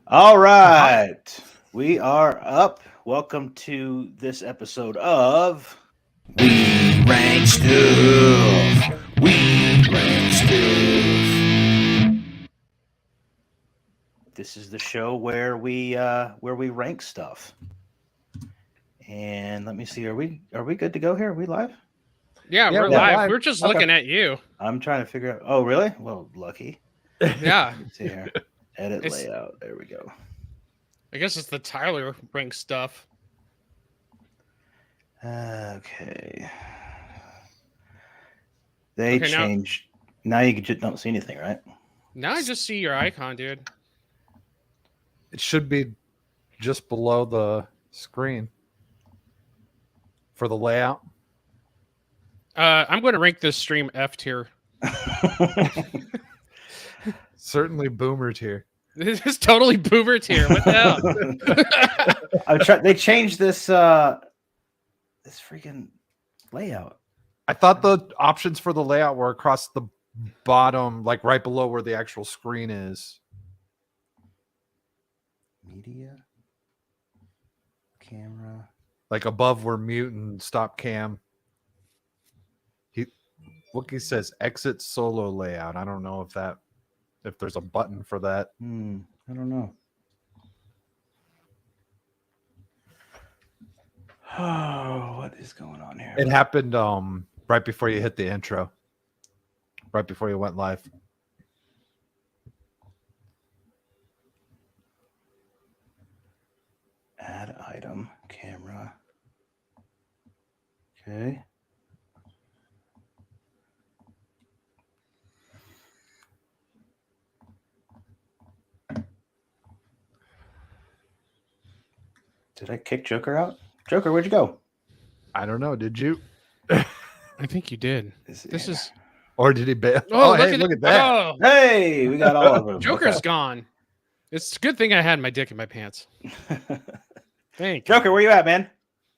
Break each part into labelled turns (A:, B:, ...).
A: All right, we are up. Welcome to this episode of
B: We rank stuff. We rank stuff.
A: This is the show where we rank stuff. And let me see, are we good to go here? Are we live?
C: Yeah,
D: Yeah,
C: we're
D: we're
C: live.
D: live.
C: We're just
A: Okay.
C: looking at you.
A: I'm trying to figure out. Oh, really? Well, lucky.
C: Yeah.
A: Let's see here. Edit
C: It's-
A: layout. There we go.
C: I guess it's the Tyler rank stuff.
A: Okay. They
C: Okay, now-
A: changed. Now you just don't see anything, right?
C: Now I just see your icon, dude.
D: It should be just below the screen for the layout.
C: I'm going to rank this stream F tier.
D: Certainly boomer tier.
C: This is totally boomer tier. What the hell?
A: I'm trying. They changed this this freaking layout.
D: I thought the options for the layout were across the bottom, like right below where the actual screen is.
A: Media, camera.
D: Like above where mute and stop cam. Wookie says exit solo layout. I don't know if there's a button for that.
A: I don't know. Oh, what is going on here?
D: It happened right before you hit the intro. Right before you went live.
A: Add item, camera. Okay. Did I kick Joker out? Joker, where'd you go?
D: I don't know. Did you?
C: I think you did. This is.
D: Or did he bail?
C: Oh,
D: Look at that.
C: Oh,
A: Hey, we got all of them.
C: Joker's gone. It's a good thing I had my dick in my pants.
A: Okay.
C: Thank you.
A: Joker, where you at, man?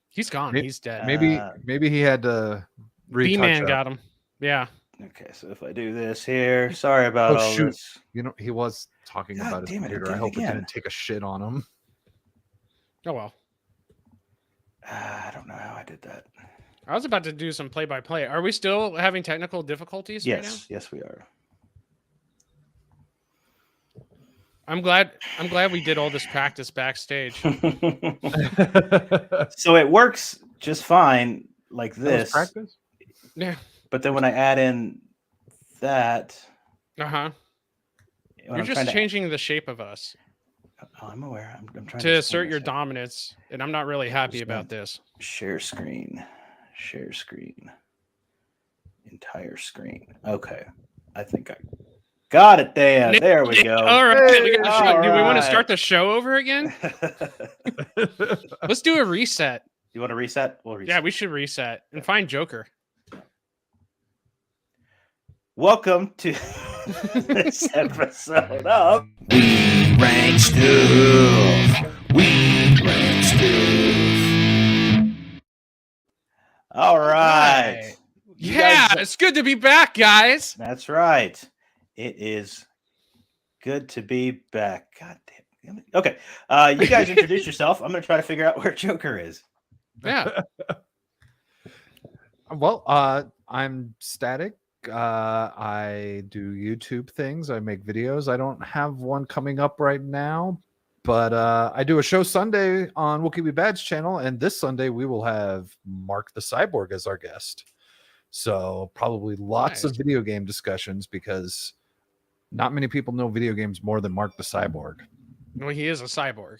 C: He's gone.
D: May-
C: He's dead.
D: Maybe he had to retouch
C: B-Man
D: up.
C: got him. Yeah.
A: Okay, so if I do this here, sorry about all
D: shoot.
A: this.
D: You know, he was talking
A: God
D: about his
A: damn it, I
D: computer.
A: did
D: I
A: it
D: hope it
A: again.
D: didn't take a shit on him.
C: Oh, well.
A: I don't know how I did that.
C: I was about to do some play-by-play. Are we still having technical difficulties right now?
A: Yes, we are.
C: I'm glad we did all this practice backstage.
A: So it works just fine like
D: That was
A: this,
D: practice?
C: Yeah.
A: but then when I add in that,
C: Uh-huh.
A: when
C: You're
A: I'm
C: just
A: trying to-
C: changing the shape of us
A: Oh, I'm aware. I'm trying
C: to
A: explain
C: assert
A: this
C: your
A: here.
C: dominance, and I'm not really happy
A: Just
C: about this.
A: Share screen. Entire screen. Okay. I think I got it there. There we go.
C: All right. We got the
A: All
C: show. Do we want to
A: right.
C: start the show over again? Let's do a reset.
A: You want to reset? We'll reset.
C: Yeah, we should reset and find Joker.
A: Welcome to this episode of
B: We rank stuff. We rank stuff.
A: All right. You
C: Yeah,
A: guys-
C: it's good to be back, guys.
A: That's right. It is good to be back. God damn it. Okay. You guys introduce yourself. I'm going to try to figure out where Joker is.
C: Yeah.
D: Well, I'm Static. I do YouTube things. I make videos. I don't have one coming up right now, but I do a show Sunday on Wookie Be Bad's channel, and this Sunday we will have Mark the Cyborg as our guest. So probably lots of
C: Nice.
D: video game discussions because not many people know video games more than Mark the Cyborg.
C: Well, he is a cyborg.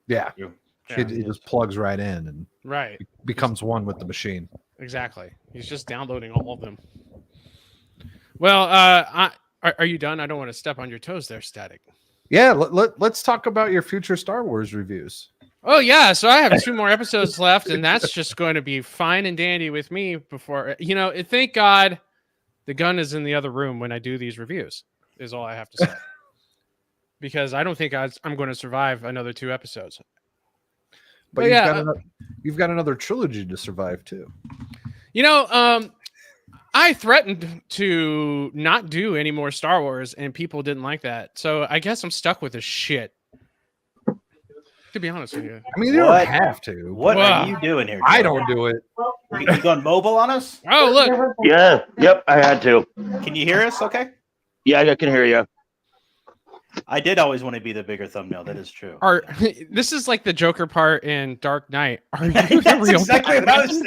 D: Yeah,
A: Yeah.
D: he just plugs right in and
C: Right.
D: becomes one with the machine.
C: Exactly. He's just downloading all of them. Well, are you done? I don't want to step on your toes there, Static.
D: Yeah, let's talk about your future Star Wars reviews.
C: Oh yeah, so I have 2 more episodes left, and that's just going to be fine and dandy with me. Before thank God, the gun is in the other room when I do these reviews. Is all I have to say, because I don't think I'm going to survive another 2 episodes.
D: But
C: yeah,
D: you've got another trilogy to survive too.
C: I threatened to not do any more Star Wars, and people didn't like that. So I guess I'm stuck with this shit. To be honest with you.
D: I mean, you
A: What?
D: don't have to.
A: What
C: Wow.
A: are you doing here?
D: I
A: Joe?
D: don't do it.
A: You going mobile on us?
C: Oh, look.
E: Yeah. Yep. I had to.
A: Can you hear us? Okay.
E: Yeah, I can hear you.
A: I did always want to be the bigger thumbnail. That is true.
C: This is like the Joker part in Dark Knight. Are you
A: That's
C: the real
A: exactly what I was
C: Batman?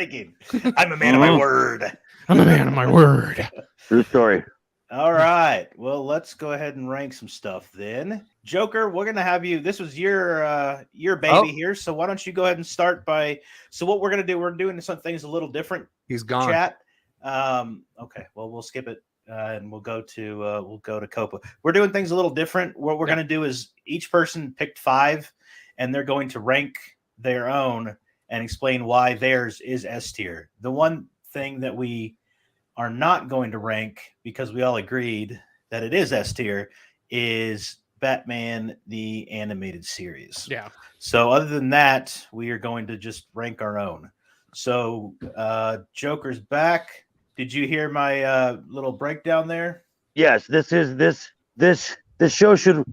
A: thinking. I'm a man of my word.
C: I'm a man of my word.
E: True story.
A: All right. Well, let's go ahead and rank some stuff then. Joker, we're gonna have you. This was your baby here, so why don't you go ahead and start by? So what we're gonna do? We're doing some things a little different.
D: He's gone.
A: Chat. Okay. Well, we'll skip it and we'll go to Copa. We're doing things a little different. What we're gonna do is each person picked 5, and they're going to rank their own and explain why theirs is S tier. The one thing that we are not going to rank, because we all agreed that it is S tier, is Batman the Animated Series.
C: Yeah.
A: So other than that, we are going to just rank our own. So Joker's back. Did you hear my little breakdown there?
E: Yes, this show should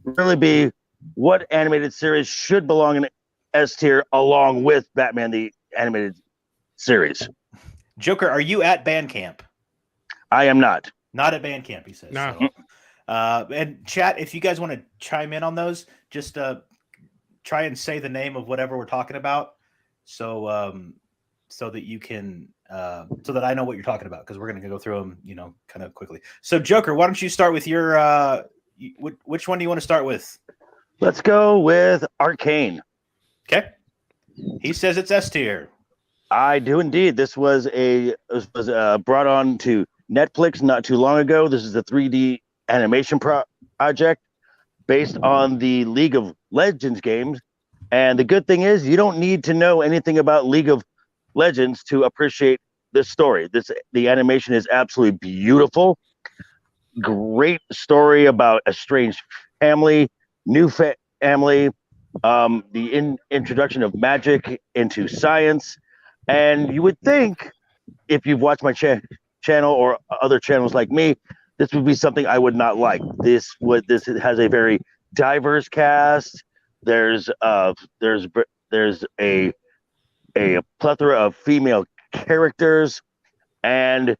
E: really be what animated series should belong in S tier along with Batman the Animated Series.
A: Joker, are you at Bandcamp?
E: I am not.
A: Not at Bandcamp, he says.
C: No.
A: So. And chat, if you guys want to chime in on those, just try and say the name of whatever we're talking about, so so that you can so that I know what you're talking about, because we're going to go through them, kind of quickly. So Joker, why don't you start with your which one do you want to start with?
E: Let's go with Arcane.
A: Okay. He says it's S tier.
E: I do indeed. This was brought on to Netflix not too long ago. This is a 3D animation project based on the League of Legends games. And the good thing is you don't need to know anything about League of Legends to appreciate this story. The animation is absolutely beautiful. Great story about a strange family, new family, the introduction of magic into science. And you would think, if you've watched my channel or other channels like me, this would be something I would not like. This has a very diverse cast. There's a plethora of female characters and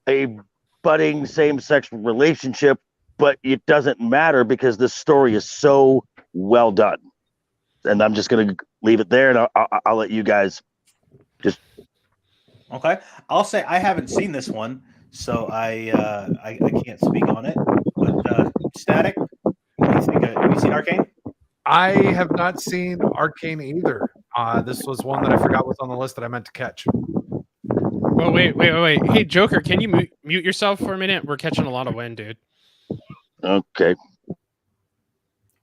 E: a budding same-sex relationship, but it doesn't matter because the story is so well done. And I'm just going to leave it there, and I'll let you guys just.
A: Okay. I'll say I haven't seen this one, so I can't speak on it. But Static, what do you think? Have you seen Arcane?
D: I have not seen Arcane either. This was one that I forgot was on the list that I meant to catch.
C: Oh, wait. Hey, Joker, can you mute yourself for a minute? We're catching a lot of wind, dude.
E: Okay.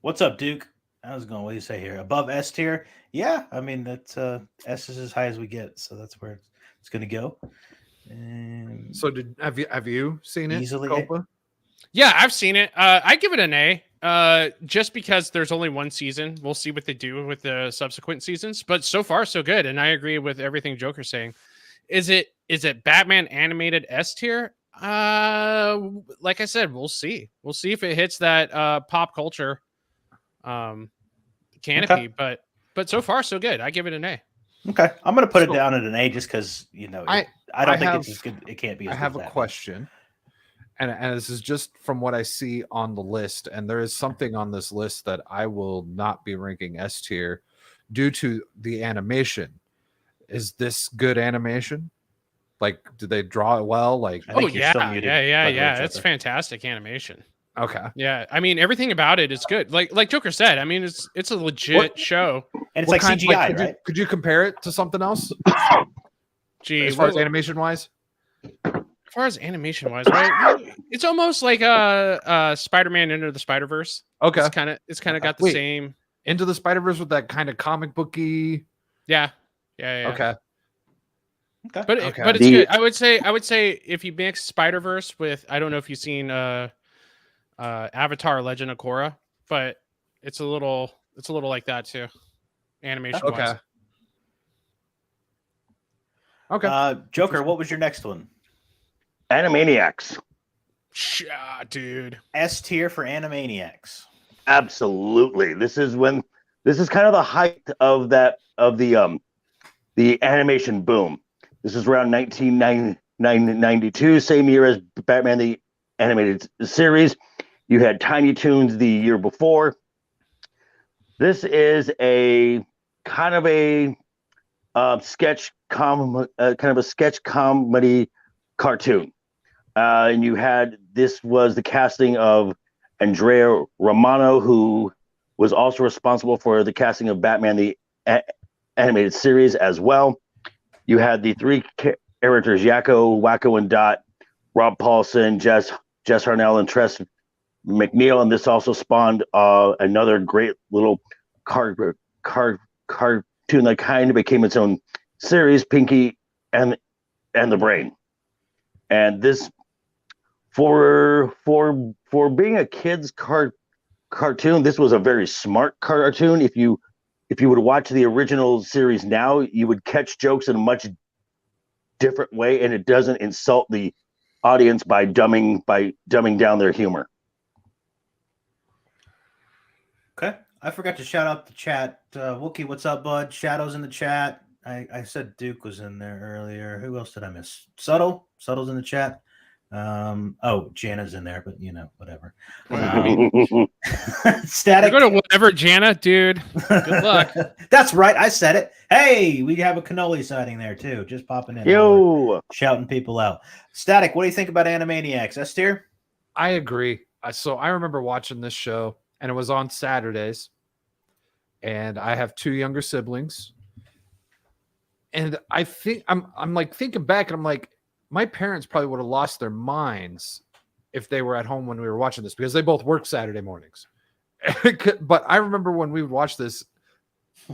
A: What's up, Duke? How's it going? What do you say here? Above S tier? Yeah, I mean that's S is as high as we get, so that's where it's going to go. And
D: So have you seen it,
A: Easily.
D: Copa?
C: Yeah, I've seen it. I give it an A. Just because there's only one season. We'll see what they do with the subsequent seasons. But so far, so good. And I agree with everything Joker's saying. Is it Batman animated S tier? Like I said, we'll see. We'll see if it hits that pop culture canopy.
A: Okay.
C: But so far, so good. I give it an A.
A: Okay, I'm going to put it
D: So-
A: down at an A just because I
D: I
A: don't think
D: have-
A: it's as good. It can't be. As
D: I
A: good
D: have
A: as
D: a
A: that.
D: question, and this is just from what I see on the list, and there is something on this list that I will not be ranking S tier due to the animation. Is this good animation? Like, did they draw it well? Like,
A: I think
C: Oh
A: you're still
C: yeah,
A: muted, by the way,
C: yeah. It's
A: Joker.
C: fantastic animation.
D: okay,
C: Yeah, I mean everything about it is good. Like Joker said, I mean it's a legit
D: What-
C: show.
A: And it's
D: What
A: like
D: kind-
A: CGI,
D: could
A: right?
D: could you compare it to something else
C: Gee,
D: as far as
C: what-
D: animation wise?
C: as far as animation wise, right? It's almost like a Spider-Man Into the Spider-Verse.
D: Okay,
C: It's kind of got the
D: Wait.
C: same.
D: Into the Spider-Verse with that kind of comic booky.
C: Yeah.
D: Okay,
C: But
D: Okay.
C: but it's good. I would say if you mix Spider-Verse with, I don't know if you've seen Avatar: Legend of Korra, but it's a little like that too, animation.
D: okay, okay.
A: Joker, what was your next one?
E: Animaniacs.
C: Yeah, dude.
A: S tier for Animaniacs.
E: Absolutely. This is when This is kind of the height of the animation boom. This is around 1992, same year as Batman the Animated Series. You had Tiny Toons the year before. This is a kind of a sketch comedy cartoon. And this was the casting of Andrea Romano, who was also responsible for the casting of Batman the Animated Series as well. You had the three characters, Yakko, Wacko, and Dot, Rob Paulson, Jess Harnell, and Tress McNeil, and this also spawned another great little cartoon that kind of became its own series, Pinky and the Brain. And this, for being a kid's cartoon, this was a very smart cartoon. If you would watch the original series now, you would catch jokes in a much different way, and it doesn't insult the audience by dumbing down their humor.
A: Okay. I forgot to shout out the chat. Wookie, what's up, bud? Shadow's in the chat. I said Duke was in there earlier. Who else did I miss? Subtle's in the chat. Jana's in there, but whatever. Static.
C: Go to whatever, Jana, dude. Good luck.
A: That's right. I said it. Hey, we have a cannoli sighting there too. Just popping in.
E: Yo,
A: shouting people out. Static. What do you think about Animaniacs? S tier?
D: I agree. So I remember watching this show, and it was on Saturdays. And I have two younger siblings. And I think I'm like thinking back, and I'm like, my parents probably would have lost their minds if they were at home when we were watching this, because they both work Saturday mornings. But I remember when we would watch this,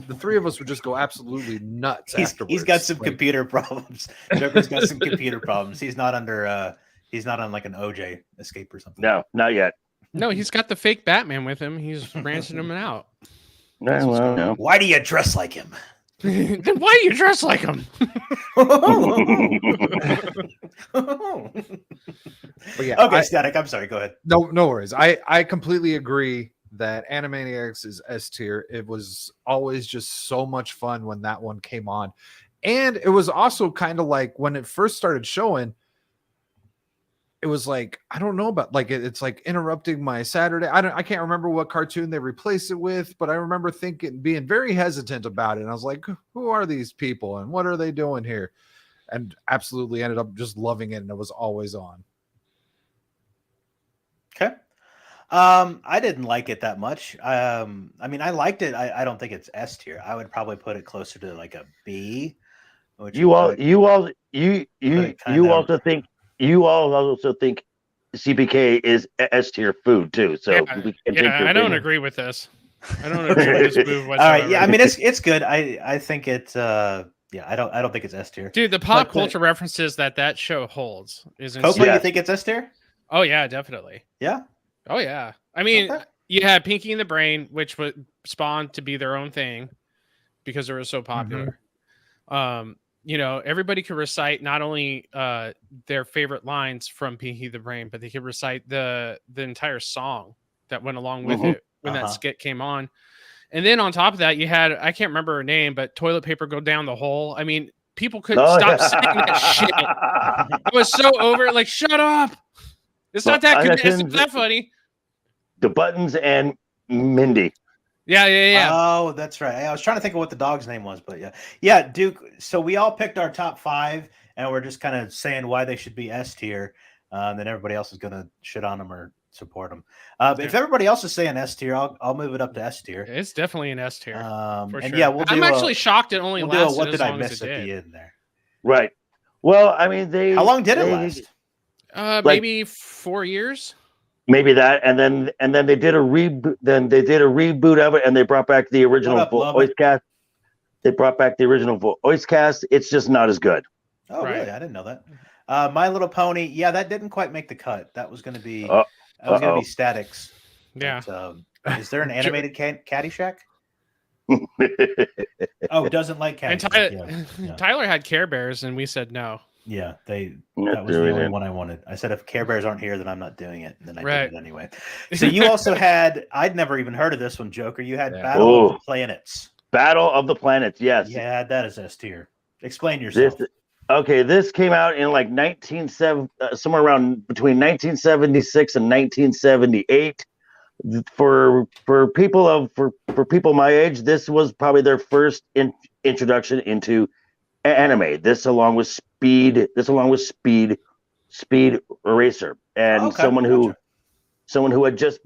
D: the three of us would just go absolutely nuts.
A: He's got some computer problems. Joker's got some computer problems. He's not under he's not on like an OJ escape or something.
E: No, not yet.
C: No, he's got the fake Batman with him. He's ranching him out.
E: No.
A: Why do you dress like him?
C: Then why do you dress like him?
D: But yeah,
A: okay, Static. I'm sorry. Go ahead.
D: No worries. I completely agree that Animaniacs is S tier. It was always just so much fun when that one came on. And it was also kind of like when it first started showing, it was like, I don't know about, like, it's like interrupting my Saturday. I can't remember what cartoon they replaced it with, but I remember being very hesitant about it. And I was like, who are these people and what are they doing here? And absolutely ended up just loving it. And it was always on.
A: Okay. I didn't like it that much. I mean, I liked it. I don't think it's S tier. I would probably put it closer to like a B.
E: You all also think CPK is S tier food too. So
C: I don't agree with this. I don't agree with this move whatsoever.
A: All right, yeah, I mean it's good. I think it's I don't think it's S tier.
C: Dude, the pop culture references that show holds is insane.
A: Copa, you think it's S tier?
C: Oh yeah, definitely.
A: Yeah.
C: Oh yeah. I mean, you had Pinky and the Brain, which would spawn to be their own thing because they were so popular. Mm-hmm. Everybody could recite not only their favorite lines from Pinky the Brain, but they could recite the entire song that went along with it when that skit came on. And then on top of that, you had, I can't remember her name, but toilet paper go down the hole. I mean, people couldn't stop saying that shit. I was so over it. Like, shut up. It's not that good. It's not that funny.
E: The Buttons and Mindy.
C: Yeah.
A: Oh, that's right. I was trying to think of what the dog's name was, but yeah, Duke. So we all picked our top 5, and we're just kind of saying why they should be S tier. Then everybody else is gonna shit on them or support them. If everybody else is saying S tier, I'll move it up to S tier.
C: It's definitely an S tier. For
A: and
C: sure.
A: yeah,
C: I'm actually shocked it only lasted
A: what
C: as
A: did
C: long
A: I miss
C: as it
A: at
C: did.
A: the end there?
E: Right. Well, I mean,
A: how long did it last?
C: Maybe 4 years.
E: Maybe that, and then they did a reboot. Then they did a reboot of it, and they brought back the original voice cast. They brought back the original voice cast. It's just not as good.
A: Oh, right. Really? I didn't know that. My Little Pony. Yeah, that didn't quite make the cut. That was going to be. Going to be Static's.
C: Yeah.
A: But, is there an animated Caddyshack? Doesn't like Caddyshack.
C: And Tyler had Care Bears, and we said no.
A: Yeah, that
E: Not
A: was the
E: doing
A: only
E: it.
A: one I wanted. I said if Care Bears aren't here, then I'm not doing it. And then I
C: Right.
A: did it anyway. So you also had, I'd never even heard of this one, Joker. You had
D: Yeah.
A: Battle of the
E: Oh.
A: Planets.
E: Battle of the Planets. Yes.
A: You had that as S tier. Explain
E: This
A: yourself.
E: okay. This came out in like 1970, somewhere around between 1976 and 1978. For people my age, this was probably their first introduction into anime. This along with Speed Racer, and
A: Okay, gotcha.
E: someone who had just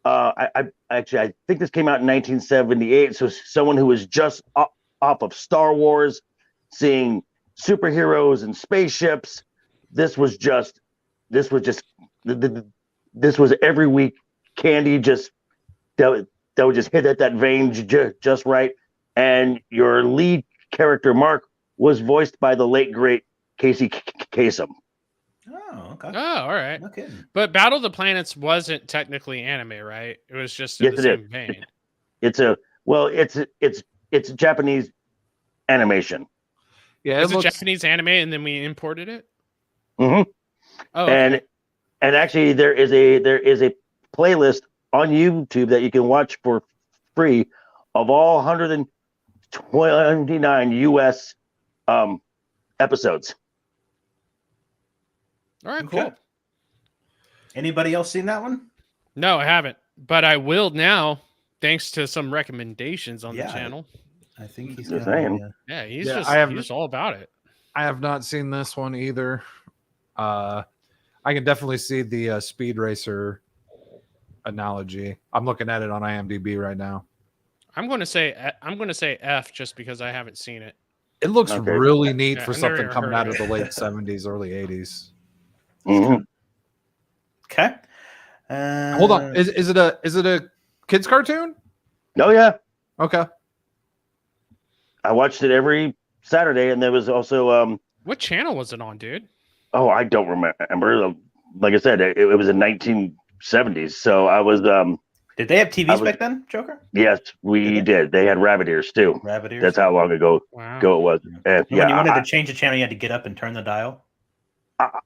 E: I think this came out in 1978. So someone who was just off of Star Wars, seeing superheroes and spaceships. This was just this was every week candy, just that would just hit at that vein just right. And your lead character Mark was voiced by the late great Casey Kasem.
A: Oh, okay.
C: Oh, all right.
A: No kidding.
C: But Battle of the Planets wasn't technically anime, right? It was just in
E: Yes,
C: the
E: it
C: same
E: is.
C: vein.
E: It's Japanese animation.
D: Yeah,
C: It's
D: it
C: a
D: looks.
C: Japanese anime, and then we imported it.
E: Hmm
C: Oh, okay.
E: And actually there is a playlist on YouTube that you can watch for free of all 129 US episodes.
C: All right,
A: Okay.
C: cool.
A: Anybody else seen that one?
C: No, I haven't, but I will now, thanks to some recommendations on the
A: Yeah.
C: channel.
A: I think he's
E: Just
A: got
E: saying.
C: Yeah, he's
D: Yeah,
C: just
D: I have-
C: he's just all about it.
D: I have not seen this one either. I can definitely see the Speed Racer analogy. I'm looking at it on IMDb right now.
C: I'm going to say F just because I haven't seen it.
D: It looks
E: Okay.
D: really neat
C: Yeah,
D: for
C: I've never
D: something
C: even
D: coming
C: heard
D: out
C: of
D: of the
C: it.
D: late 70s, early 80s.
E: Mhm.
A: Okay.
D: Hold on, is it a kids cartoon?
E: Oh yeah,
D: Okay.
E: I watched it every Saturday, and there was also
C: What channel was it on, dude?
E: I don't remember. Like I said, it was in 1970s, so I was
A: Did they have
E: I
A: TVs
E: was-
A: back then, Joker?
E: yes, we
A: Did they?
E: did. They had rabbit ears too.
A: Rabbit ears?
E: That's how long ago
C: Wow.
E: it was. And
A: And when you
E: yeah,
A: wanted to change the channel, you had to get up and turn the dial.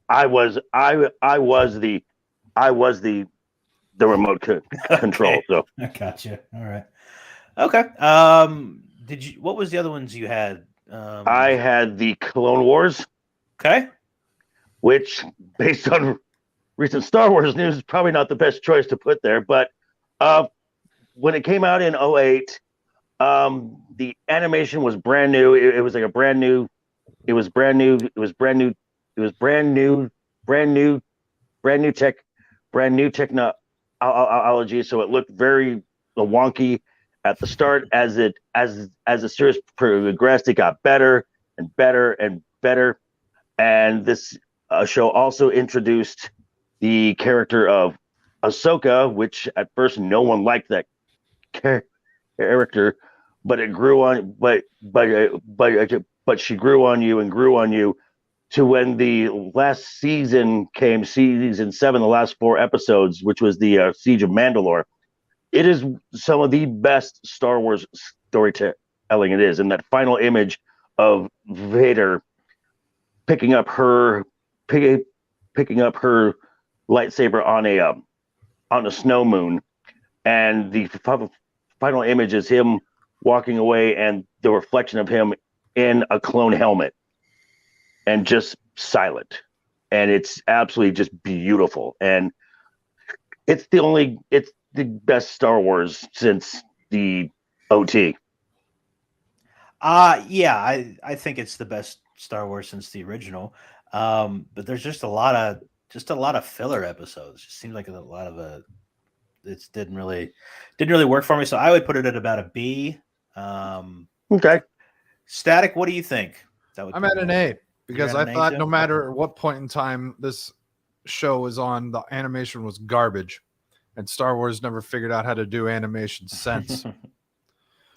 E: I was the remote control. So
A: I gotcha. All right. Okay. Did you? What was the other ones you had?
E: I had the Clone Wars,
A: Okay.
E: which, based on recent Star Wars news, is probably not the best choice to put there. But when it came out in 2008, the animation was brand new. It was like a brand new. It was brand new. It was brand new. It was brand new technology. So it looked very wonky at the start. As the series progressed, it got better and better and better. And this show also introduced the character of Ahsoka, which at first no one liked that character, but it grew on, but she grew on you and grew on you to when the last season came, season 7, the last 4 episodes, which was the Siege of Mandalore. It is some of the best Star Wars storytelling it is. And that final image of Vader picking up her lightsaber on a snow moon, and the final image is him walking away and the reflection of him in a clone helmet and just silent, and it's absolutely just beautiful. And it's the best Star Wars since the OT.
A: Yeah, I think it's the best Star Wars since the original. But there's just a lot of filler episodes. It seems like a lot of it didn't really work for me. So I would put it at about a B.
E: Okay.
A: Static, what do you think?
D: I'm at an A because
A: You're at
D: I
A: an A
D: thought
A: too?
D: no matter what point in time this show was on, the animation was garbage, and Star Wars never figured out how to do animation since.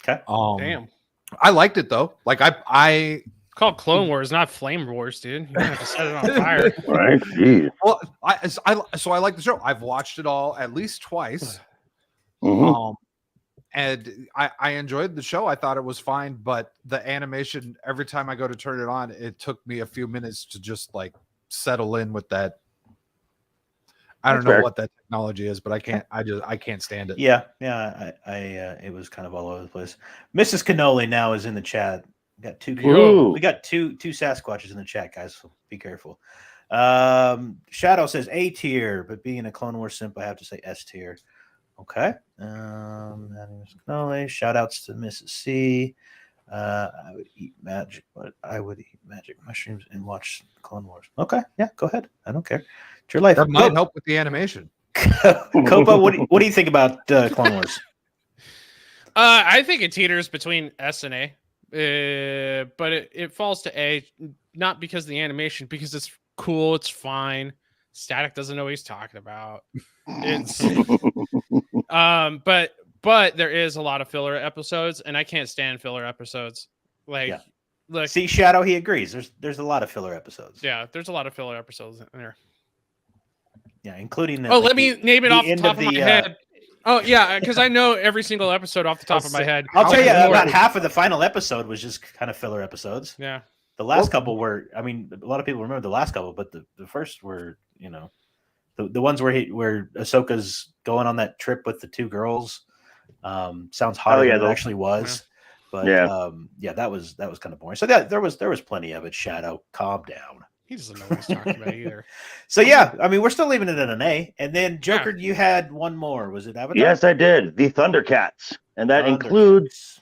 A: Okay.
C: Damn.
D: I liked it though. Like I
C: Called Clone Wars, not Flame Wars, dude. You don't have to set it on fire.
E: Right. Jeez.
D: well, so I like the show. I've watched it all at least twice.
E: Mhm.
D: And I enjoyed the show. I thought it was fine, but the animation, every time I go to turn it on, it took me a few minutes to just like settle in with that. I don't
E: That's
D: know
E: fair.
D: what that technology is, but I can't stand it.
A: Yeah, it was kind of all over the place. Mrs. Cannoli now is in the chat. We got two.
E: Ooh.
A: We got two Sasquatches in the chat, guys. So be careful. Shadow says A tier, but being a Clone Wars simp, I have to say S tier. Okay. Mrs. Cannoli. Shout outs to Mrs. C. I would eat magic, but I would eat magic mushrooms and watch Clone Wars. Okay, yeah, go ahead. I don't care. It's your life.
D: That might help with the animation.
A: Copa, what do you think about Clone Wars?
C: I think it teeters between S and A, but it falls to A, not because of the animation, because it's cool, it's fine. Static doesn't know what he's talking about. It's but there is a lot of filler episodes, and I can't stand filler episodes. Like,
A: Yeah.
C: look,
A: See, Shadow, he agrees. There's a lot of filler episodes.
C: yeah, there's a lot of filler episodes in there.
A: Yeah, including the.
C: Oh, let me name it off the
A: end
C: top of my head. Oh yeah, because I know every single episode off the top of my head.
A: I'll tell you,
C: How
A: about
C: much
A: half of the final episode was just kind of filler episodes.
C: Yeah.
A: The last couple were, I mean, a lot of people remember the last couple, but the first were, you know, the ones where Ahsoka's going on that trip with the two girls. Sounds harder than it actually was. But yeah, that was kind of boring. So there was plenty of it. Shadow, calm down.
C: He doesn't know what he's talking about either.
A: So yeah, I mean, we're still leaving it at an A. And then Joker, you had one more. Was it Avatar?
E: Yes, I did. The Thundercats, and that includes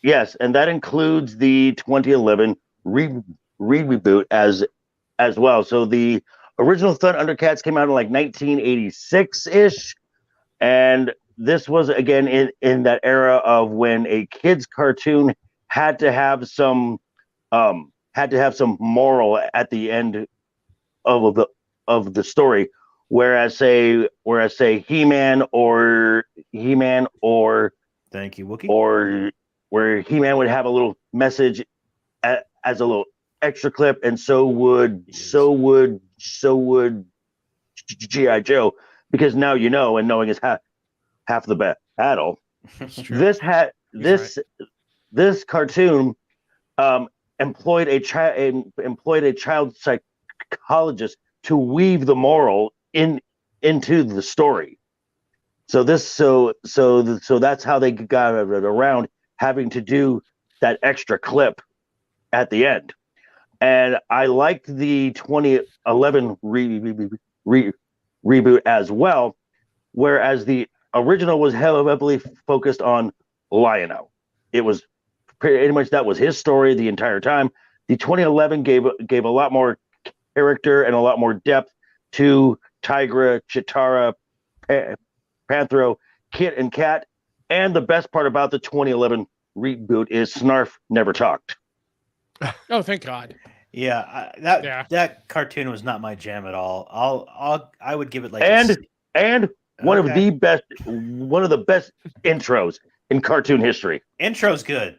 E: yes, and that includes the 2011 reboot as well. So the original Thundercats came out in like 1986 ish, and this was again in that era of when a kids cartoon had to have some moral at the end of the story, whereas say He-Man or
A: thank you, Wookie,
E: or where He-Man would have a little message as a little extra clip, and so would G.I. Joe, because now you know, and knowing is half the battle. This cartoon employed a child psychologist to weave the moral into the story. So that's how they got around having to do that extra clip at the end. And I liked the 2011 reboot as well, whereas the original was heavily focused on Lion-O. It was pretty much that was his story the entire time. The 2011 gave a lot more character and a lot more depth to Tigra, Chitara, Panthro, Kit, and Kat. And the best part about the 2011 reboot is Snarf never talked.
C: Oh, thank God.
A: Yeah, that cartoon was not my jam at all. I would give it like one of the best intros in cartoon history. Intro's good.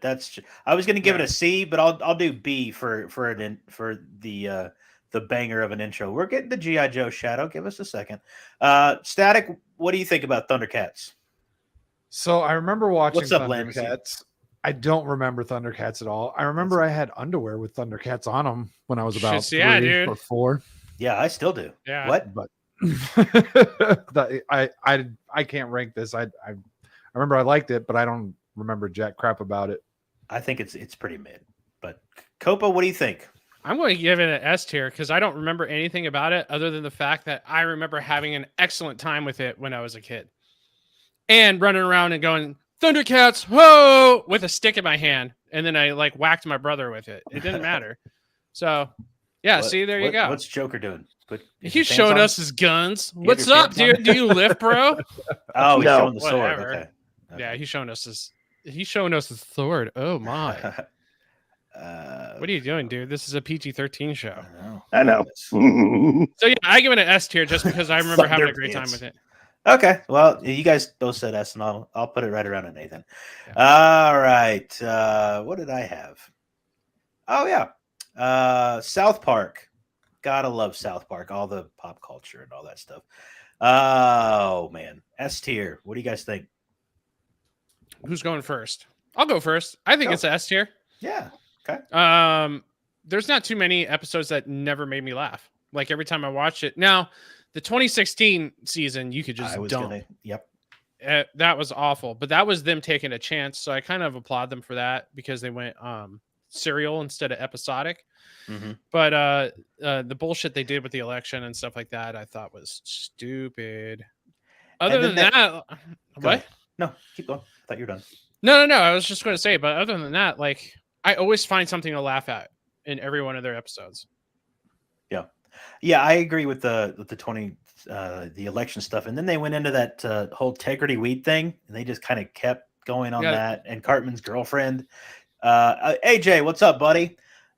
A: I was going to give it a C, but I'll do B for the banger of an intro. We're getting the G.I. Joe Shadow. Give us a second. Static, what do you think about Thundercats?
D: So I remember watching
A: What's up,
D: Thundercats. I don't remember Thundercats at all. I remember I had underwear with Thundercats on them when I was about 3 or 4.
A: Yeah, I still do.
C: Yeah.
A: What?
D: But I can't rank this. I remember I liked it, but I don't remember jack crap about it.
A: I think it's pretty mid. But Copa, what do you think?
C: I'm going to give it an S tier because I don't remember anything about it other than the fact that I remember having an excellent time with it when I was a kid. And running around and going, Thundercats, whoa, with a stick in my hand. And then I like whacked my brother with it. It didn't matter. So, yeah, there you go.
A: What's Joker doing?
C: He's showing us his guns. What's up, dude? Do you lift, bro?
A: Oh, he's showing the sword. Okay.
C: Yeah, he's showing us his sword. Oh my. What are you doing, dude? This is a PG-13 show.
E: I know.
C: So yeah, I give it an S tier just because I remember having a great time with it.
A: Okay, well, you guys both said S, and I'll put it right around an A then. Yeah. All right, what did I have? Oh yeah, South Park. Gotta love South Park, all the pop culture and all that stuff. Oh man, S tier. What do you guys think?
C: Who's going first? I'll go first. I think
A: Go.
C: it's S tier.
A: Yeah. Okay.
C: There's not too many episodes that never made me laugh. Like every time I watch it. Now, the 2016 season, you could just dump.
A: Yep.
C: That was awful, but that was them taking a chance. So I kind of applaud them for that because they went serial instead of episodic.
A: Mm-hmm.
C: But the bullshit they did with the election and stuff like that, I thought was stupid. Other than that, what?
A: No, keep going. I thought you were done.
C: No. I was just going to say, but other than that, like I always find something to laugh at in every one of their episodes.
A: Yeah, I agree with the the election stuff, and then they went into that whole integrity weed thing, and they just kind of kept going on that. And Cartman's girlfriend, AJ, what's up, buddy?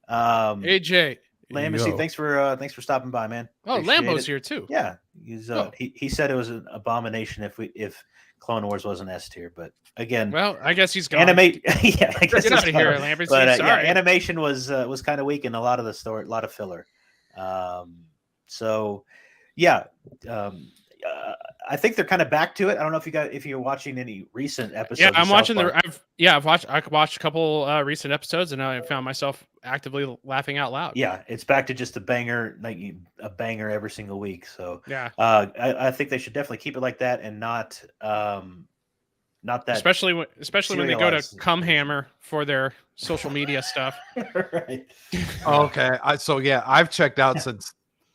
C: AJ
A: Lambacy, thanks for stopping by, man.
C: Oh,
A: Appreciate
C: Lambo's
A: it.
C: here too.
A: Yeah, he's he said it was an abomination if Clone Wars wasn't S tier, but again,
C: well, I guess he's gone.
A: Animate, yeah, I guess
C: Get out of here, Lambacy.
A: but
C: Sorry.
A: yeah, animation was kind of weak in a lot of the story, a lot of filler. So yeah, I think they're kind of back to it. I don't know if you're watching any recent episodes.
C: Yeah, I'm watching
A: I've
C: watched a couple recent episodes and I found myself actively laughing out loud.
A: Yeah, it's back to just a banger, like a banger every single week. So
C: yeah,
A: I think they should definitely keep it like that and not that
C: especially when they go to
A: serialized.
C: Cumhammer for their social media stuff.
A: Right.
D: Okay, I've checked out since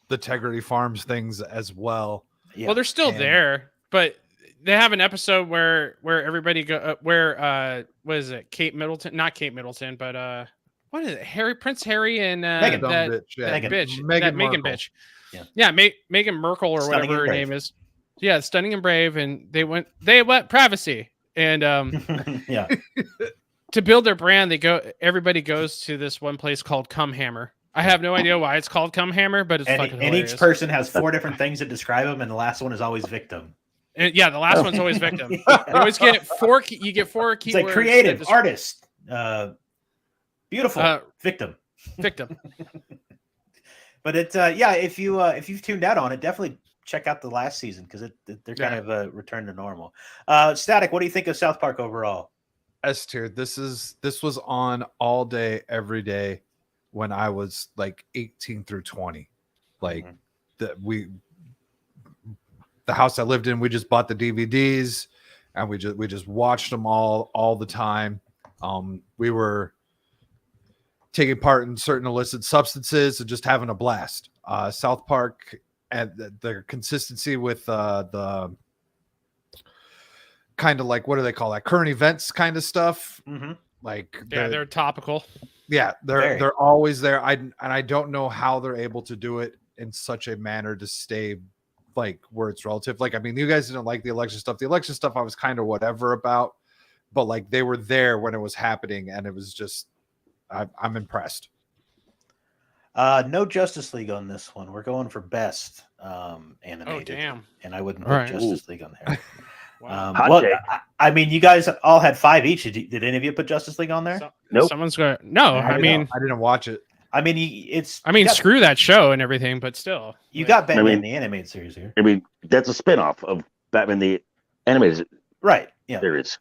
D: the Integrity Farms things as well.
A: Yeah.
C: Well, they're still there, but they have an episode where everybody go what is it? Kate Middleton, not Kate Middleton, but what is it? Prince Harry and
A: Megan.
C: that Megan bitch. Yeah, Meghan Merkel or
A: Stunning
C: whatever her
A: and
C: name is. Yeah, Stunning and Brave, and they went privacy and
A: Yeah.
C: to build their brand, everybody goes to this one place called Cumhammer. I have no idea why it's called Cumhammer, but it's fucking hilarious.
A: And each person has 4 different things that describe them, and the last one is always victim.
C: And yeah, the last one's always victim. You always get 4. You get 4 keywords.
A: It's like creative, artist, beautiful, victim. But it's if you've tuned out on it, definitely check out the last season because they're kind of returned to normal. Static, what do you think of South Park overall?
D: S tier. This was on all day, every day when I was like 18 through 20. Like the house I lived in, we just bought the DVDs and we just watched them all the time. We were taking part in certain illicit substances and just having a blast. South Park and the consistency with the kind of like, what do they call that? Current events kind of stuff.
A: Mm-hmm.
D: Like
C: they're topical.
D: Yeah, they're always there. I don't know how they're able to do it in such a manner to stay like where it's relative. Like, I mean, you guys didn't like the election stuff. The election stuff I was kind of whatever about, but like they were there when it was happening, and it was just I'm impressed.
A: No Justice League on this one. We're going for best animated.
C: Oh damn!
A: And I wouldn't put Justice League on there.
C: Wow.
A: I mean, you guys all had 5 each. Did any of you put Justice League on there?
E: Nope.
C: Someone's going to... No, I
D: didn't watch it.
A: I mean,
C: screw that show and everything, but still.
A: You got Batman the animated series here.
E: I mean, that's a spinoff of Batman the animated
A: right. Yeah.
E: series.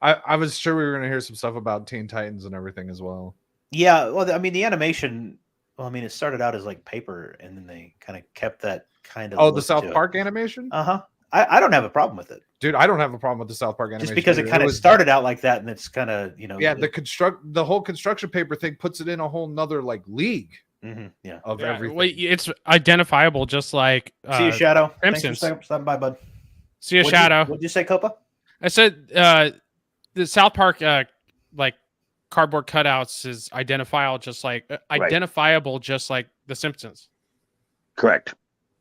D: I was sure we were going to hear some stuff about Teen Titans and everything as well.
A: Yeah. Well, I mean, the animation... Well, I mean, it started out as like paper, and then they kind of kept that kind of...
D: Oh, the South Park animation?
A: Uh-huh. I don't have a problem with it.
D: Dude, I don't have a problem with the South Park animation.
A: Just because it kind of started out like that, and it's kind of,
D: Yeah, the whole construction paper thing puts it in a whole nother like league of everything.
C: Well, it's identifiable just like
A: See you, Shadow.
C: Simpsons.
A: Thanks for stopping by, bud.
C: See you, Shadow.
A: What'd you say, Copa?
C: I said the South Park like cardboard cutouts is identifiable just like the Simpsons.
E: Correct.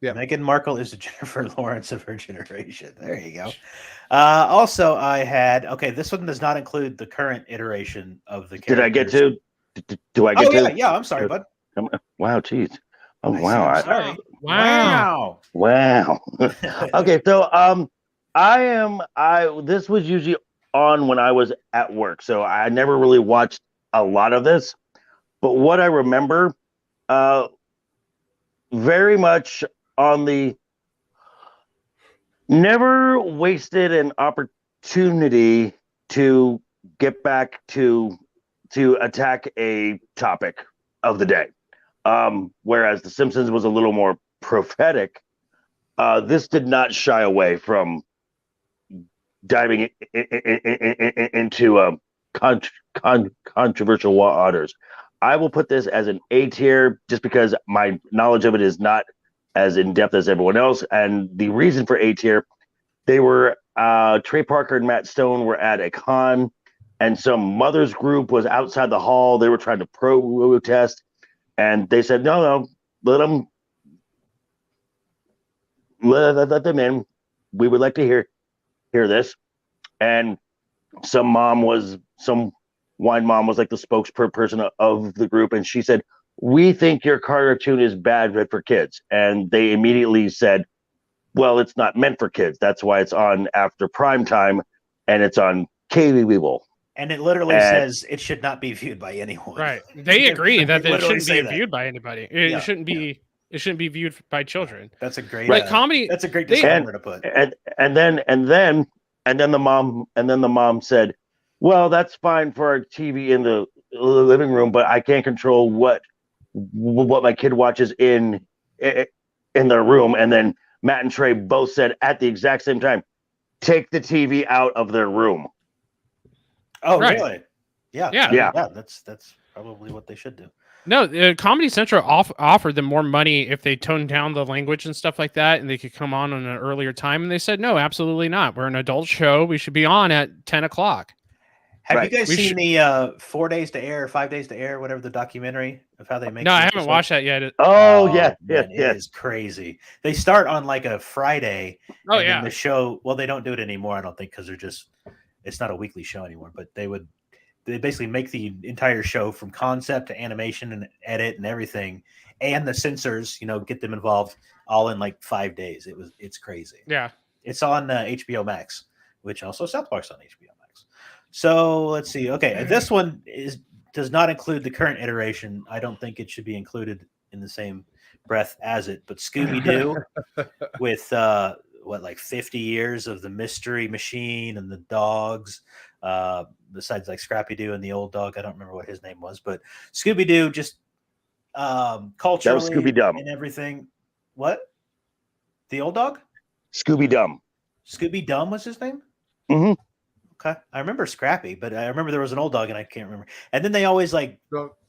D: Yeah.
A: Meghan Markle is the Jennifer Lawrence of her generation. There you go. Also, I had this one does not include the current iteration of the characters.
E: Did I get to? Do I get to?
A: Yeah. I'm sorry, bud.
E: Wow, geez. Oh,
A: wow.
E: wow.
A: Sorry.
E: Wow. Okay, so this was usually on when I was at work, so I never really watched a lot of this. But what I remember, very much on the never wasted an opportunity to get back to attack a topic of the day. Whereas The Simpsons was a little more prophetic, this did not shy away from diving into controversial waters. I will put this as an A tier just because my knowledge of it is not as in depth as everyone else. And the reason for A tier, they were Trey Parker and Matt Stone were at a con, and some mothers group was outside the hall. They were trying to protest, and they said, "No, let them in. We would like to hear this." And some wine mom was like the spokesperson of the group, and she said, "We think your cartoon is bad for kids." And they immediately said, "Well, it's not meant for kids. That's why it's on after prime time, and it's on cable."
A: And it literally says it should not be viewed by anyone.
C: Right. They agree that it
A: literally
C: shouldn't
A: say
C: be
A: that.
C: viewed by anybody. It shouldn't be. It shouldn't be viewed by children.
A: That's a great
C: Like comedy.
A: That's a great
C: they-
A: disclaimer to put.
E: And then the mom said, "Well, that's fine for our TV in the living room, but I can't control what my kid watches in their room." And then Matt and Trey both said at the exact same time, "Take the TV out of their room."
A: Oh,
C: Right.
A: really? Yeah.
C: Yeah.
A: That's probably what they should do.
C: No, Comedy Central offered them more money if they toned down the language and stuff like that, and they could come on an earlier time. And they said, no, absolutely not. We're an adult show. We should be on at 10 o'clock.
A: Have
E: Right.
A: you guys
C: We
A: seen the 4 days to air, 5 days to air, whatever the documentary of how they make?
C: No,
A: the
C: I haven't
A: episodes?
C: watched that yet.
E: Oh, yeah.
A: Man, it is crazy. They start on like a Friday.
C: Oh,
A: and then
C: yeah.
A: the show. Well, they don't do it anymore, I don't think, because it's not a weekly show anymore. But they basically make the entire show from concept to animation and edit and everything, and the censors, get them involved all in like 5 days. It's crazy.
C: Yeah.
A: It's on HBO Max, which also South Park's on HBO Max. So let's see. Okay, this one does not include the current iteration. I don't think it should be included in the same breath as it. But Scooby Doo, with like 50 years of the Mystery Machine and the dogs. Besides like Scrappy Doo and the old dog, I don't remember what his name was, but Scooby Doo just culturally
E: Scooby-Dum.
A: and everything. What? The old dog?
E: Scooby-Dum.
A: Scooby Dum was his name?
E: Mhm.
A: Okay. I remember Scrappy, but I remember there was an old dog and I can't remember. And then they always like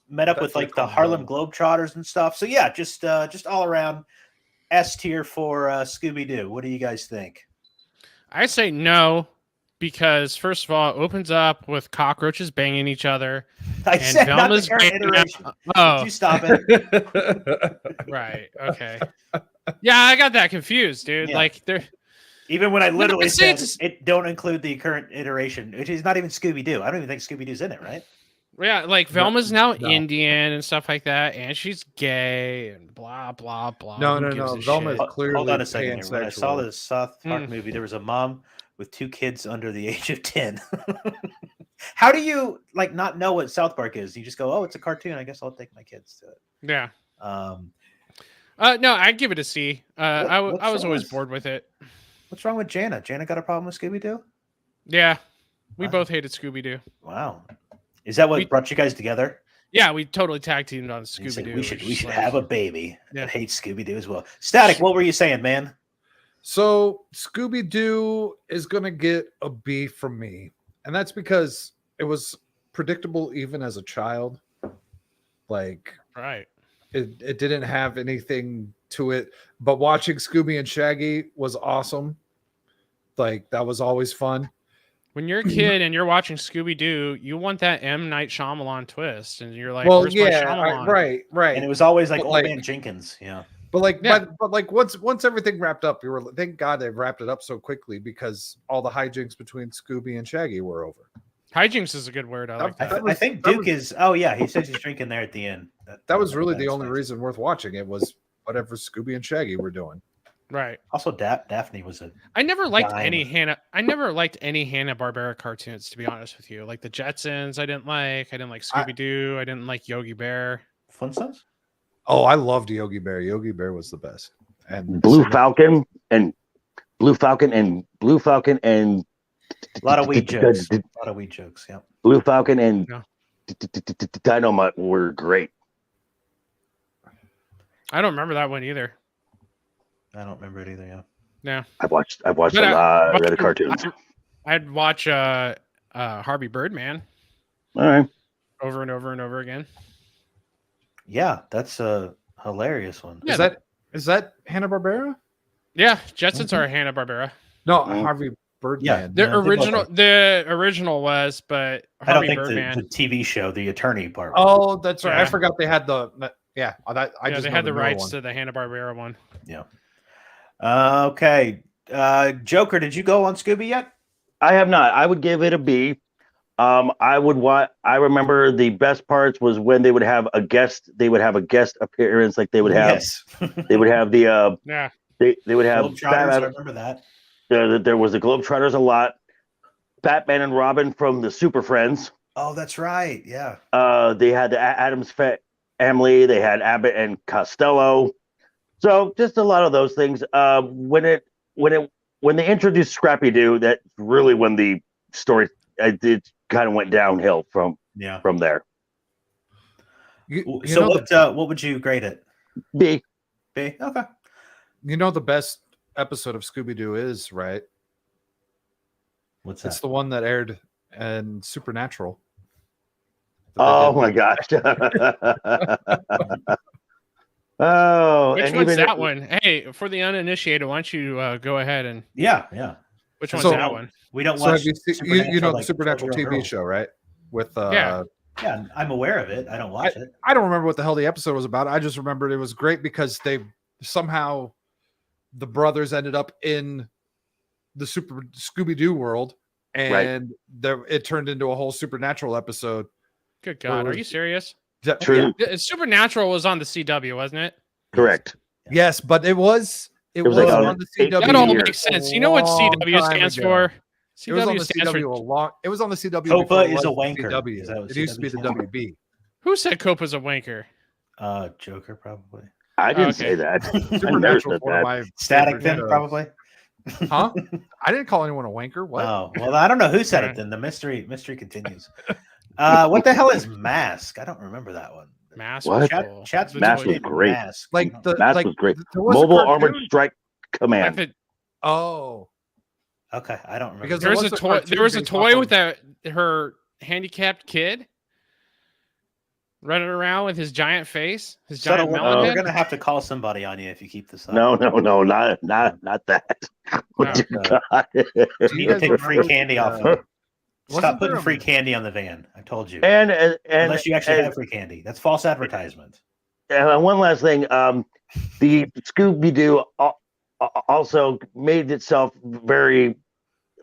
A: met up with like the Harlem Globetrotters and stuff. So yeah, just all around S tier for Scooby Doo. What do you guys think?
C: I say no, because first of all, it opens up with cockroaches banging each other.
A: I
C: And
A: said not the
C: Velma's
A: current
C: getting
A: iteration.
C: Oh,
A: Did you stop it?
C: right. Okay. Yeah, I got that confused, dude.
A: Yeah.
C: Like they're
A: Even when I literally
C: it's-
A: said it don't include the current iteration, which is not even Scooby Doo. I don't even think Scooby Doo's in it, right?
C: yeah, like Velma's now
D: no.
C: Indian and stuff like that, and she's gay and blah blah blah.
D: No,
C: Who
D: no,
C: gives
D: no.
C: a
D: Velma's
C: shit?
D: clearly
A: Hold on a second here. When I saw
D: pansexual.
A: the South Park
C: Mm.
A: movie, there was a mom with 2 kids under the age of 10. How do you like not know what South Park is? You just go, oh, it's a cartoon. I guess I'll take my kids to it.
C: Yeah.
A: Um,
C: No, I'd give it a C. I
A: what
C: was
A: show
C: always
A: is-
C: bored with it.
A: what's wrong with Jana? Jana got a problem with Scooby Doo?
C: Yeah, we
A: Wow.
C: both hated Scooby Doo.
A: Wow. Is that what
C: We-
A: brought you guys together?
C: Yeah, we totally tag teamed on
A: You
C: Scooby
A: said,
C: Doo.
A: we should have a baby
C: Yeah.
A: that hates Scooby Doo as well. Static, what were you saying, man?
D: So Scooby Doo is gonna get a B from me, and that's because it was predictable even as a child. Like
C: right.
D: it didn't have anything to it, but watching Scooby and Shaggy was awesome. Like that was always fun.
C: When you're a kid and you're watching Scooby Doo, you want that M. Night Shyamalan twist, and you're like,
D: Well,
C: "Where's my
D: yeah,
C: Shyamalan?"
D: right.
A: And it was always like
D: But,
A: Old
D: like-
A: Man Jenkins. Yeah.
D: But like,
C: Yeah.
D: but like once everything wrapped up, you were thank God they wrapped it up so quickly because all the hijinks between Scooby and Shaggy were over.
C: Hijinks is a good word. I like
A: I,
C: that.
A: I think Duke is. Oh, yeah. He says he's drinking there at the end.
D: That was really the
A: that's
D: only
A: nice.
D: reason worth watching it was whatever Scooby and Shaggy were doing.
C: Right.
A: Also, Daphne was a.
C: I never liked
A: Dime.
C: any Hanna. I never liked any Hanna-Barbera cartoons, to be honest with you. Like the Jetsons, I didn't like. I didn't like Scooby Doo. I didn't like Yogi Bear.
A: Flintstones?
D: Oh, I loved Yogi Bear. Yogi Bear was the best. And
E: Blue Falcon and
A: A lot of weed jokes. A lot of weed jokes. Yep.
E: Blue Falcon and
C: Yeah.
E: Dynamite were great.
C: I don't remember that one either.
A: I don't remember it either. Yeah.
C: Yeah.
E: I've watched a
C: But,
E: lot
C: but
E: of the cartoons.
C: I'd watch Harvey Birdman
E: All right.
C: over and over and over again.
A: Yeah, that's a hilarious one.
C: Yeah,
D: Is that Hanna-Barbera?
C: Yeah, Jetsons are Hanna-Barbera.
D: No,
E: Mhm.
D: Harvey Birdman.
A: Yeah.
C: The
A: Yeah, they both
C: original was, but
A: I don't
C: Harvey
A: think
C: Birdman.
A: the TV show, the attorney part.
D: Oh, that's right.
C: Yeah.
D: I forgot they had the. Yeah, I just
C: they
D: know
C: had the
D: newer
C: rights
D: one.
C: to the Hanna-Barbera one.
A: Yeah. Okay. Joker, did you go on Scooby yet?
E: I have not. I would give it a B. I would want. I remember the best parts was when they would have a guest. They would have a guest appearance, like they would have.
A: Yes.
E: They would have the.
C: Yeah.
E: They would have.
A: Globetrotters, I
E: Batman,
A: remember that.
E: there was the Globetrotters a lot. Batman and Robin from the Super Friends.
A: Oh, that's right. Yeah.
E: They had the Addams family. They had Abbott and Costello. So just a lot of those things. When they introduced Scrappy Doo, that's really when the story it kind of went downhill from
A: Yeah.
E: there.
D: You
A: So
D: know
A: what would you grade it?
E: B.
A: B. Okay.
D: You know the best episode of Scooby-Doo is, right?
A: What's
D: It's
A: that?
D: the one that aired in Supernatural.
E: Oh my gosh. Oh,
C: Which
E: and
C: one's
E: even
C: that one? Hey, for the uninitiated, why don't you go ahead and
A: Yeah. Yeah.
C: which one's
D: So-
C: that one?
A: We don't
D: So
A: watch.
D: have you, seen, you know the Supernatural TV show, right? With
C: Yeah.
A: Yeah, I'm aware of it. I don't watch it.
D: I don't remember what the hell the episode was about. I just remembered it was great because they somehow the brothers ended up in the Super Scooby-Doo world, and it turned into a whole Supernatural episode.
C: Good God, are you serious?
E: True.
C: Supernatural was on the CW, wasn't it?
E: Correct.
D: Yes, but it was
E: was like
D: on
E: on
D: the
E: 8
D: CW.
C: That all
E: years.
C: makes sense. You know what CW stands for?
D: It was on
C: CW
D: the
C: stands
D: CW
C: for.
D: a long. It was on the CW.
A: Copa
D: before it
A: is a
D: was
A: wanker.
D: CW.
A: Is that what
D: It used to be the
A: CW stands for?
D: WB.
C: Who said Copa's a wanker?
A: Joker probably.
E: I didn't
C: Okay.
E: say that. I never
D: Supernatural
E: said
D: is one of
E: that.
D: my
A: Static
D: favorite
A: then
D: shows.
A: probably.
D: Huh? I didn't call anyone a wanker. What?
A: Oh well, I don't know who said it.
C: Right.
A: Then the mystery continues. What the hell is Mask? I don't remember that one.
C: Mask.
E: What?
A: Chat's
E: Mask was
A: named
E: great.
A: Mask.
D: Like the
E: Mask
D: like
E: was great.
D: there was a
E: Mobile
D: cartoon-
E: Armored Strike Command.
D: Oh,
A: Okay, I don't remember.
D: Because
C: There was a
D: was a
C: toy.
D: cartoon
C: There was a
D: based
C: toy
D: off
C: with her handicapped kid running around with his giant face, his giant
A: Subtle,
C: melon
A: we're
C: head.
A: gonna have to call somebody on you if you keep this up.
E: No, not that.
C: No.
E: Dear God.
A: You
D: Do
A: need
D: you
A: to
D: guys
A: take free
D: remember,
A: candy off.
D: uh,
A: Stop
D: wasn't
A: putting
D: there a-
A: free candy on the van. I told you.
E: and
A: Unless you actually
E: and-
A: have free candy, that's false advertisement.
E: And one last thing, the Scooby Doo also made itself very,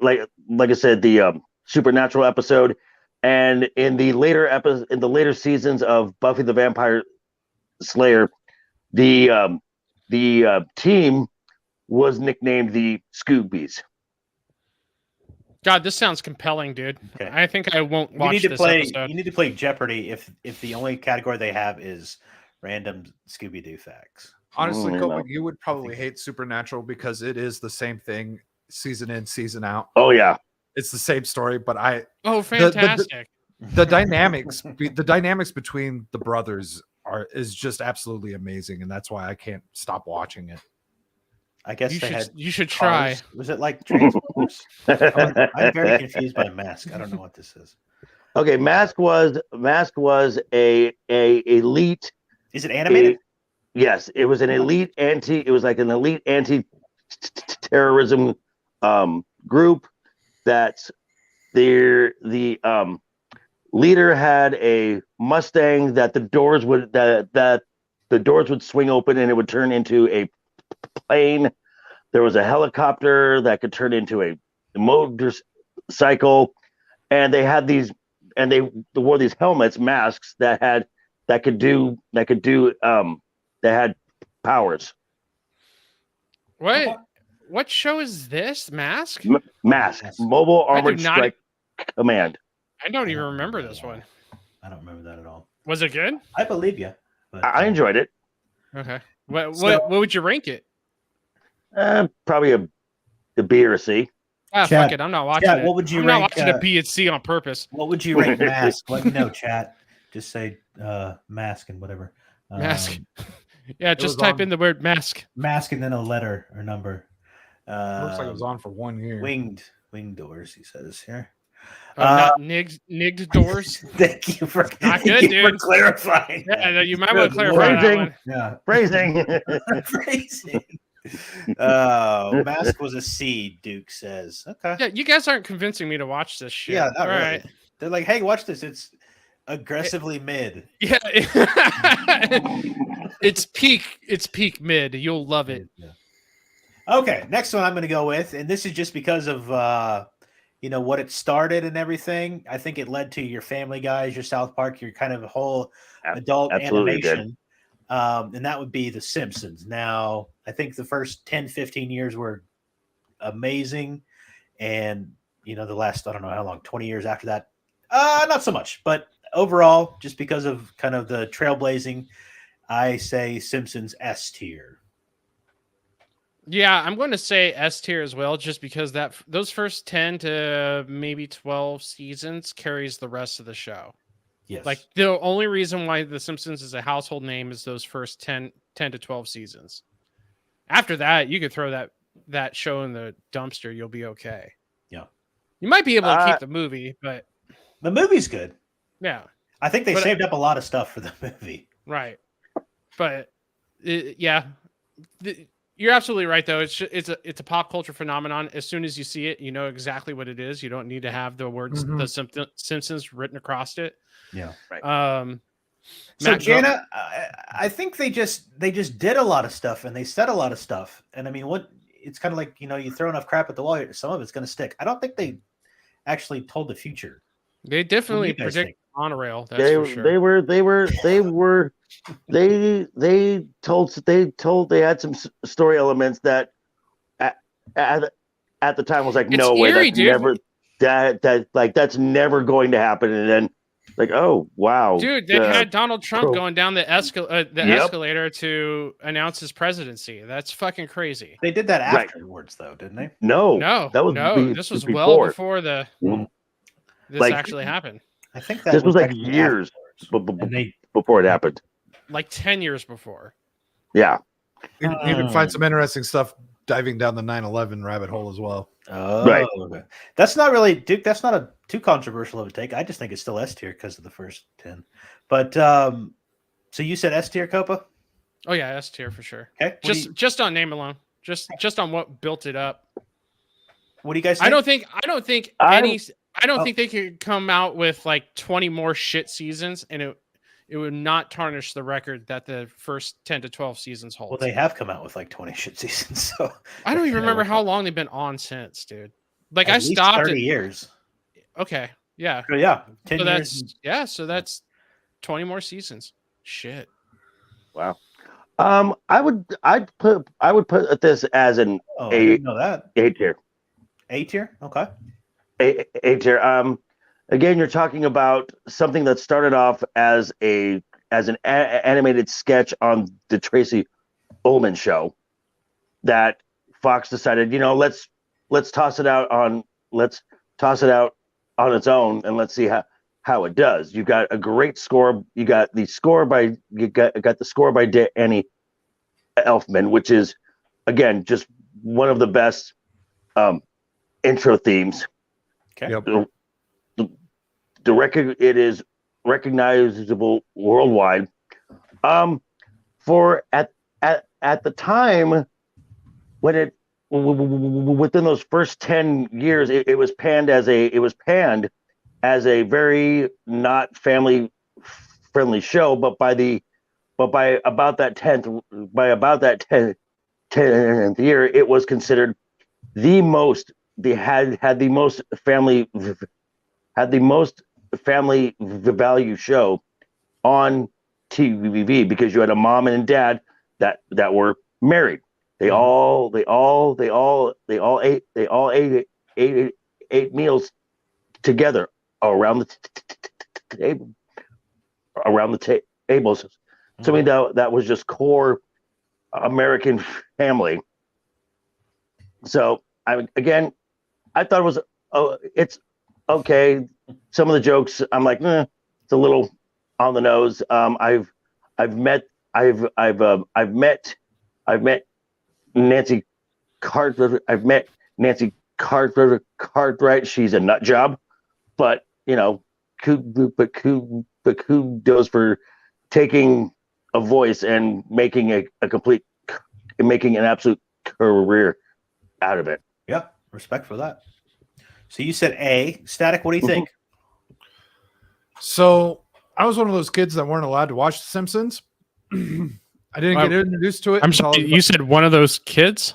E: like I said, the Supernatural episode, and in the later seasons of Buffy the Vampire Slayer, the team was nicknamed the Scoobies.
C: God, this sounds compelling, dude.
A: Okay.
C: I think I won't
A: You
C: watch
A: need to
C: this
A: play.
C: episode.
A: You need to play Jeopardy if the only category they have is random Scooby Doo facts.
D: honestly,
E: Mm,
D: Copa,
E: no.
D: you would probably hate Supernatural because it is the same thing, season in, season out.
E: Oh yeah,
D: It's the same story, but
C: Oh, fantastic!
D: the dynamics between the brothers is just absolutely amazing, and that's why I can't stop watching it.
A: I guess
C: You
A: they had.
C: should try.
A: cars. Was it like Transformers? I'm very confused by Mask. I don't know what this is.
E: Okay, Mask was a elite.
A: Is it animated?
E: Yes, it was an elite anti. It was like an elite anti-terrorism group. That's the leader had a Mustang that the doors would swing open and it would turn into a plane. There was a helicopter that could turn into a motorcycle, and they had these, and they wore these helmets, masks that had powers.
C: What show is this? Mask?
E: Mask,
A: Yes.
E: Mobile
C: I do
E: Armored
C: not-
E: Strike Command.
C: I don't even remember this one.
A: I don't remember that at all.
C: Was it good?
A: I believe you. But,
E: I enjoyed it.
C: Okay. What
A: So-
C: would you rank it?
E: Probably a B or a C.
C: Ah,
A: Chat-
C: fuck it. I'm not watching
A: chat,
C: it.
A: what would you
C: I'm not
A: rank,
C: watching a B and C on purpose.
A: What would you rate Mask? Let me know, chat. Just say Mask and whatever.
C: Mask. Yeah,
D: was
C: just type
D: on-
C: in the word mask.
A: Mask and then a letter or number.
D: Looks like it was on for 1 year.
A: Winged doors, he says here.
C: Not nigged doors.
A: Thank you for
C: Not good,
A: thank you for
C: dude.
A: clarifying.
C: Yeah,
A: that.
C: no, you might want to
A: Good
C: clarify
A: lord.
C: that one.
A: Yeah.
E: Phrasing.
A: Phrasing. Mask was a C, Duke says. Okay.
C: Yeah, you guys aren't convincing me to watch this shit.
A: Yeah, not
C: All
A: really.
C: right.
A: They're like, hey, watch this. It's aggressively mid.
C: Yeah. It's peak mid. You'll love it.
A: Yeah. Okay, next one I'm going to go with, and this is just because of what it started and everything. I think it led to your Family Guys, your South Park, your kind of whole adult
E: Absolutely did.
A: animation, and that would be The Simpsons. Now, I think the first 10, 15 years were amazing, and the last, I don't know how long, 20 years after that, not so much. But overall, just because of kind of the trailblazing, I say Simpsons S tier.
C: Yeah, I'm going to say S tier as well, just because those first 10 to maybe 12 seasons carries the rest of the show.
A: Yes.
C: Like the only reason why The Simpsons is a household name is those first 10 to 12 seasons. After that, you could throw that show in the dumpster. You'll be okay.
A: Yeah.
C: You might be able to keep the movie, but
A: the movie's good.
C: yeah.
A: I think they saved up a lot of stuff for the movie.
C: Right. But yeah. You're absolutely right, though. It's a pop culture phenomenon. As soon as you see it, you know exactly what it is. You don't need to have the words "The Simpsons" written across it.
A: Yeah,
E: right.
A: So Jana, I think they just did a lot of stuff and they said a lot of stuff. And I mean, it's kind of like you throw enough crap at the wall, some of it's going to stick. I don't think they actually told the future.
C: They definitely predict monorail. That's
E: they
C: for sure.
E: they told they had some story elements that at the time was like, no way,
C: eerie,
E: that's never going to happen. And then like, oh wow,
C: dude, they had Donald Trump going down the escalator to announce his presidency. That's fucking crazy.
A: They did that afterwards, though, didn't they?
E: No, that was
C: this was well before this actually happened.
A: I think that
E: this was like years before it happened.
C: Like 10 years before.
E: Yeah.
D: You can find some interesting stuff diving down the 9/11 rabbit hole as well.
A: Oh,
E: right.
A: Okay. That's not really, Duke. That's not a too controversial of a take. I just think it's still S tier because of the first 10. But so you said S tier, Copa?
C: Oh yeah, S tier for sure.
A: Okay.
C: Just on name alone, just on what built it up.
A: What do you guys think?
C: I don't think they could come out with like 20 more shit seasons and it would not tarnish the record that the first 10 to 12 seasons hold.
A: Well, they have come out with like 20 shit seasons. So
C: I don't even remember how long they've been on since, dude. Like
A: at
C: I
A: least
C: stopped
A: 30 years.
C: Okay. Yeah.
A: So yeah. 10
C: so
A: years.
C: So that's 20 more seasons. Shit.
E: Wow. I'd put this as an
A: I didn't know that.
E: A tier.
A: A tier? Okay.
E: A tier. Again, you're talking about something that started off as an animated sketch on the Tracy Ullman show that Fox decided, let's toss it out on its own and let's see how it does. You got a great score. You got the score by Danny Elfman, which is again just one of the best intro themes.
A: Okay.
D: Yep.
E: It is recognizable worldwide. For at the time when within those first 10 years, it was panned as a very not family friendly show, but by about that 10th year, it was considered the most family value show on TV because you had a mom and a dad that were married. They all ate meals together around the tables. To me, that was just core American family. So again, I thought it was it's okay. Some of the jokes I'm like, it's a little on the nose. I've met Nancy Cartwright. I've met Nancy Cartwright. She's a nut job, but kudos for taking a voice and making an absolute career out of it.
A: Yeah, respect for that. So you said A. Static, what do you think?
D: So I was one of those kids that weren't allowed to watch The Simpsons. I didn't get introduced to it.
C: I'm sorry, you said one of those kids?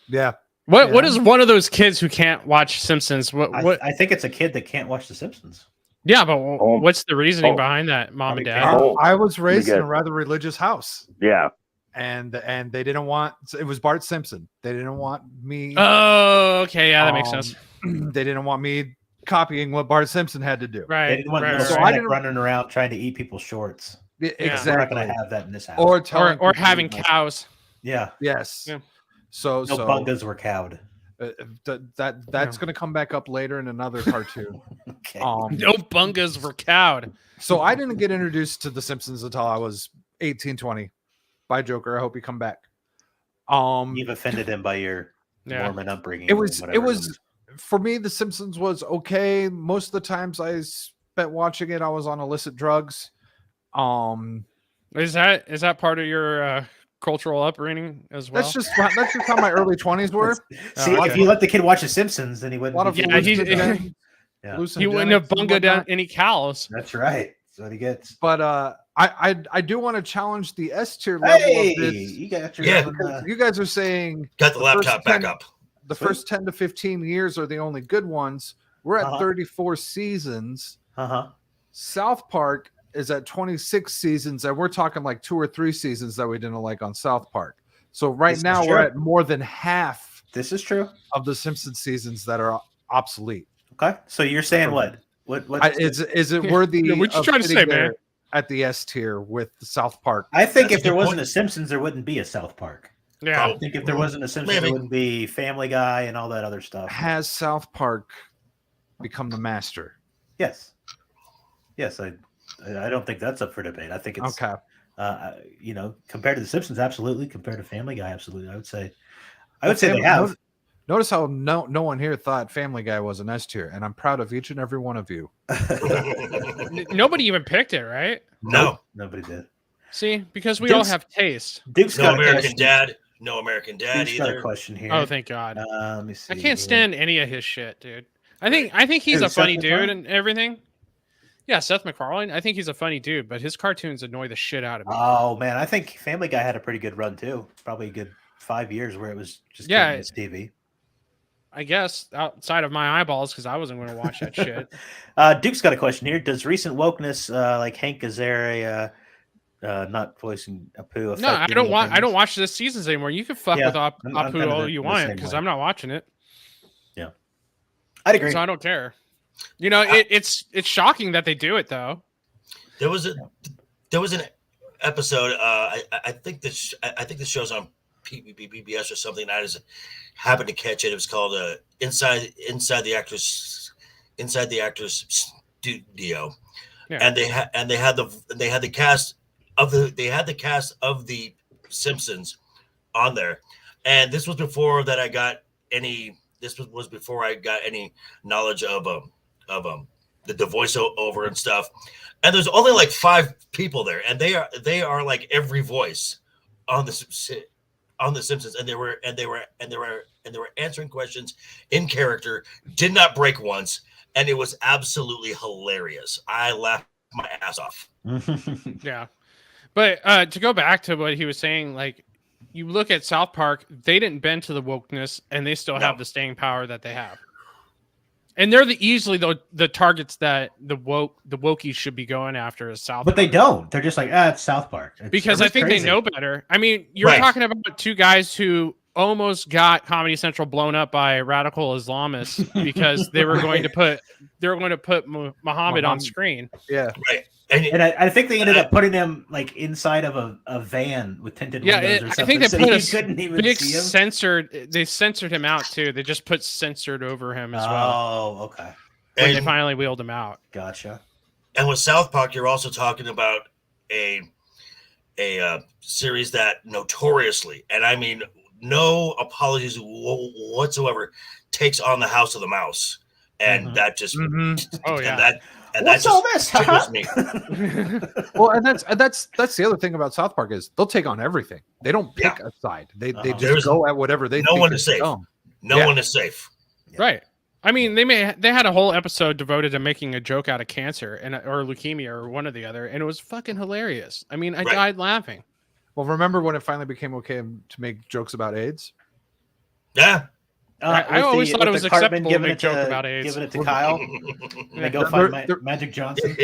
D: Yeah.
C: What is one of those kids who can't watch Simpsons? What?
A: I think it's a kid that can't watch The Simpsons.
C: Yeah, but what's the reasoning behind that, Mom and Dad?
D: I was raised in a rather religious house.
E: Yeah.
D: And they didn't want it was Bart Simpson. They didn't want me.
C: Oh, okay, yeah, that makes sense.
D: They didn't want me copying what Bart Simpson had to do.
C: Right.
A: They didn't want
C: right,
A: so
C: right.
A: running around trying to eat people's shorts.
D: Exactly.
A: We're not going to have that in this house.
C: Or having cows.
A: Yeah.
D: Yes.
C: Yeah.
D: So
A: bungas were cowed.
D: That's going to come back up later in another cartoon.
A: Okay.
C: No bungas were cowed.
D: So I didn't get introduced to The Simpsons until I was 18, 20. Bye, Joker. I hope you come back.
A: You've offended him by your Mormon upbringing.
D: It was for me. The Simpsons was okay. Most of the times I spent watching it, I was on illicit drugs.
C: Is that part of your cultural upbringing as well?
D: That's just how my early 20s were.
A: See, if you let the kid watch The Simpsons, then he wouldn't.
C: He wouldn't have bunga down any cows.
A: That's right. That's what he gets.
D: But I do want to challenge the S tier level of this.
A: You got your
D: You guys are saying
F: got the laptop back up.
D: The first 10 to 15 years are the only good ones. We're at 34 seasons. South Park is at 26 seasons, and we're talking like 2 or 3 seasons that we didn't like on South Park. So now we're at more than half.
A: This is true
D: of the Simpsons seasons that are obsolete.
A: Okay, so you're saying what?
D: Is it worthy?
C: What you trying to say, man?
D: At the S tier with the South Park.
A: I think if there wasn't a Simpsons, there wouldn't be a South Park.
C: Yeah,
A: I think if there wasn't a Simpsons, there wouldn't be Family Guy and all that other stuff.
D: Has South Park become the master?
A: Yes. I don't think that's up for debate. I think it's
D: okay.
A: Compared to the Simpsons, absolutely. Compared to Family Guy, absolutely. I would say they have.
D: Notice how no one here thought Family Guy was an S tier, and I'm proud of each and every one of you.
C: Nobody even picked it, right?
F: No,
A: nobody did.
C: See, because we all have taste.
A: Duke's
F: no American Dad. No American Dad
A: Duke's
F: either.
A: got a question here.
C: Oh, thank God.
A: Let me see.
C: I can't stand any of his shit, dude. I think he's a funny dude and everything. Yeah, Seth MacFarlane. I think he's a funny dude, but his cartoons annoy the shit out of me.
A: Oh man, I think Family Guy had a pretty good run too. Probably a good 5 years where it was just it's TV.
C: I guess outside of my eyeballs because I wasn't going to watch that shit.
A: Duke's got a question here. Does recent wokeness like Hank Azaria not voicing Apu?
C: No, I don't watch this seasons anymore. You can fuck with Apu all you want because I'm not watching it.
A: Yeah, I'd agree.
C: So I don't care. It's shocking that they do it though.
F: There was an episode. I think this show's on PBS or something. I just happened to catch it. It was called Inside the Actors Studio, and they had the cast of the Simpsons on there, and this was before that I got any. This was before I got any knowledge of the voiceover and stuff. And there's only like 5 people there, and they are like every voice on the Simpsons, and they were answering questions in character, did not break once, and it was absolutely hilarious. I laughed my ass off.
C: Yeah, but to go back to what he was saying, like you look at South Park, they didn't bend to the wokeness, and they still have the staying power that they have. And they're easily the targets that the wokies should be going after is South Park.
A: But they don't. They're just like, it's South Park.
C: Because I think they know better. I mean, you're talking about 2 guys who almost got Comedy Central blown up by radical Islamists because they were going to put Muhammad on screen.
D: Yeah.
F: Right.
A: And I think they ended up putting him like inside of a van with tinted windows or something.
C: I think they
A: so
C: put
A: he couldn't even
C: big
A: see him.
C: censored. They censored him out too. They just put censored over him as well
A: Oh, okay,
C: when they finally wheeled him out.
A: gotcha.
F: And with South Park, you're also talking about a series that notoriously, and I mean no apologies whatsoever, takes on the House of the Mouse, and that just
C: Oh
F: and
C: yeah.
F: that
A: What's
F: just
A: all this?
F: tickles me.
D: Well, and that's the other thing about South Park is they'll take on everything. They don't pick a side. They
A: Uh-huh.
D: just go at whatever they.
F: No
D: think
F: one is safe.
D: dumb.
F: No one is safe.
C: Right. I mean, they had a whole episode devoted to making a joke out of cancer or leukemia or one or the other, and it was fucking hilarious. I mean, I died laughing.
D: Well, remember when it finally became okay to make jokes about AIDS?
F: Yeah.
C: I always thought it was acceptable to
A: giving
C: make
A: it
C: joke about AIDS.
A: Giving it to Kyle. And they go find Magic Johnson.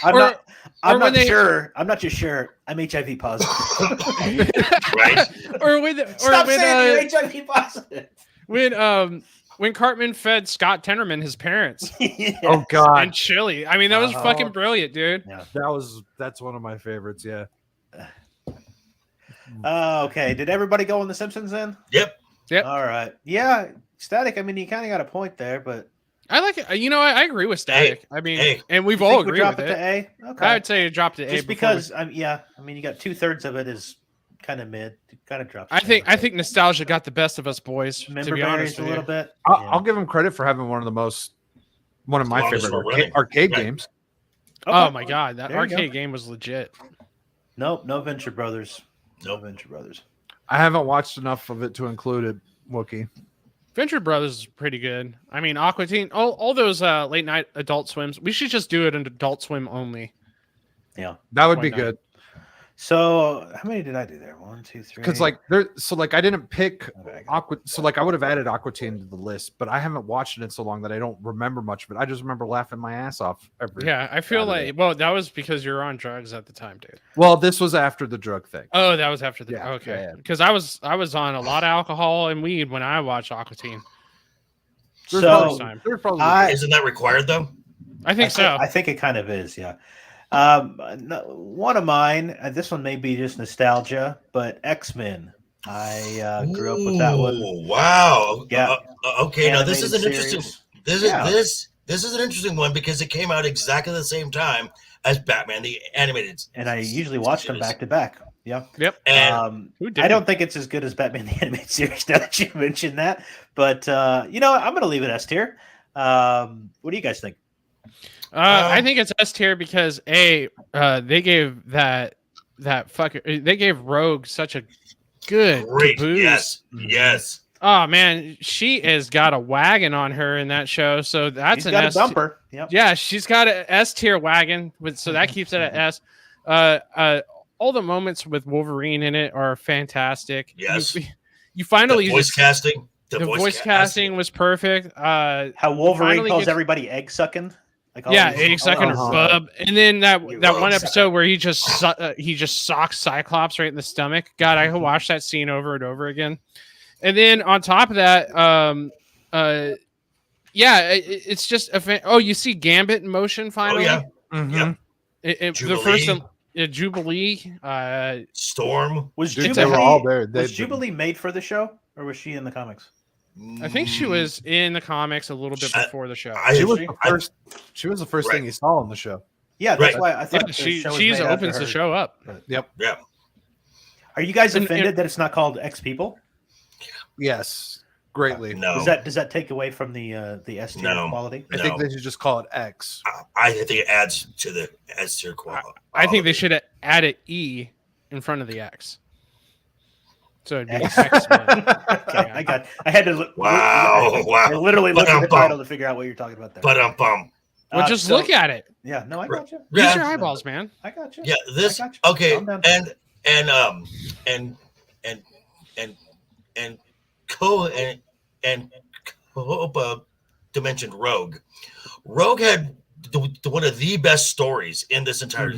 A: I'm not sure. I'm not just sure. I'm HIV positive.
F: Right.
A: Stop saying you're HIV positive.
C: When Cartman fed Scott Tenorman his parents.
A: Yes.
D: Oh God,
C: And chili. I mean, that was fucking brilliant, dude.
A: Yeah.
D: that's one of my favorites. Yeah.
A: Okay. Did everybody go on The Simpsons then?
F: Yep.
A: All right. Yeah. Static. I mean, you kind of got a point there, but
C: I like it. You know, I agree with Static. I mean, and we've
A: you
C: all
A: think we
C: agreed
A: drop
C: with
A: it
C: it.
A: to A. Okay.
C: I would say it dropped to A
A: Just because, I mean, you got 2/3 of it is kind of mid. It kind of drops.
C: I think nostalgia got the best of us, boys. To
A: Member
C: be honest
A: berries a
C: with
A: little
C: you.
A: bit.
D: I'll give him credit for having one of my
F: Longest
D: favorite
F: running.
D: arcade
F: Right.
D: games.
C: Oh my god, that
A: There you go.
C: arcade game was legit.
A: Nope. No Venture Brothers. No
F: Nope.
A: Venture Brothers.
D: I haven't watched enough of it to include it, Wookie.
C: Venture Brothers is pretty good. I mean, Aqua Teen, all those late night Adult Swims. We should just do it in Adult Swim only.
A: Yeah.
D: That would
C: Why
D: be
C: not?
D: good.
A: So how many did I do there? 1, 2, 3.
D: Because I didn't pick
A: Okay.
D: Aqua. So I would have added Aqua Teen to the list, but I haven't watched it in so long that I don't remember much of it. I just remember laughing my ass off every.
C: Yeah, I feel
D: Saturday.
C: like that was because you were on drugs at the time, dude.
D: Well, this was after the drug thing.
C: Oh, that was after the
D: Yeah,
C: okay.
D: yeah.
C: Because I was on a lot of alcohol and weed when I watched Aqua Teen.
D: There's
A: So
D: probably
F: Isn't that required though?
C: I think so.
A: I think it kind of is. Yeah. One of mine. This one may be just nostalgia, but X-Men. I grew up with that one.
F: Ooh, wow.
A: Yeah.
F: Okay. Now this is an
A: Animated
F: interesting.
A: series.
F: This is an interesting one because it came out exactly the same time as Batman the Animated.
A: And I usually watch them back to back. Yeah.
C: Yep.
F: And
C: Who
A: I
C: didn't?
A: don't think it's as good as Batman the Animated Series. Now that you mentioned that, but you know what? I'm going to leave it S tier. What do you guys think?
C: I think it's S tier because they gave they gave Rogue such a good
F: great.
C: caboose.
F: Yes. Yes.
C: Oh man, she has got a wagon on her in that show, so that's
A: He's
C: an
A: got
C: S.
A: a bumper. Yep.
C: Yeah, she's got an S tier wagon, so that keeps it at S. All the moments with Wolverine in it are fantastic.
F: Yes.
C: You finally
F: The voice casting.
C: the voice casting was perfect.
A: How Wolverine
C: finally
A: calls
C: get-
A: everybody egg sucking. Like all
C: Yeah,
A: these-
C: egg sucking her
A: all-
C: bub, and then that
A: You
C: one
A: rogue
C: episode where he just socks Cyclops right in the stomach. God, I could
A: Mm-hmm.
C: watch that scene over and over again. And then on top of that, it's just you see Gambit in motion
F: Oh
C: finally.
F: yeah.
D: Mhm.
C: The
F: Jubilee.
C: first Jubilee.
F: Storm.
A: Was
D: Dude,
A: Jubilee
D: they were all there.
A: Was Jubilee made for the show, or was she in the comics?
C: I think she was in the comics a little bit before the show.
F: I-
D: She was
A: She-
D: the first. She was the first
F: Right.
D: thing he saw on the show.
A: Yeah, that's
F: Right.
A: why I thought
C: Yeah,
A: the
C: she
A: show was
C: she's
A: made after
C: opens the
A: her.
C: show up.
F: Yeah.
A: Are you guys
C: And-
A: offended that it's not called X People?
D: Yes, greatly.
F: No.
A: Does that take away from the S tier
F: No.
A: quality?
D: I think they should just call it X.
F: I think it adds to the S tier quality.
C: I think they should add an E in front of the X. So it'd be
A: X.
C: X-Men.
A: Okay, I had to look.
F: Wow, wow.
A: I literally looked at the
F: Ba-dum-bum.
A: title to figure out what you're talking about there.
F: But
C: Well, just
A: so-
C: look at it.
A: Yeah, no, I got you.
C: Use your eyeballs, man.
A: I got you.
F: Yeah, this
A: I got you.
F: okay,
A: Calm down.
F: and Copa mentioned Rogue. Rogue had one of the best stories in this entire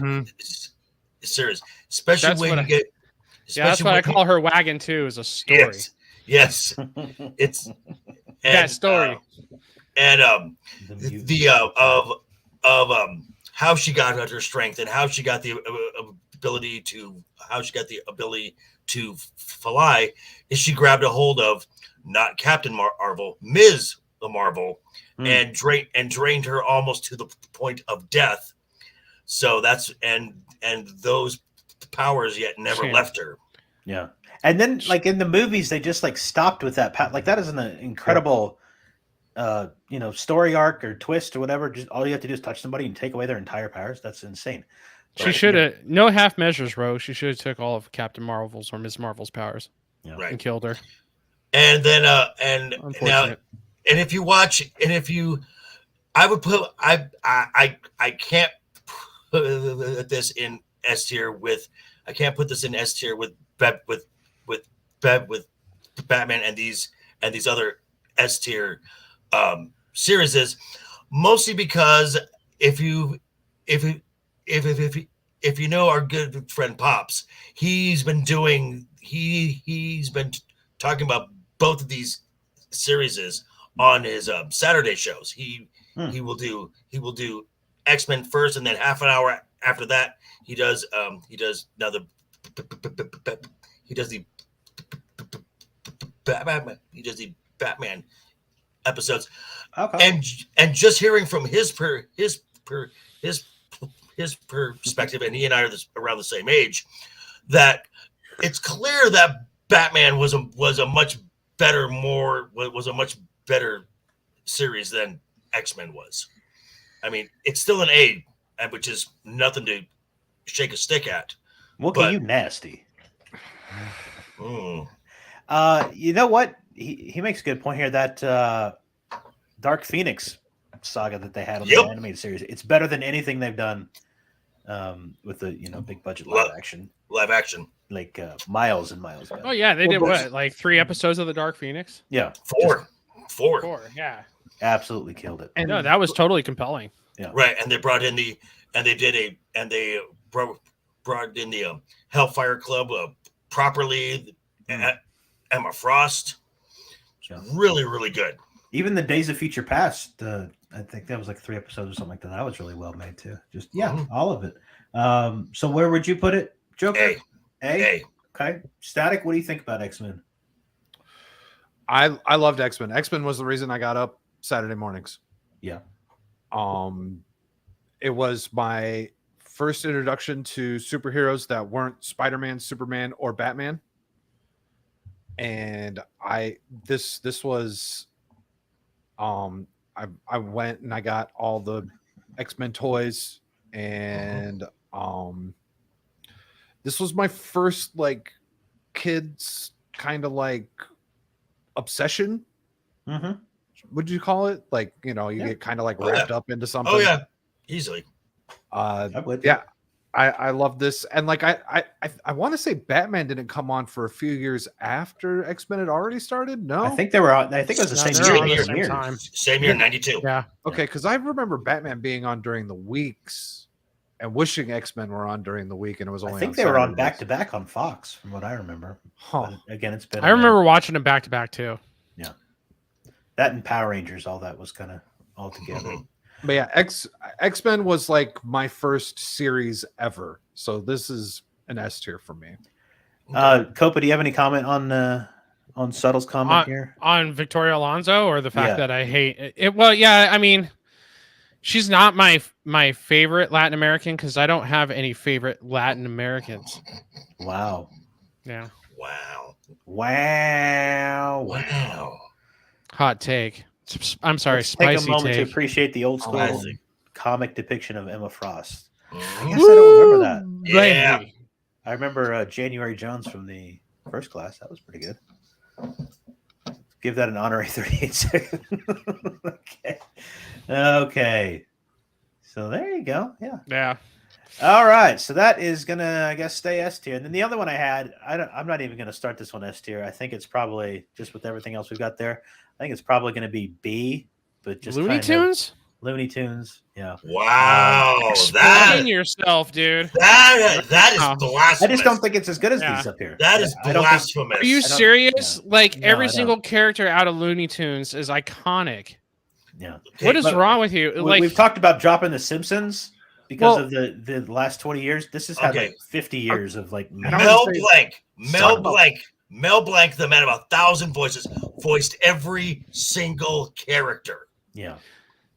F: series, especially
C: That's
F: when
C: what
F: you
C: I-
F: get.
C: Yeah, that's
F: especially
C: what I
F: when-
C: call her wagon too. Is a story.
F: Yes, it's
C: That story.
F: and
A: The mutant.
F: the how she got her strength and how she got the ability to fly is she grabbed a hold of not Captain Marvel, Ms. Marvel, and drained her almost to the point of death. So that's and those powers yet never left her.
A: Yeah. And then like in the movies, they just like stopped with that. Like that is an incredible, story arc or twist or whatever. Just all you have to do is touch somebody and take away their entire powers. That's insane.
C: She should have no half measures, Ro. She should have took all of Captain Marvel's or Ms. Marvel's powers and killed her.
F: And then and now and if you watch and if you, I would put I can't put this in S tier with Batman and these other S tier series, mostly because if you know our good friend Pops, he's been talking about both of these series on his Saturday shows. He will do X-Men first, and then half an hour after that he does the Batman episodes.
A: Okay.
F: And just hearing from his perspective, and he and I are around the same age, that it's clear that Batman was a much better series than X-Men was. I mean, it's still an A, which is nothing to shake a stick at.
A: Wookie, you nasty.
F: Mm.
A: You know what? He makes a good point here. That Dark Phoenix saga that they had on the animated series, it's better than anything they've done with the big budget live action. Like miles and miles better.
C: Oh yeah, they did what, like 3 episodes of the Dark Phoenix?
A: Yeah,
F: four.
C: Yeah,
A: absolutely killed it.
C: And no, that was totally compelling.
A: Yeah,
F: right. And they brought in the Hellfire Club properly. Emma Frost, really, really good.
A: Even the Days of Future Past, I think that was like 3 episodes or something like that. That was really well made too. Just all of it. So where would you put it, Joker? A. Okay. Static, what do you think about X-Men?
D: I loved X-Men. X-Men was the reason I got up Saturday mornings.
A: Yeah.
D: It was my first introduction to superheroes that weren't Spider-Man, Superman, or Batman. And this was I went and I got all the X-Men toys, and this was my first like kids kind of like obsession.
A: Mm-hmm.
D: Would you call it? Like, you get kind of like wrapped up into something.
F: Oh yeah, easily.
D: I love this, and like I want to say Batman didn't come on for a few years after X-Men had already started. No,
A: I think they were on. I think it was the same year.
F: Same year, 92.
C: Yeah.
D: Okay, because I remember Batman being on during the weeks, and wishing X-Men were on during the week, and it was only.
A: I think they were on back to back on Fox, from what I remember.
D: Huh.
A: But again, it's been.
C: I remember watching them back to back too.
A: Yeah, that and Power Rangers, all that was kind of all together.
F: Mm-hmm.
D: But yeah, X-Men was like my first series ever, so this is an S tier for me.
A: Copa, do you have any comment on Subtle's comment here
C: on Victoria Alonso, or the fact that I hate it? Well, yeah, I mean, she's not my favorite Latin American because I don't have any favorite Latin Americans.
A: Wow.
C: Yeah.
F: Wow.
C: Hot take. I'm sorry,
A: Let's
C: spicy
A: take a moment
C: take.
A: to appreciate the old school comic depiction of Emma Frost. I
F: Mm-hmm.
A: guess I don't remember that.
F: Yeah.
A: I remember January Jones from the first class. That was pretty good. Give that an honorary 38 seconds. Okay. So there you go. Yeah. All right. So that is gonna, I guess, stay S tier. And then the other one I had, I'm not even gonna start this one S tier. I think it's probably just with everything else we've got there. I think it's probably going to be B, but just
C: Looney Tunes.
A: Looney Tunes, yeah.
F: Wow,
C: Explain yourself, dude.
F: That is blasphemous.
A: I just don't think it's as good as these up here.
F: That is blasphemous.
C: Are you serious?
A: Yeah.
C: Like
A: No,
C: every single character out of Looney Tunes is iconic.
A: Yeah.
F: Okay,
C: What is
A: but
C: wrong with you? Like,
A: We've talked about dropping the Simpsons because
D: Well-
A: of the last 20 years. This has had
F: Okay.
A: like 50 years of like
D: And I
F: Mel
D: would say-
F: Blanc, Mel
D: Talk about-
F: Blanc, Mel Blanc, the man of 1,000 voices, voiced every single character.
A: yeah.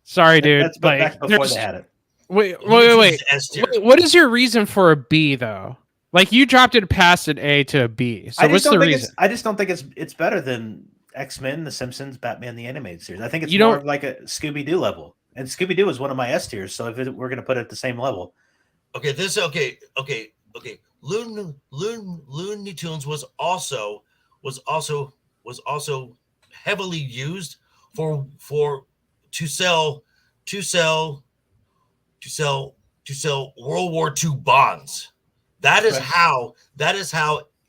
C: sorry, dude.
A: That's back
C: Like,
A: before
C: there's-
A: they had it.
C: wait.
F: S tier.
C: What is your reason for a B though? Like, you dropped it past an A to a B. So what's the reason?
A: I just don't think it's better than X-Men, The Simpsons, Batman the Animated Series. I think it's
C: You
A: more
C: don't-
A: of like a Scooby-Doo level. And Scooby-Doo is one of my S tiers, so if we're going to put it at the same level.
F: Okay, Looney Tunes was also heavily used to sell World War II bonds. That is
A: Right.
F: how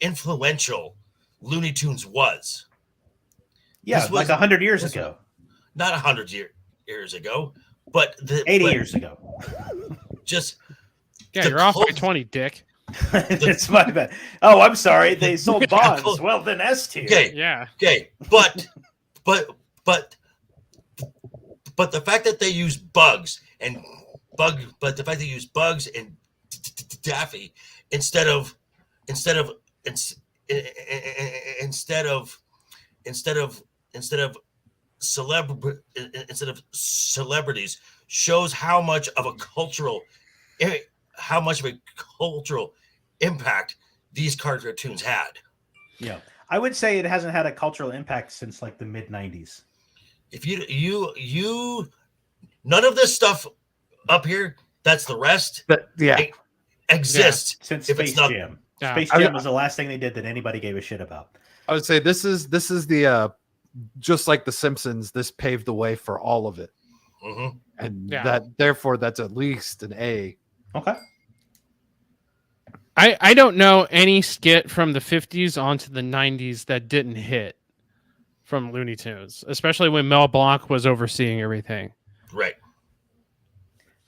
F: influential Looney Tunes was.
A: Yeah,
F: This
A: like
F: was-
A: 100 years
F: this-
A: ago,
F: Not 100 years ago, but
A: 80
F: but
A: years ago.
F: just
C: Yeah,
F: the
C: you're off by
F: cult-
C: 20, dick.
A: It's my bad. Oh, I'm sorry. They sold bonds.
F: cult-
A: Well, then S tier.
F: Okay,
C: Yeah.
F: okay, but the fact that they use bugs and Daffy instead of celebrities shows how much of a cultural impact these cartoons had.
A: Yeah. I would say it hasn't had a cultural impact since like the mid 90s.
F: If you none of this stuff up here, that's the rest,
D: yeah.
F: exists.
A: Since
F: If it's
A: Space
F: not-
A: Jam.
C: Yeah.
A: Space Jam was the last thing they did that anybody gave a shit about.
D: I would say this is the just like the Simpsons, this paved the way for all of it.
F: Mhm.
D: And
C: Yeah.
D: therefore that's at least an A.
A: Okay.
C: I don't know any skit from the 50s onto the 90s that didn't hit from Looney Tunes, especially when Mel Blanc was overseeing everything.
F: Right.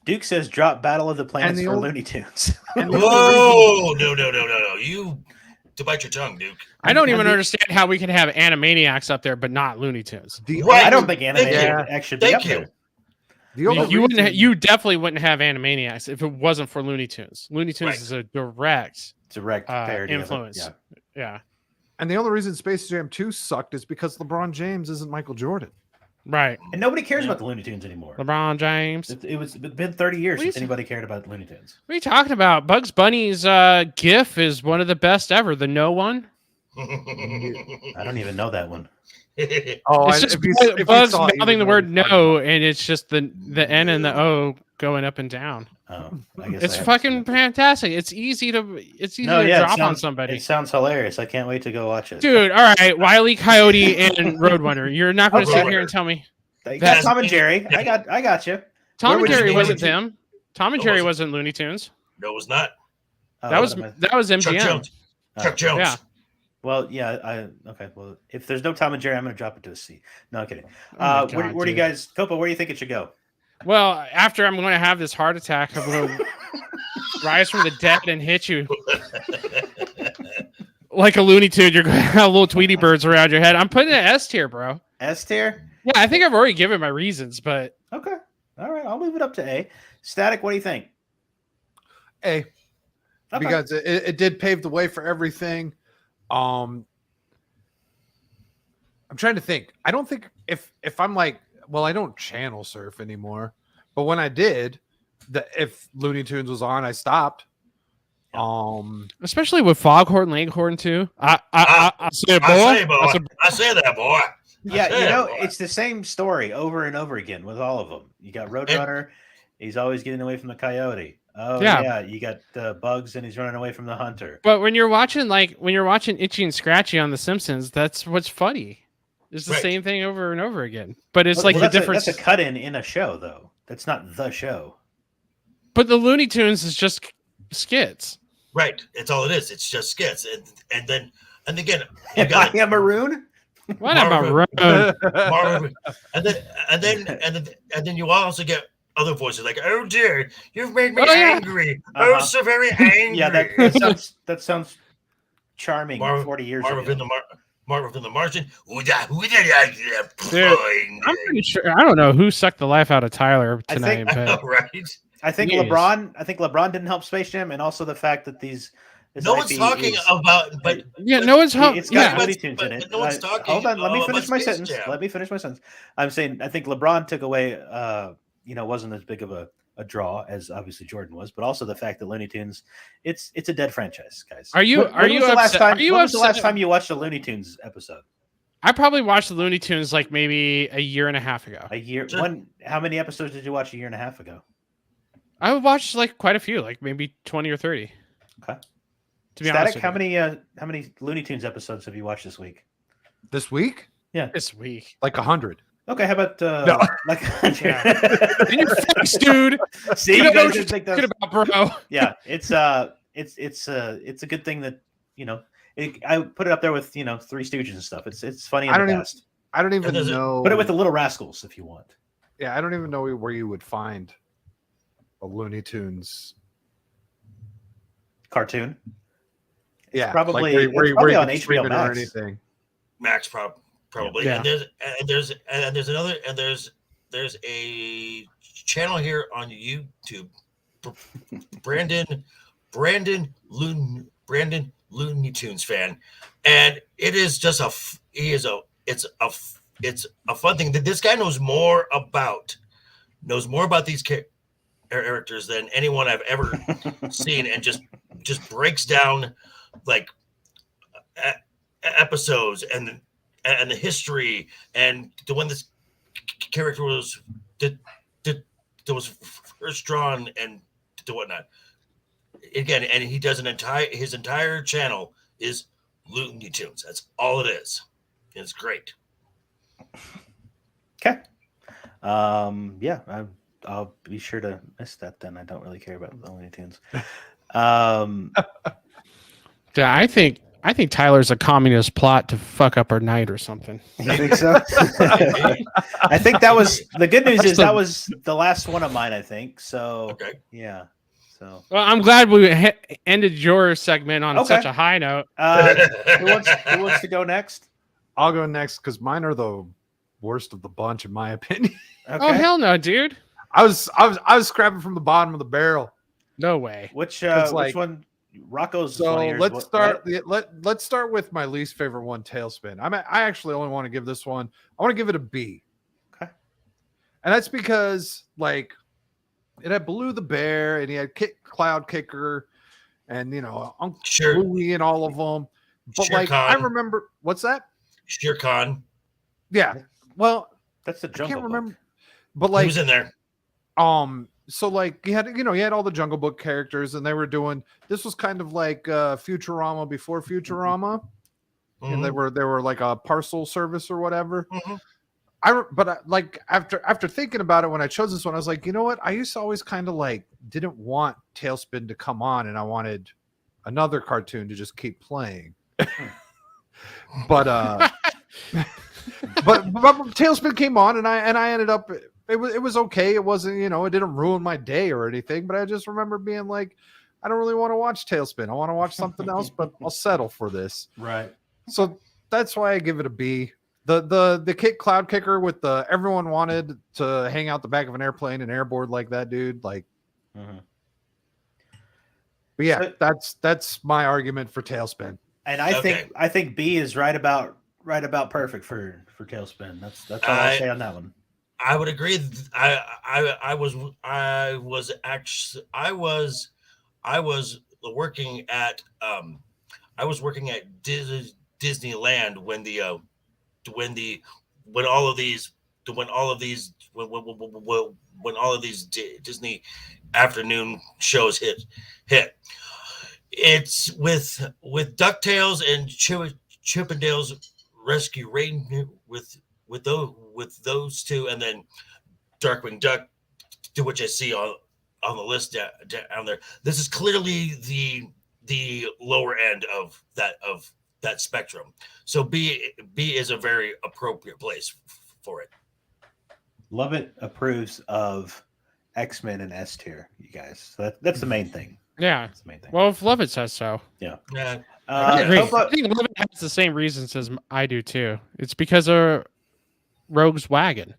A: Duke says drop Battle of the Planets
D: the
A: for
D: old-
A: Looney Tunes.
F: Whoa! No! You to bite your tongue, Duke.
C: I don't
D: And
C: even
D: the-
C: understand how we can have Animaniacs up there, but not Looney Tunes.
D: The
F: Right.
A: I don't think animated
D: Yeah.
A: actually be
F: Thank
A: up
F: you.
A: there.
D: The only
C: You wouldn't.
D: reason-
C: You definitely wouldn't have Animaniacs if it wasn't for Looney Tunes. Looney Tunes
F: Right.
C: is a direct,
A: Direct parody of it,
C: influence.
A: yeah.
C: Yeah.
D: and the only reason Space Jam 2 sucked is because LeBron James isn't Michael Jordan.
C: Right.
A: And nobody cares about the Looney Tunes anymore.
C: LeBron James.
A: It's been 30 years
C: What are you
A: since anybody cared about Looney Tunes.
C: What are you talking about? Bugs Bunny's GIF is one of the best ever. The no one.
A: I don't even know that one.
D: Oh,
C: It's just Bugs mouthing the word no, and it's just the N and the O going up and down.
A: Oh, I guess
C: It's
A: I haven't
C: fucking
A: seen it.
C: fantastic. It's easy to
A: it
C: drop on
A: sounds-
C: somebody.
A: It sounds hilarious. I can't wait to go watch it.
C: Dude, all right, Wile E. Coyote and Roadrunner. You're not going to sit here and tell me
A: That's
C: That's-
A: Tom and Jerry. I got you.
C: Tom and
A: would you
C: Jerry
A: be
C: wasn't
A: to-
C: them. Tom and
F: It
C: Jerry
F: wasn't.
C: wasn't Looney Tunes.
F: No, it was not.
A: Oh,
C: That was
A: what am I-
C: that was
F: Chuck
C: MGM.
F: Jones. Chuck Jones.
C: Yeah.
A: Well, yeah. Okay. Well, if there's no Tom and Jerry, I'm going to drop it to a C. No, I'm kidding.
C: Oh my
A: where
C: God,
A: do you
C: dude.
A: guys, Copa? Where do you think it should go?
C: Well, after I'm going to have this heart attack, I'm going to rise from the dead and hit you like a Looney Tune. You're going to have little Tweety birds around your head. I'm putting an S tier, bro.
A: S tier.
C: Yeah, I think I've already given my reasons, but
A: Okay. All right. I'll move it up to A. Static. What do you think?
D: A.
A: Okay.
D: Because it did pave the way for everything. I'm trying to think. I don't think if I'm like, well, I don't channel surf anymore, but when I did, if Looney Tunes was on, I stopped.
C: especially with Foghorn Leghorn too. I say it, boy.
F: I say that, boy.
A: Yeah,
F: I say
A: you know,
F: it, boy.
A: it's the same story over and over again with all of them. You got Roadrunner, he's always getting away from the coyote. Oh
C: Yeah.
A: yeah, you got Bugs and he's running away from the hunter.
C: But when you're watching Itchy and Scratchy on The Simpsons, that's what's funny. It's the
F: Right.
C: same thing over and over again. But it's
A: Well,
C: like the
A: that's
C: difference.
A: that's a cut in a show though. That's not the show.
C: But the Looney Tunes is just skits.
F: Right. It's all it is. It's just skits. And again, you
A: Am
F: got
A: I a maroon?
C: What am I
F: Marvin.
C: wrong?
F: Marvin, and then you also get other voices like, "Oh dear, you've made me
C: Oh, yeah.
F: angry.
A: Uh-huh.
F: Oh, so very angry."
A: Yeah, that sounds charming.
F: Marvin-
A: 40 years
F: Marvin
A: ago.
F: the from the Martian.
C: Dude, I'm pretty sure. I don't know who sucked the life out of Tyler
A: I
C: tonight,
A: think-
F: I know,
C: but
F: right?
A: I think
C: Yes.
A: LeBron didn't help Space Jam, and also the fact that this
F: No one's
A: IP
F: talking
A: is-
F: about, but
C: yeah, no one's help.
A: It's got
C: Yeah,
A: Looney Tunes in it.
F: but no one's talking
A: Hold on, let me finish
F: about
A: my
F: Space
A: sentence.
F: Jam.
A: Let me finish my sentence. I'm saying I think LeBron took away, wasn't as big of a draw as obviously Jordan was, but also the fact that Looney Tunes, it's a dead franchise, guys.
C: Are you-
A: When
C: are you
A: was the last
C: upset-
A: time?
C: are you
A: when was the last
C: upset-
A: time you watched a Looney Tunes episode?
C: I probably watched the Looney Tunes like maybe a year and a half ago.
A: A year?
F: Sure.
A: When? How many episodes did you watch a year and a half ago?
C: I watched like quite a few, like maybe 20 or 30.
A: Okay.
C: To be honest,
A: Static,
C: with you.
A: how many Looney Tunes episodes have you watched this week?
D: This week,
C: This week.
D: like 100.
A: Okay, how about
D: No.
A: like
C: Yeah. In your face, dude.
A: See,
C: You
A: you
C: don't know
A: guys
C: what you're
A: didn't think
C: talking
A: those-
C: about, bro.
A: Yeah, it's a good thing that I put it up there with Three Stooges and stuff. It's funny in
D: I
A: the
D: don't even-
A: past.
D: I don't even
F: there's a-
D: know.
A: Put it with the Little Rascals if you want.
D: Yeah, I don't even know where you would find a Looney Tunes.
A: Cartoon.
D: Yeah,
A: probably-
D: where,
A: it's
D: where
A: probably
D: you
A: on
D: can stream
A: HBO
D: it or
A: Max.
D: anything.
F: Max probably.
C: Yeah.
F: And there's a channel here on YouTube. Brandon Looney Tunes fan, and it is just it's a fun thing that this guy knows more about these characters than anyone I've ever seen, and just breaks down like episodes and the history and the when this character was that was first drawn and to whatnot. Again, and he does his entire channel is Looney Tunes. That's all it is. It's great.
A: Okay. Yeah, I'll be sure to miss that then. I don't really care about the Looney Tunes.
C: Yeah, I think Tyler's a communist plot to fuck up our night or something.
A: You think so? I think that was the good news.
C: That's
A: Is that was the last one of mine. I think so.
F: Okay.
A: Yeah. So
C: Well, I'm glad we ended your segment on
A: Okay.
C: such a high note.
A: who wants to go next?
D: I'll go next because mine are the worst of the bunch, in my opinion.
A: Okay.
C: Oh hell no, dude!
D: I was scrapping from the bottom of the barrel.
C: No way.
A: Which
D: like-
A: one? Rocco's. is one of
D: So
A: yours,
D: let's
A: what-
D: start.
A: right?
D: Let's start with my least favorite one, Tailspin. I actually only want to give this one. I want to give it a B.
A: Okay.
D: And that's because like it had Blue the Bear and he had Cloud Kicker and Uncle
F: Sure.
D: Louie and all of them. But
F: Shere
D: like I
F: Khan.
D: remember what's that?
F: Shere Khan.
D: Yeah. Well,
A: That's the
D: I
A: Jungle
D: can't
A: Book.
D: remember. But
F: He
D: like
F: was in there.
D: so like you had all the Jungle Book characters and they were doing this was kind of like Futurama before Futurama. And they
F: Mhm.
D: were like a parcel service or whatever.
F: Mhm.
D: Like after thinking about it when I chose this one, I was like, you know what? I used to always kind of like didn't want Tailspin to come on, and I wanted another cartoon to just keep playing. but Tailspin came on, and I ended up it was okay. It wasn't it didn't ruin my day or anything. But I just remember being like, I don't really want to watch Tailspin. I want to watch something else, but I'll settle for this.
A: Right.
D: So that's why I give it a B. The Cloud Kicker with the everyone wanted to hang out the back of an airplane and airboard like that dude. Like,
A: Mhm.
D: but yeah,
A: So-
D: that's my argument for Tailspin.
A: And I
F: Okay.
A: think B is right about perfect for Tailspin. That's all I'll say on that one.
F: I would agree. I was working at Disneyland when all of these Disney afternoon shows hit. It's with DuckTales and Chippendales Rescue Rangers with those two, and then Darkwing Duck, to which I see on the list down there. This is clearly the lower end of that spectrum. So B is a very appropriate place for it.
A: Lovett approves of X-Men and S tier, you guys. So that's the main thing.
C: Yeah.
A: That's the main thing.
C: Well, if Lovett says so.
F: Yeah.
C: I agree.
A: Copa-
C: I think Levin has the same reasons as I do too. It's because of Rogue's Wagon.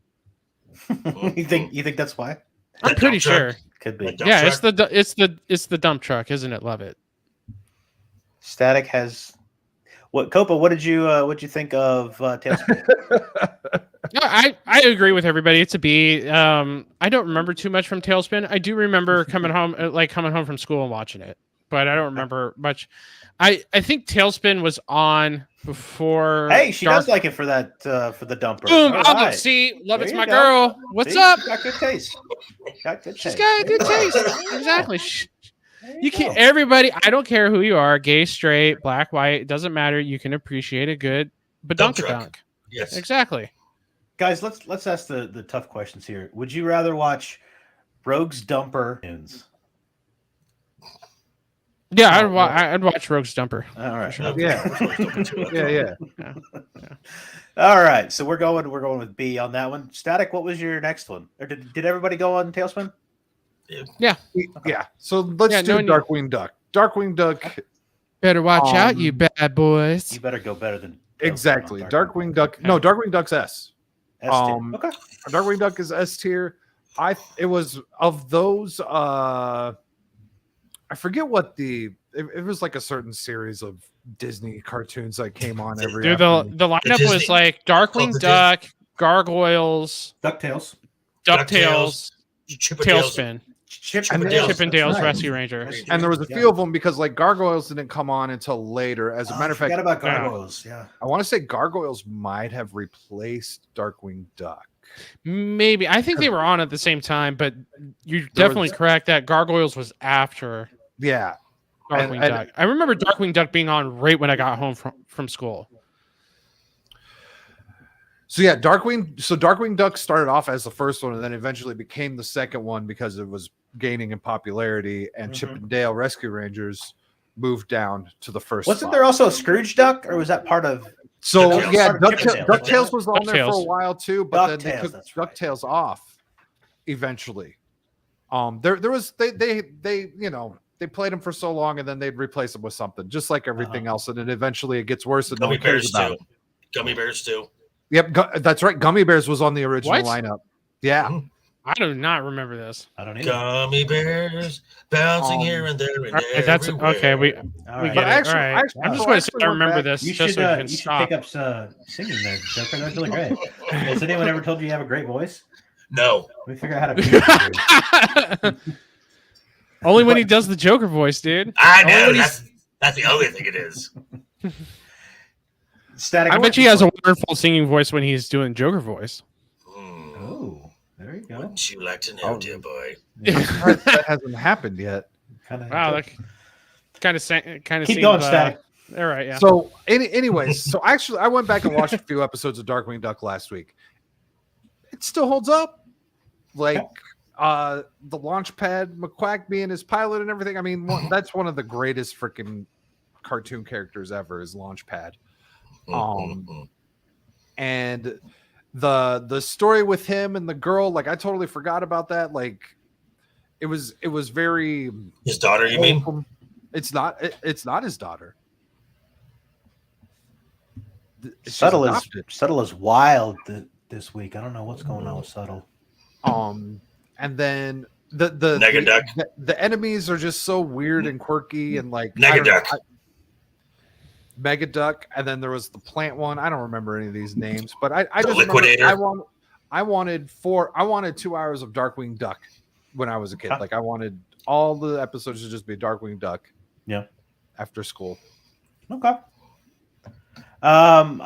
A: you think that's why?
C: I'm
F: That
C: pretty
F: dump truck?
C: sure.
A: Could be.
F: That dump
C: Yeah,
F: truck?
C: it's the dump truck, isn't it? Love it.
A: Static has what? Copa, what did you think of Tailspin?
C: No, I agree with everybody. It's a B. I don't remember too much from Tailspin. I do remember coming home from school and watching it, but I don't remember much. I think Tailspin was on before.
A: Hey, she
C: Dark...
A: does like it for that for the dumper.
C: Boom!
A: All
C: Oh,
A: right.
C: see, love
A: There
C: it's
A: you
C: my
A: go.
C: girl. What's
A: See?
C: up?
A: She's got good taste. Got good
C: She's
A: taste.
C: got a good
A: There you
C: taste.
A: go.
C: Exactly.
A: There
C: You
A: go.
C: can everybody. I don't care who you are, gay, straight, black, white. It doesn't matter. You can appreciate a good
F: Dump truck.
C: badunkadunk.
F: Yes.
C: Exactly.
A: Guys, let's ask the tough questions here. Would you rather watch Rogue's Dumper news?
C: Yeah, I'd watch Rogue's Dumper.
A: All right.
C: Sure.
D: Yeah.
A: All right. So we're going with B on that one. Static, what was your next one? Or did everybody go on Tailspin?
D: Yeah. So let's
C: Yeah,
D: do
C: no need-
D: Darkwing Duck. Darkwing Duck.
C: Better watch out, you
D: Um,
C: bad boys.
A: You better go better than Tailspin
D: Exactly.
A: on
D: Darkwing Duck. No, Darkwing Duck's S.
A: S tier.
D: Okay. Darkwing Duck is S tier. It was of those I forget what it was like a certain series of Disney cartoons that came on every
C: Dude,
D: afternoon.
C: the lineup
F: Disney-
C: was like Darkwing
F: the
C: Duck, Gargoyles,
A: DuckTales.
C: DuckTales,
F: Chippendales.
C: Tailspin,
D: And
F: Chippendales.
C: Chip and Dale's
A: Right.
C: Rescue Ranger.
D: And there was a few of them because like Gargoyles didn't come on until later. As a matter of fact,
A: forgot about Gargoyles. Yeah.
D: I want to say Gargoyles might have replaced Darkwing Duck.
C: Maybe I think they were on at the same time, but you're
D: There
C: definitely
D: was-
C: correct that Gargoyles was after
D: Yeah.
C: Darkwing
D: And-
C: Duck. I remember Darkwing Duck being on right when I got home from school.
D: So yeah, Darkwing Duck started off as the first one and then eventually became the second one because it was gaining in popularity, and Chip and Dale Rescue Rangers moved down to the first
A: Wasn't
D: spot.
A: there also a Scrooge Duck, or was that part of?
D: So
F: DuckTales?
D: yeah,
A: Part of
D: DuckTales,
A: DuckTales.
D: DuckTales was on there for a
C: DuckTales.
D: while too, but then they
A: DuckTales,
D: took
A: that's right.
D: DuckTales off eventually. There was they they played them for so long and then they'd replace them with something just like everything else, and then eventually it gets worse and no
F: Gummy
D: one cares
F: bears
D: about
F: too.
D: it.
F: Gummy bears too.
D: Yep, that's right. Gummy Bears was on the original
C: What?
D: lineup. Yeah.
F: Mhm.
C: I do not remember this.
A: I don't either.
F: Gummy bears bouncing here and there and
C: All right, that's
F: everywhere.
C: okay. We
A: All
C: we
A: right.
C: get
D: But
C: it.
D: actually-
C: All right.
D: actually-
C: I'm just
D: so
C: going to say
D: actually
C: I
D: went
C: remember
D: back-
C: this
A: You
C: just
A: should
C: so we can
A: you should
C: stop.
A: pick up singing there, Joker. That's really great. Has anyone ever told you you have a great voice?
F: No.
A: Let me figure out how to.
C: Only when he does the Joker voice, dude.
F: I know.
A: Only-
F: That's the only thing it is.
A: Static.
C: I bet he has a wonderful singing voice when he's doing Joker voice.
F: Hmm.
A: Oh, there you go.
F: Wouldn't you like to know,
D: Oh.
F: dear boy?
D: That hasn't happened yet.
A: Kind of.
C: Wow, that kind of
A: Keep going, Static.
C: All right, yeah.
D: So, anyways, so actually, I went back and watched a few episodes of Darkwing Duck last week. It still holds up. Like the Launchpad McQuack being his pilot and everything. I mean, that's one of the greatest freaking cartoon characters ever is Launchpad. And the story with him and the girl, like I totally forgot about that. Like it was very
F: His daughter, you mean?
D: wholesome. It's not his daughter. She's
A: Subtle
D: adopted.
A: is wild this week. I don't know what's going on with Subtle.
D: And then the
F: Negaduck.
D: the enemies are just so weird and quirky and like
F: Negaduck.
D: Megaduck, and then there was the plant one. I don't remember any of these names, but I
F: The
D: just
F: Liquidator.
D: remember I wanted 2 hours of Darkwing Duck when I was a kid.
A: Huh.
D: Like I wanted all the episodes to just be Darkwing Duck.
A: Yeah.
D: After school.
A: Okay. Man,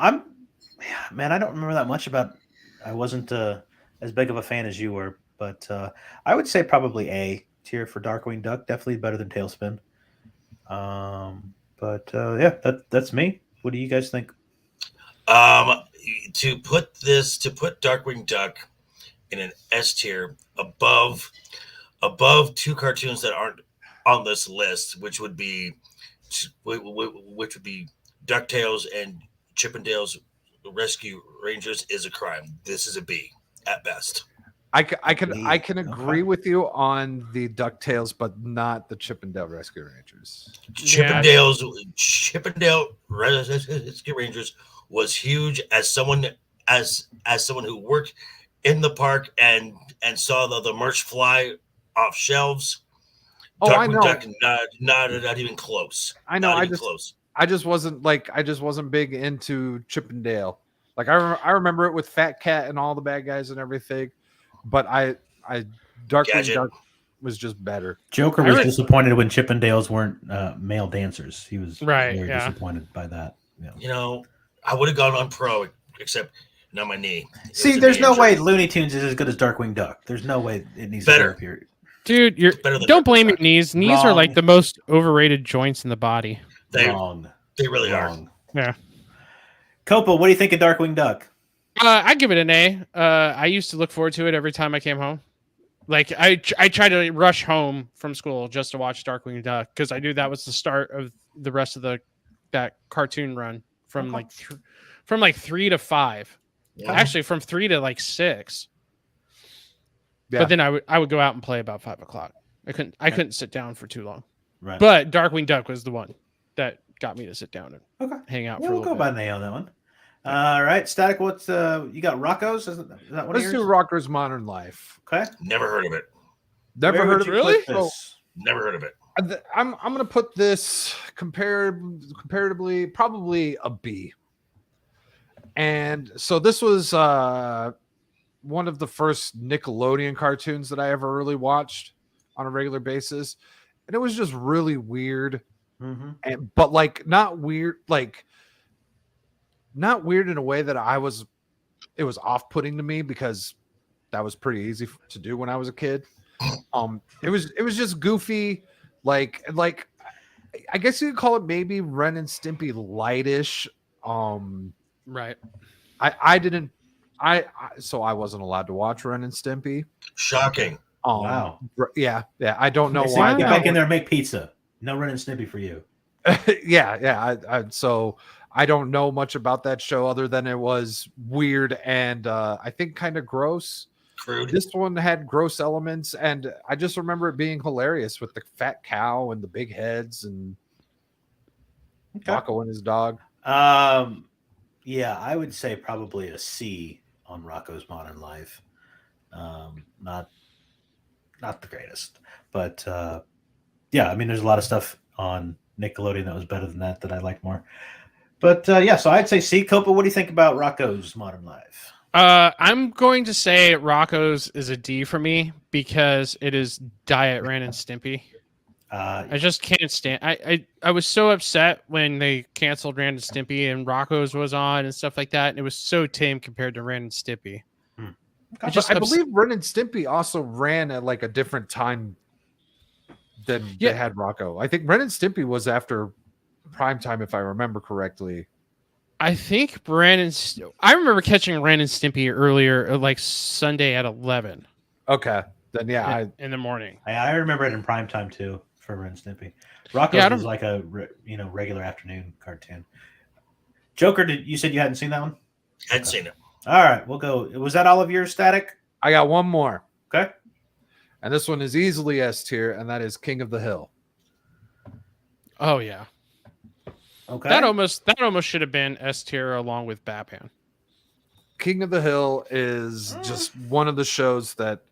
A: I don't remember that much about. I wasn't as big of a fan as you were, but I would say probably A tier for Darkwing Duck. Definitely better than Tailspin. But yeah, that's me. What do you guys think?
F: To put Darkwing Duck in an S tier above two cartoons that aren't on this list, which would be DuckTales and Chippendales Rescue Rangers, is a crime. This is a B at best.
D: I can agree
A: Okay.
D: with you on the DuckTales, but not the Chip and Dale Rescue Rangers.
F: Chippendale Rescue Rangers was huge as someone who worked in the park and saw the merch fly off shelves.
D: Oh, I
F: Darkwing
D: know.
F: Duck, not even close.
D: I know.
F: Not even close.
D: I just wasn't big into Chip and Dale. Like I remember it with Fat Cat and all the bad guys and everything, but Darkwing
F: Gadget.
D: Duck was just better.
A: Joker was disappointed when Chippendales weren't male dancers. He was very disappointed by that. Yeah.
F: You know, I would have gone on pro, except not my knee.
A: See, there's no way Looney Tunes is as good as Darkwing Duck. There's no way it needs
F: Better.
A: to be period.
C: Dude, don't blame your knees. Knees are like the most overrated joints in the body.
F: They really
A: Wrong.
F: are.
C: Yeah.
A: Copa, what do you think of Darkwing Duck?
C: I give it an A. I used to look forward to it every time I came home. Like I tried to rush home from school just to watch Darkwing Duck because I knew that was the start of the rest of that cartoon run from from 3 to 5.
F: Yeah.
C: Actually, from 3 to 6.
D: Yeah.
C: But then I would go out and play about 5 o'clock. I couldn't sit down for too long.
A: Right.
C: But Darkwing Duck was the one that got me to sit down and hang out for a
A: We'll
C: little
A: go by an A on that one. All right, Static. What's you got? Rocco's? Is that one?
D: Let's do Rocker's Modern Life.
A: Okay.
F: Never heard of it.
D: Never heard of it.
C: Really?
F: Never heard of it.
D: I'm gonna put this comparatively probably a B. And so this was one of the first Nickelodeon cartoons that I ever really watched on a regular basis, and it was just really weird.
A: Mm-hmm.
D: But not weird in a way that it was off-putting to me because that was pretty easy to do when I was a kid. It was just goofy, like I guess you could call it maybe Ren and Stimpy lightish.
C: Right.
D: So I wasn't allowed to watch Ren and Stimpy.
F: Shocking.
A: Wow.
D: Yeah. I don't know
A: See,
D: why.
A: get back in there and make pizza. No Ren and Snippy for you.
D: Yeah. So I don't know much about that show other than it was weird and I think kind of gross.
F: Crude.
D: This one had gross elements, and I just remember it being hilarious with the fat cow and the big heads and Rocco and his dog.
A: Yeah, I would say probably a C on Rocco's Modern Life. Not the greatest, but yeah, I mean, there's a lot of stuff on Nickelodeon that was better than that I like more. But yeah, so I'd say C. Copa, what do you think about Rocco's Modern Life?
C: I'm going to say Rocco's is a D for me because it is Diet Ren and Stimpy. I just can't stand. I was so upset when they canceled Ren and Stimpy and Rocco's was on and stuff like that. And it was so tame compared to Ren and Stimpy.
D: I believe Ren and Stimpy also ran at a different time than they had Rocco. I think Ren and Stimpy was after prime time, if I remember correctly.
C: I think I remember catching Ren and Stimpy earlier, like Sunday at 11.
D: Okay, then yeah,
C: in the morning.
A: I remember it in prime time too for Ren and Stimpy. Rocco's was like a regular afternoon cartoon. Joker, you said you hadn't seen that one?
F: Hadn't seen it.
A: All right, we'll go. Was that all of yours, Static?
D: I got one more.
A: Okay.
D: And this one is easily S tier, and that is King of the Hill.
C: Oh yeah.
A: Okay.
C: That almost should have been S tier along with Batman.
D: King of the Hill is just one of the shows that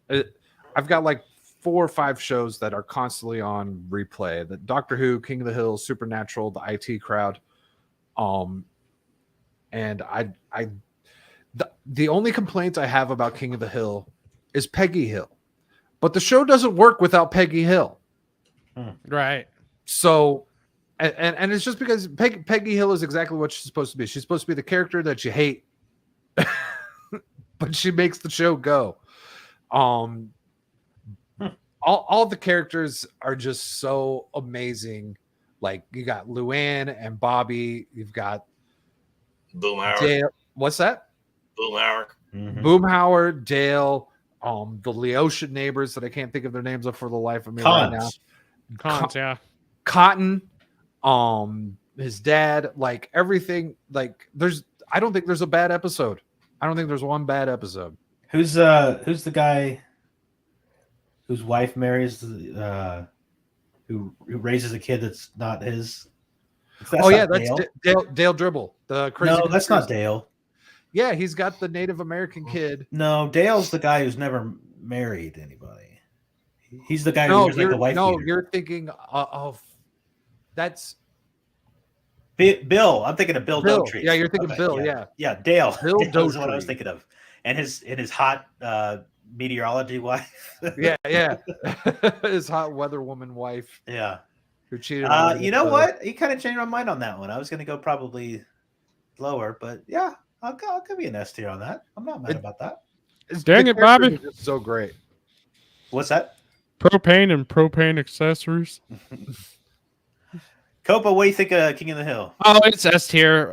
D: I've got 4 or 5 shows that are constantly on replay. The Doctor Who, King of the Hill, Supernatural, the IT Crowd, and the only complaint I have about King of the Hill is Peggy Hill, but the show doesn't work without Peggy Hill.
C: Right.
D: So. And it's just because Peggy Hill is exactly what she's supposed to be. She's supposed to be the character that you hate, but she makes the show go. All the characters are just so amazing. Like you got Luann and Bobby. You've got
F: Boomhauer.
D: Dale. What's that?
F: Boomhauer.
A: Mm-hmm.
D: Boomhauer, Dale, the Laotian neighbors that I can't think of their names for the life of me right now.
C: Cons, yeah.
D: Cotton. His dad, everything, I don't think there's a bad episode. I don't think there's one bad episode.
A: Who's the guy whose wife marries who raises a kid that's not his? That's
D: Yeah,
A: not
D: that's
A: Dale.
D: Dale Dribble, the crazy.
A: No, that's not
D: conspiracy.
A: Dale.
D: Yeah, he's got the Native American kid.
A: No, Dale's the guy who's never married anybody. He's the guy who wears like the wife beater.
D: You're thinking of that's
A: Bill. I'm thinking of Bill Dotrieve.
D: Yeah, you're thinking Bill.
A: Yeah, Dale.
D: Bill
A: Dale is what I was
D: Dotrieve.
A: thinking of, and his hot meteorology wife.
D: yeah. His hot weather woman wife.
A: Yeah.
D: Who cheated on him
A: you know what? He kind of changed my mind on that one. I was going to go probably lower, but yeah, I'll give you an S tier on that. I'm not mad about that.
C: Dang it, Bobby.
D: It's so great.
A: What's that?
C: Propane and propane accessories.
A: Copa, what do you think of King of the Hill?
C: Oh, it's S tier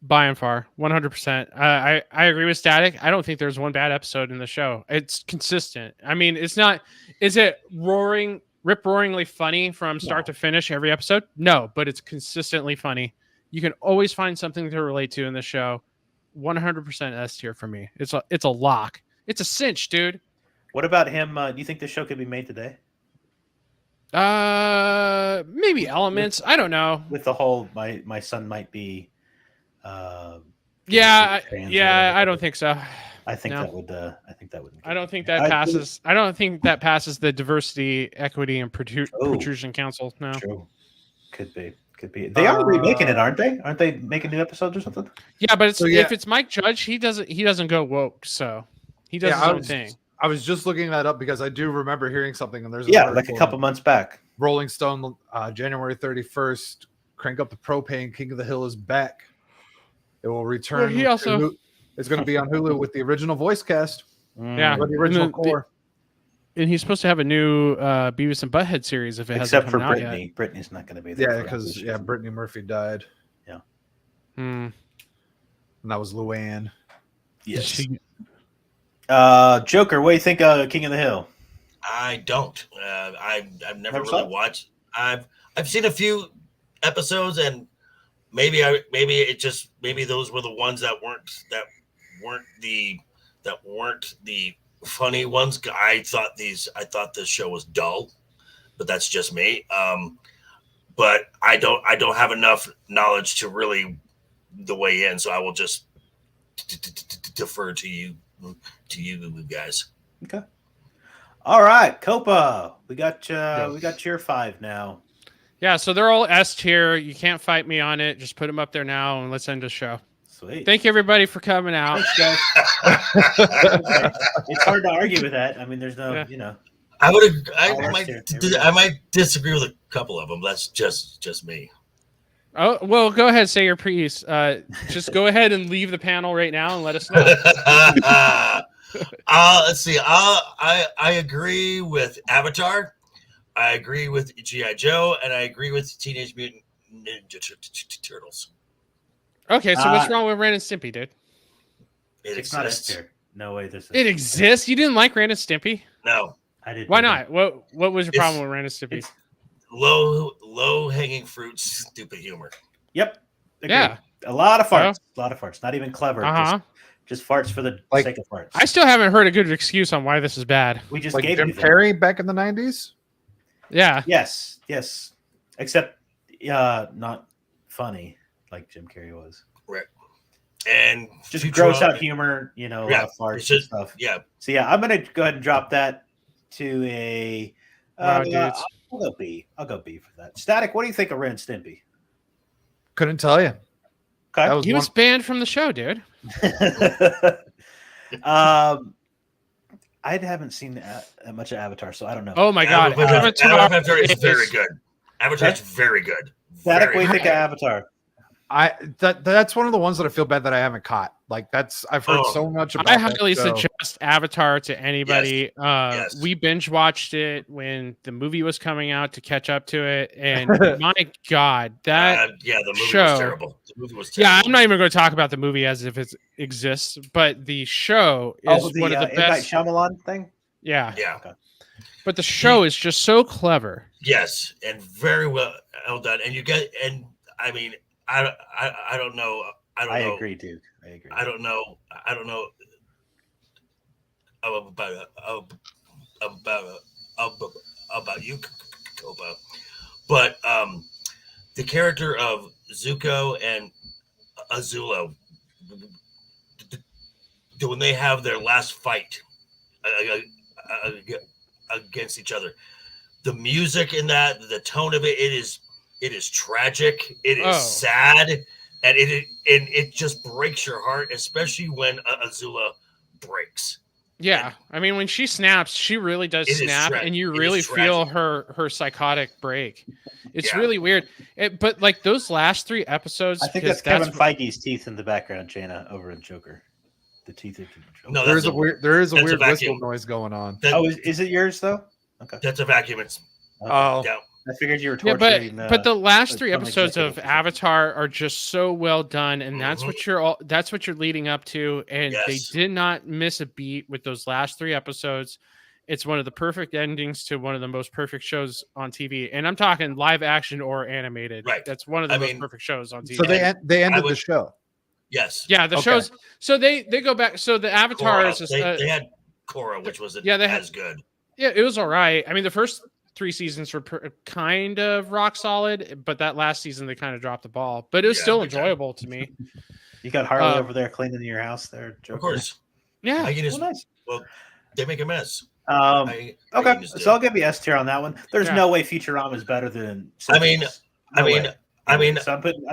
C: by and far, 100%. I agree with Static. I don't think there's one bad episode in the show. It's consistent. I mean, it's not. Is it rip-roaringly funny from start to finish every episode? No, but it's consistently funny. You can always find something to relate to in the show. 100% S tier for me. It's a lock. It's a cinch, dude.
A: What about him? Do you think the show could be made today?
C: Maybe elements. I don't know.
A: With the whole, my son might be.
C: Yeah, I don't think so.
A: I think that would. I think that would.
C: I don't think that passes. I don't think that passes the Diversity, Equity, and Protrusion Council. No.
A: True. Could be. They are remaking it, aren't they? Aren't they making new episodes or something?
C: Yeah, but if it's Mike Judge, he doesn't go woke, so he does his own thing.
D: I was just looking that up because I do remember hearing something, and there's
A: like a couple months back.
D: Rolling Stone, January 31st, crank up the propane. King of the Hill is back. It will return.
C: Well,
D: it's going to be on Hulu with the original voice cast.
C: Yeah,
D: the original core.
C: And he's supposed to have a new Beavis and Butthead series if it hasn't come out yet.
A: Brittany. Brittany's not going to be there.
D: Yeah, because Brittany Murphy died.
A: Yeah.
D: And that was Luann.
A: Yes. Joker, what do you think of King of the Hill?
F: I don't. I've never really watched. I've seen a few episodes, and maybe those were the ones that weren't the funny ones. I thought this show was dull, but that's just me. But I don't have enough knowledge to really weigh in, so I will just defer to you guys.
A: Okay. All right, Copa, we got your 5 now.
C: Yeah, so they're all S tier. You can't fight me on it. Just put them up there now, and let's end the show.
A: Sweet.
C: Thank you, everybody, for coming out.
A: Thanks, guys. It's hard to argue with that. I mean, there's no,
F: I might disagree with a couple of them. That's just me.
C: Oh, well, go ahead, say your piece. Just go ahead and leave the panel right now and let us know.
F: Let's see. I agree with Avatar. I agree with G.I. Joe, and I agree with Teenage Mutant Ninja Turtles.
C: Okay, so what's wrong with Ren and Stimpy, dude?
A: It's not S tier. No way.
C: It exists. You didn't like Ren and Stimpy?
F: No,
A: I didn't.
C: Why not? What was your problem with Ren and Stimpy?
F: Low hanging fruit, stupid humor.
A: Yep. Agreed.
C: Yeah.
A: A lot of farts. A lot of farts. Not even clever. Just farts for the sake of farts.
C: I still haven't heard a good excuse on why this is bad.
A: We just
D: like
A: gave
D: Jim Carrey back in the 90s.
C: Yeah.
A: Yes. Except not funny like Jim Carrey was.
F: Right. And
A: just gross out humor, a lot of farts and stuff.
F: Yeah.
A: So I'm gonna go ahead and drop that to a I'll go B. I'll go B for that. Static, what do you think of Ren and Stimpy?
D: Couldn't tell you.
A: Okay.
C: He was banned from the show, dude.
A: I haven't seen much of Avatar, so I don't know.
C: Oh my god,
F: Avatar is very good. Avatar's very good.
A: Static, what do you think of Avatar?
D: That's one of the ones that I feel bad that I haven't caught. Like I've heard so much about.
C: I highly suggest Avatar to anybody.
F: Yes.
C: We binge watched it when the movie was coming out to catch up to it, and my god, that
F: the movie
C: show
F: was terrible. The movie was terrible.
C: Yeah, I'm not even going to talk about the movie as if it exists, but the show is one of the best.
A: Shyamalan thing.
C: Yeah.
A: Okay.
C: But the show is just so clever.
F: Yes, and very well done. And I mean, I don't know. I don't know.
A: Agree, Duke. I agree.
F: I don't know. about you, Koba. But the character of Zuko and Azula, when they have their last fight against each other, the music in that, the tone of it, it is tragic, it is sad, and it just breaks your heart, especially when Azula breaks.
C: Yeah, I mean, when she snaps, she really does snap, and you really feel her psychotic break. It's really weird. But like those last 3 episodes,
A: I think that's Kevin Feige's teeth in the background, Jaina, over in Joker. The teeth of Joker.
D: No, there is a weird whistle noise going on.
A: Is it yours though? Okay,
F: that's a vacuum. It's
A: I figured you were torturing.
C: But the last 3 episodes of Avatar are just so well done, and that's what you're leading up to. And they did not miss a beat with those last 3 episodes. It's one of the perfect endings to one of the most perfect shows on TV, and I'm talking live action or animated.
F: Right,
C: that's one of the most perfect shows on TV.
D: So they ended the show.
F: Yes.
C: Yeah, the shows. So they go back. So the Avatar is
F: they had Korra, which was as good.
C: Yeah, it was all right. I mean, the first 3 seasons were kind of rock solid, but that last season they kind of dropped the ball. But it was still enjoyable to me.
A: You got Harley over there cleaning your house, there, Joker.
F: Of course.
C: Yeah.
A: Nice.
F: Well, they make a mess.
A: Okay, so I'll give you S tier on that one. There's no way Futurama is better than.
F: Simpsons. I mean,
A: so I'm putting.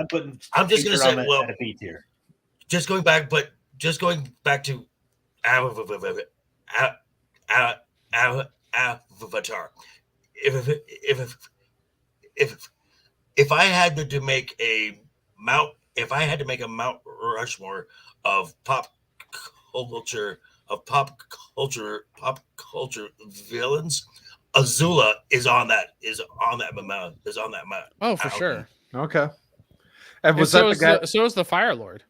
F: I'm just going to say, well,
A: at a B tier.
F: Just going back to Avatar. If I had to make a Mount Rushmore of pop culture villains, Azula is on that mount.
C: Oh, for sure.
D: Okay. And was
C: so
D: that the guy?
C: So is the Fire Lord.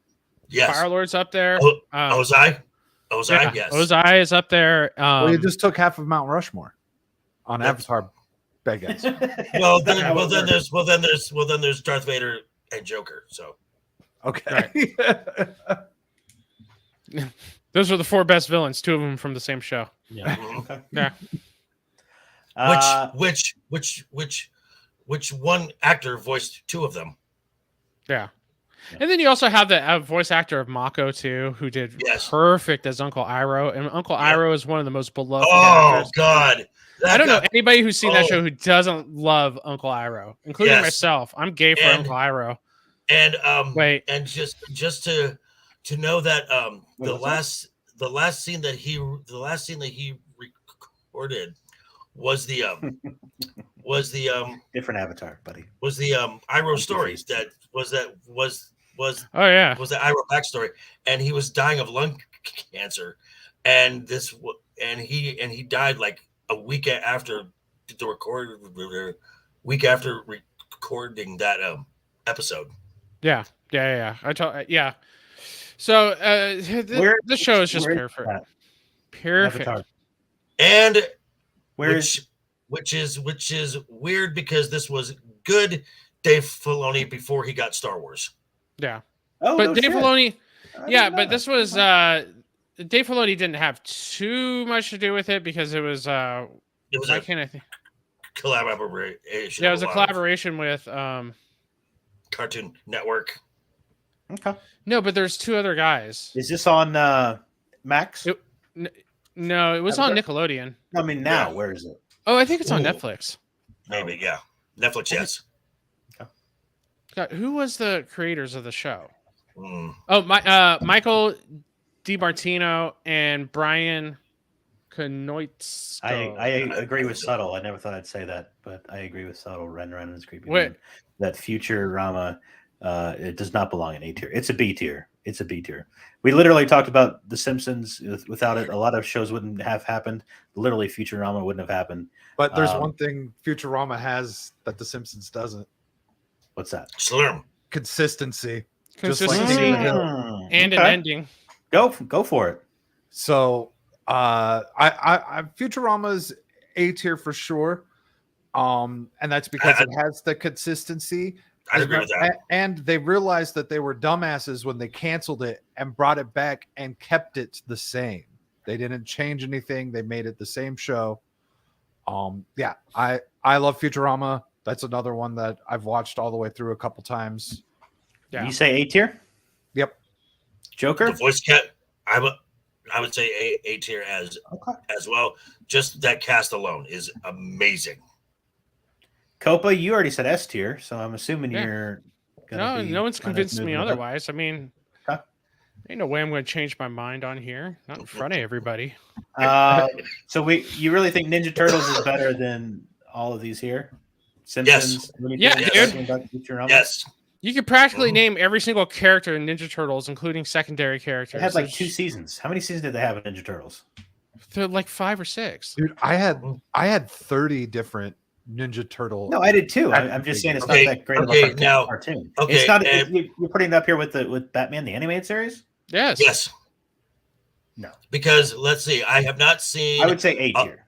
F: Yes.
C: Fire Lord's up there.
F: Ozai, yes.
C: Ozai is up there.
D: Well, you just took half of Mount Rushmore on Avatar. Big ass.
F: Well, then there's Darth Vader and Joker. So
D: okay.
C: Those are the 4 best villains. 2 of them from the same show.
A: Yeah.
F: Okay.
C: Yeah.
F: Which one actor voiced 2 of them?
C: Yeah. And then you also have the voice actor of Mako too, who did perfect as Uncle Iroh. And Uncle Iroh is one of the most beloved characters.
F: God.
C: I don't know anybody who's seen that show who doesn't love Uncle Iroh, including myself. I'm gay for Uncle Iroh.
F: And and just to know that the last scene that he recorded was the
A: different Avatar, buddy.
F: Was the Iroh stories that was the Iroh backstory, and he was dying of lung cancer, and he died like a week after recording that episode.
C: Yeah. So the show is just perfect. Perfect.
F: And which is weird because this was good Dave Filoni before he got Star Wars.
C: Yeah. But Dave Filoni, but this was Dave Filoni didn't have too much to do with it because it was collaboration. Yeah, it was a collaboration with
F: Cartoon Network.
A: Okay.
C: No, but there's 2 other guys.
A: Is this on Max?
C: No, it was on Nickelodeon.
A: I mean, now where is it?
C: Oh, I think it's on Netflix.
F: Maybe, yeah. Netflix, yes.
A: Okay.
C: God, who was the creators of the show?
F: Oh,
C: Michael DiMartino and Brian Knoitz.
A: I agree with Subtle. I never thought I'd say that, but I agree with Subtle. Ren is creepy. That Futurama, it does not belong in A tier. It's a B tier. We literally talked about The Simpsons. Without it, a lot of shows wouldn't have happened. Literally, Futurama wouldn't have happened.
D: But there's one thing Futurama has that The Simpsons doesn't.
A: What's that?
F: Slurm.
D: Consistency.
C: Consistency and an ending.
A: Go for it.
D: So I Futurama's A tier for sure. And that's because it has the consistency.
F: I agree with that.
D: And they realized that they were dumbasses when they canceled it and brought it back and kept it the same. They didn't change anything. They made it the same show. Yeah, I love Futurama. That's another one that I've watched all the way through a couple times.
C: Yeah.
A: You say A tier?
D: Yep.
A: Joker?
F: The voice cat. I would say A tier as well. Just that cast alone is amazing.
A: Copa, you already said S tier, so I'm assuming
C: Yeah.
A: you're
C: No one's convinced me
A: moving up.
C: otherwise. I mean,
A: Okay.
C: ain't no way I'm going to change my mind on here. Not in front of everybody.
A: So you really think Ninja Turtles is better than all of these here? Simpsons? Looney
C: Yeah,
A: Tunes,
C: dude.
A: Futurama?
F: Yes.
C: You could practically name every single character in Ninja Turtles, including secondary characters.
A: They had like
C: There's-
A: 2 seasons. How many seasons did they have in Ninja Turtles?
C: They're like 5 or 6.
D: Dude, I had 30 different Ninja Turtle.
A: No, I did too. I'm just saying it's
F: Okay,
A: not that great
F: okay,
A: of a
F: now-
A: cartoon.
F: okay,
A: It's not.
F: and-
A: You're putting it up here with Batman the animated series.
C: Yes.
F: Yes.
A: No,
F: Because let's see, I have not seen.
A: I would say A tier.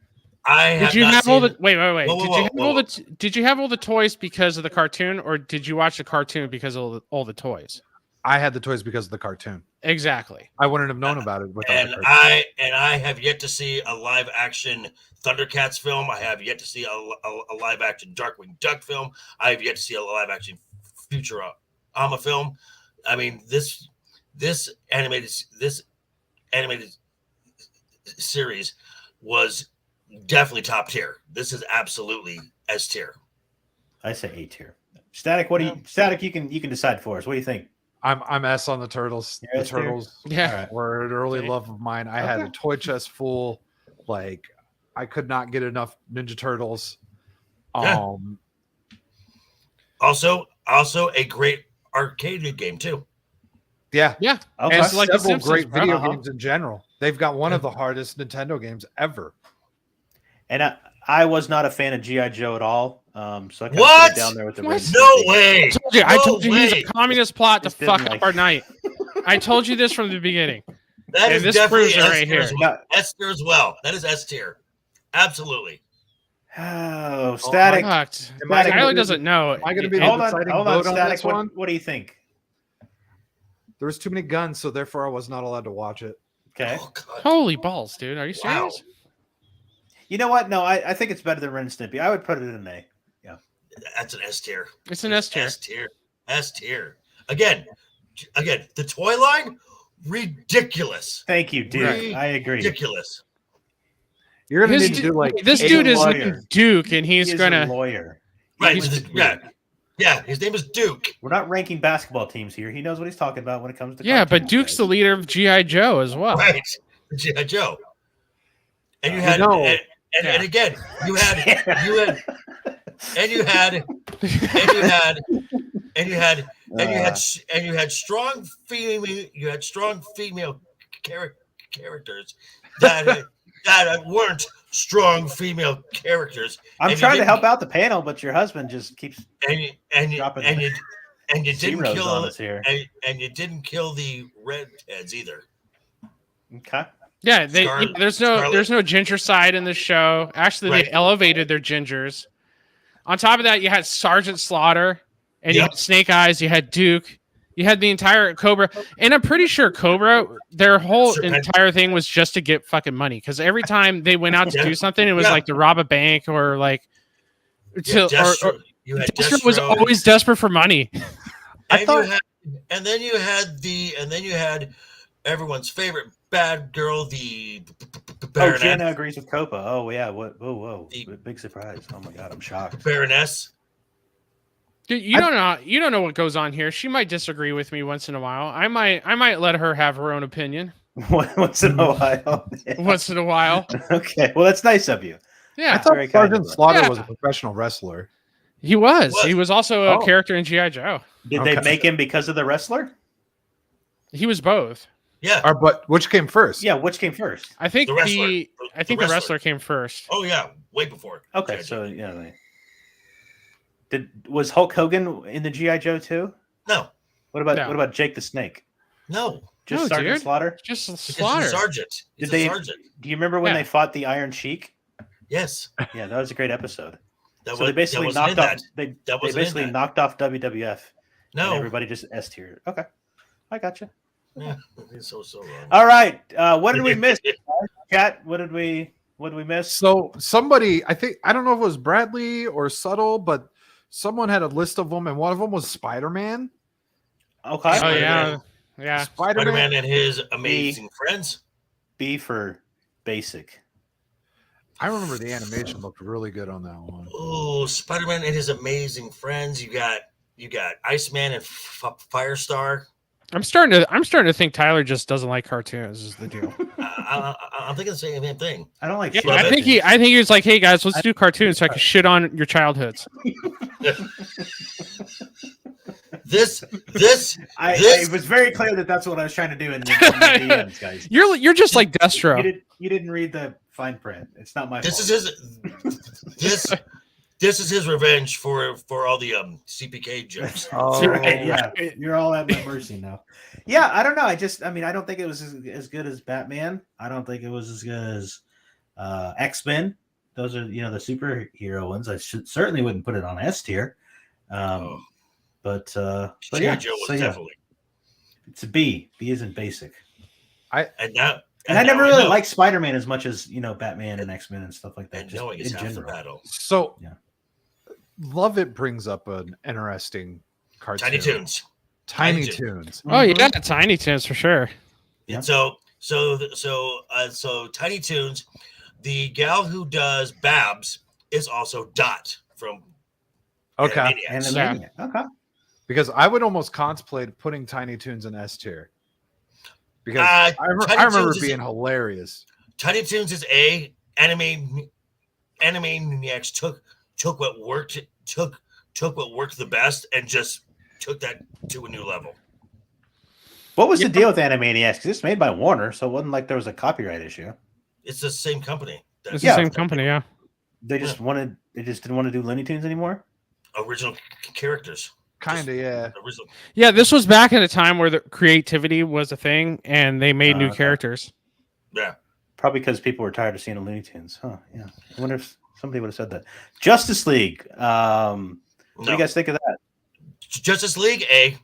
F: I have
C: Did you
F: not
C: have
F: seen,
C: all the wait?
F: Whoa,
C: Did
F: whoa,
C: you have
F: whoa,
C: all
F: whoa.
C: Did you have all the toys because of the cartoon, or did you watch the cartoon because of all the toys?
D: I had the toys because of the cartoon.
C: Exactly.
D: I wouldn't have known about it without
F: and
D: the cartoon.
F: I have yet to see a live action Thundercats film. I have yet to see a live action Darkwing Duck film. I have yet to see a live action Futurama film. I mean, this animated series was definitely top tier. This is absolutely S tier.
A: I say A tier. Static. What do you? Static. You can decide for us. What do you think?
D: I'm S on the Turtles.
A: You're
D: The
A: S tier?
D: Turtles
C: Yeah.
D: were an early
C: Okay.
D: love of mine. I had a toy chest full. Like, I could not get enough Ninja Turtles.
F: Yeah. Also a great arcade game too.
D: Yeah.
C: Yeah.
A: Okay.
D: And
C: It's like The
D: several
C: Simpsons,
D: great
C: bro.
D: video
A: Uh-huh.
D: games in general. They've got one of the hardest Nintendo games ever.
A: And I was not a fan of GI Joe at all. So I kind of put
F: What?
A: it down there with the
C: What?
A: Ren and
F: No
A: Stimpy.
F: way.
C: I
F: No
C: told you he's
F: way.
C: a communist plot to
A: Just didn't
C: fuck
A: like-
C: up our night. I told you this from the beginning.
F: That
C: And
F: is
C: this
F: definitely
C: proves it
F: S
C: right
F: tier
C: here.
F: as well.
A: No.
F: S tier as well. That is S tier. Absolutely.
A: Oh, Static.
C: Fucked.
D: Am I gonna
C: Skylar
D: be-
C: doesn't know.
D: am I gonna be the
A: Hold on,
D: deciding
A: hold on,
D: vote on
A: Static.
D: this one?
A: What do you think?
D: There was too many guns, so therefore I was not allowed to watch it.
A: Okay.
F: Oh, God.
C: Holy balls, dude! Are you
F: Wow.
C: serious?
A: You know what? No, I think it's better than Ren and Stimpy. I would put it in A.
F: That's an S tier.
C: It's an S tier.
F: S tier. S tier. Again, the toy line, ridiculous.
A: Thank you, dude. I agree.
F: Ridiculous.
D: You're gonna
C: His
D: need to do like
C: this
A: He's
C: dude
A: a
C: is
A: lawyer.
C: named Duke, and
A: He
C: he's
A: is
C: gonna.
A: a lawyer.
F: Right.
A: He's
F: Yeah. His name is Duke.
A: We're not ranking basketball teams here. He knows what he's talking about when it comes to
C: Yeah, but
A: cartoons,
C: Duke's
A: guys.
C: the leader of GI Joe as well.
F: Right. G.I. Joe. And you
A: You
F: had
D: know.
F: and again, you had strong female characters that weren't strong female characters.
A: I'm
F: and you
A: trying to
F: didn't-
A: help out the panel, but your husband just keeps dropping
F: you didn't
A: zeros on
F: kill
A: us here.
F: and you didn't kill the redheads either.
A: Okay.
C: Yeah,
F: Scarlet-
C: there's no ginger side in the show. Actually,
F: Right.
C: they elevated their gingers. On top of that, you had Sergeant Slaughter, and you
F: Yep.
C: had Snake Eyes. You had Duke. You had the entire Cobra, and I'm pretty sure Cobra, their whole
F: Sure.
C: entire thing was just to get fucking money. Because every time they went out to do something, it was
F: Yeah.
C: like to rob a bank or like to
F: You had
C: Destro was
F: Destro,
C: always desperate for money.
F: and then you had everyone's favorite bad girl, the
A: Oh,
F: Baroness.
A: Jana agrees with Copa. Oh, yeah. Whoa.
F: The-
A: Big surprise. Oh, my God. I'm shocked.
F: Baroness.
C: Dude, you don't know what goes on here. She might disagree with me once in a while. I might let her have her own opinion
A: Once in a while.
C: once in a while.
A: Okay. Well, that's nice of you.
D: I
C: Yeah,
D: thought
A: very kind of
D: Sergeant
A: her.
D: Slaughter
C: Yeah.
D: was a professional wrestler.
C: he was.
F: What?
C: He was also a
A: Oh.
C: character in GI Joe.
A: Did they
D: Okay.
A: make him because of the wrestler?
C: He was both.
F: Yeah.
D: But which came first?
A: Yeah. Which came first?
C: I think
F: The wrestler.
C: the wrestler came first.
F: Oh yeah, way before.
A: Okay.
F: G.I.
A: So, yeah. Was Hulk Hogan in the G.I. Joe too?
F: No,
A: What about
C: No.
A: what about Jake the Snake?
F: no.
A: Just
C: No,
A: Sergeant
C: dude.
A: Slaughter?
C: Just
F: Because he's
C: Slaughter.
F: a sergeant. He's
A: Did
F: a
A: they-
F: sergeant.
A: Do you remember when
C: Yeah.
A: they fought the Iron Sheik?
F: Yes.
A: Yeah, that was a great episode.
F: That
A: So they basically
F: that wasn't
A: knocked
F: in
A: off.
F: that.
A: They
F: That wasn't in
A: basically
F: that.
A: knocked off WWF. And
F: No.
A: everybody just S tier. Okay, I got you.
F: Yeah, it's so wrong.
A: All right. What did we miss? Chat. What did we miss?
D: So somebody, I don't know if it was Bradley or Subtle, but someone had a list of them, and one of them was Spider-Man.
A: Okay.
C: Oh
F: Spider-Man.
C: yeah.
F: Spider-Man and his amazing friends.
A: B for basic.
D: I remember the animation looked really good on that one.
F: Oh, Spider-Man and his amazing friends. You got Iceman and Firestar.
C: I'm starting to think Tyler just doesn't like cartoons. Is the deal?
F: I'm thinking the same thing.
A: I don't like.
C: Yeah,
A: shit.
C: I think he was like, "Hey guys, let's do cartoons so I can shit on your childhoods."
A: It was very clear that that's what I was trying to do in the DMs, guys.
C: You're just like Destro.
A: You didn't read the fine print. It's not my
F: This
A: fault.
F: this is his revenge for all the CPK jokes.
D: Oh,
A: Yeah, you're all at my mercy now. Yeah, I don't know. I mean, I don't think it was as good as Batman. I don't think it was as good as X-Men. Those are the superhero ones. I certainly wouldn't put it on S tier. But yeah,
F: Joe was definitely.
A: It's a B. B isn't basic.
F: And
A: I never really liked Spider-Man as much as Batman and X-Men and stuff like that.
F: And knowing it's half the battle.
D: So
A: yeah.
D: Love It brings up an interesting cartoon.
F: Tiny Toons.
C: Oh yeah, Tiny Toons for sure.
A: Yeah.
F: So Tiny Toons, the gal who does Babs is also Dot from
D: Okay.
A: Animaniacs. Okay.
D: Because I would almost contemplate putting Tiny Toons in S tier. Because I remember it being hilarious.
F: Tiny Toons is A. Animaniacs took what worked the best and just took that to a new level.
A: What was the deal with Animaniacs? 'Cause it's made by Warner, so it wasn't like there was a copyright issue.
F: It's the same company.
C: It's the same company, yeah.
A: They just didn't want to do Looney Tunes anymore.
F: Original characters.
D: Kind of, yeah.
F: Original.
C: Yeah, this was back in a time where the creativity was a thing, and they made new characters.
F: Yeah.
A: Probably because people were tired of seeing the Looney Tunes. Huh? Yeah. I wonder if somebody would have said that. Justice League. What do you guys think of that?
F: Justice League A.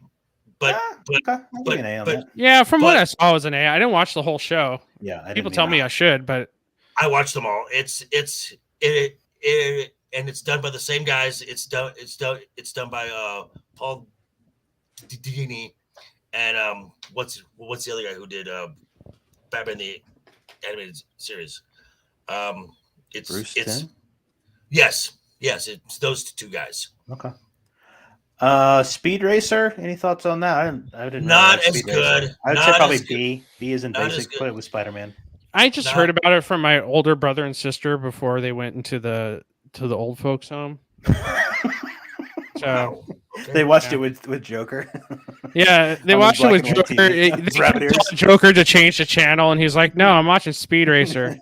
F: But
A: okay. I'll give you an A on that.
C: Yeah, from what I saw, it was an A. I didn't watch the whole show.
A: Yeah,
C: people tell me I should, but
F: I watched them all. It's and it's done by the same guys. It's done by Paul Dini and what's the other guy who did Batman the animated series? It's
A: Bruce
F: it's
A: Timm?
F: yes, it's those two guys.
A: Okay. Speed Racer. Any thoughts on that? I didn't.
F: Not
A: know
F: as
A: Speed
F: good.
A: Racer. I'd say
F: Not
A: probably
F: as good.
A: B. B isn't
F: Not as
A: basic.
F: good.
A: Put it with Spider-Man.
C: I just heard about it from my older brother and sister before they went into the old folks home. So
A: They watched it with Joker.
C: yeah, they
A: On
C: watched
A: the
C: it with
A: black and white
C: Joker.
A: TV.
C: They
A: Rabbit ears.
C: told Joker to change the channel, and he's like, "No, I'm watching Speed Racer."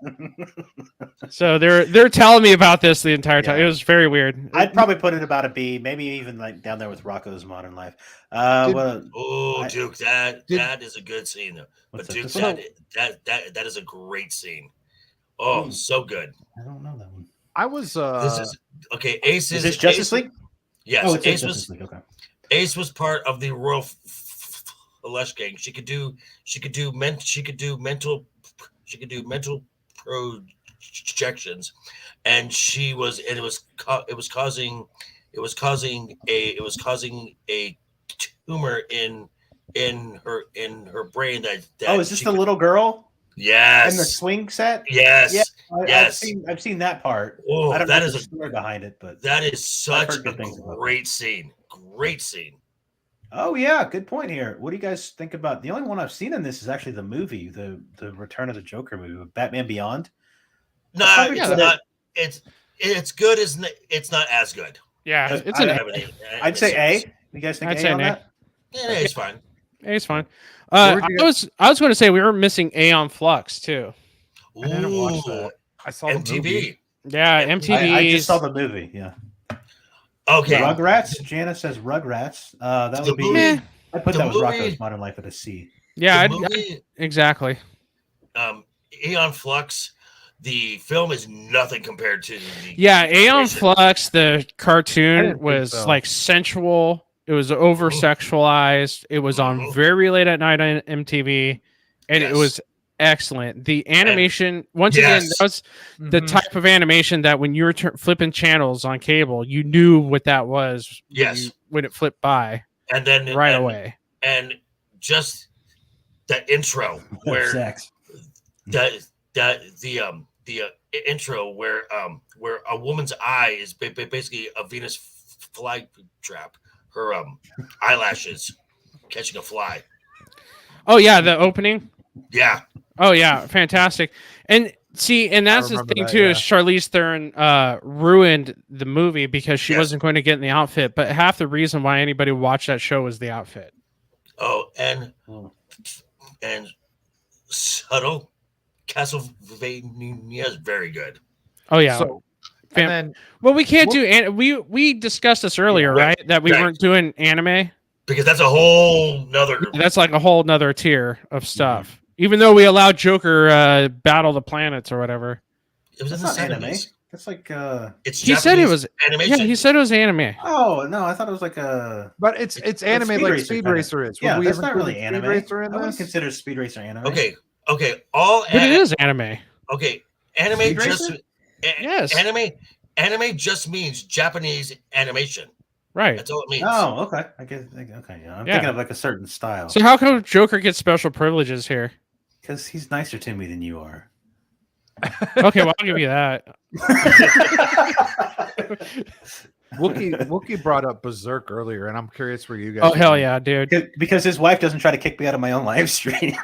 C: So they're telling me about this the entire time.
A: Yeah.
C: It was very weird.
A: I'd probably put it about a B, maybe even like down there with Rocco's Modern Life.
F: Duke, that is a good scene though. But
A: What's
F: Duke,
A: that?
F: that is a great scene. Oh, so good.
A: I don't know that one.
D: I was
F: This is okay. Ace
A: Is this Justice League?
F: Yes,
A: Oh, it's
F: Ace
A: Justice League. Okay.
F: Ace was part of the Royal Flush Gang. She could do mental projections, and it was causing a tumor in her brain that
A: Oh, is this the little girl?
F: Yes.
A: And the swing set?
F: Yes.
A: Yeah,
F: Yes.
A: I've seen that part.
F: Oh,
A: I don't
F: that
A: know
F: is
A: the story behind it, but
F: that is such
A: heard
F: a
A: good things about
F: great scene. Great scene.
A: oh yeah, good point here. What do you guys think about the only one I've seen in this is actually the movie, the Return of the Joker movie, Batman Beyond.
F: No,
A: probably
F: it's
A: good.
F: not. It's good. It's not as good.
C: Yeah,
A: Because
C: it's an
A: I'd say A. You guys think
C: I'd
A: A
C: say
A: on
C: an A.
A: that?
F: Yeah, it's fine.
C: A. It's fine.
D: Where
C: I
D: would you
C: was going to say we were missing Aeon Flux too.
F: Ooh,
D: I didn't watch that. I saw the movie.
F: MTV.
C: Yeah,
F: Yeah,
C: MTV.
A: I just saw the movie. Yeah.
F: Okay.
A: Rugrats. Jana says Rugrats. That
F: The
A: would be.
F: movie-
A: I put
F: the
A: that with
F: movie-
A: Rocco's Modern Life at a C.
C: Yeah,
F: The movie,
C: exactly.
F: Aeon Flux. The film is nothing compared to the.
C: Yeah, Aeon
F: animation.
C: Flux, the
D: I didn't
C: cartoon
D: think
C: was
D: so.
C: like sensual. It was over sexualized. It was on very late at night on MTV, and it was excellent. The animation, once again, that was the type of animation that when you were flipping channels on cable, you knew what that was. When it flipped by,
F: and then
C: away,
F: and just that intro where the intro where a woman's eye is basically a Venus fly trap. Her eyelashes catching a fly.
C: Oh yeah, the opening.
F: Yeah.
C: Oh yeah, fantastic. And see, and that's the thing too, is Charlize Theron ruined the movie because she wasn't going to get in the outfit. But half the reason why anybody watched that show was the outfit.
F: Oh, and subtle Castlevania is very good.
C: Oh yeah.
D: So, and then,
C: well, we can't do. We discussed this earlier, right? That we weren't doing anime
F: because that's a whole nother.
C: That's like a whole nother tier of stuff. Even though we allowed Joker battle the planets or whatever.
F: It was
A: not anime. That's like
F: it's
C: he
F: Japanese
C: said it was
F: animation.
C: Yeah, he said it was anime.
A: Oh no, I thought it was like a.
D: But it's anime like Speed Racer is.
A: Yeah,
D: we
A: that's not really
D: Speed
A: anime.
D: Racer in
A: I wouldn't
D: this?
A: consider Speed Racer anime.
F: Okay.
C: But it is anime.
F: Okay, anime
A: Speed
F: just
A: Racer?
F: yes. Anime just means Japanese animation.
C: Right.
F: That's all it means.
A: Oh, okay. I guess. Okay, yeah. I'm thinking of like a certain style.
C: So how come Joker gets special privileges here?
A: Because he's nicer to me than you are.
C: Okay, well I'll give you that.
D: Wookie brought up Berserk earlier, and I'm curious where you guys.
C: Oh hell yeah, dude!
A: Because his wife doesn't try to kick me out of my own live stream.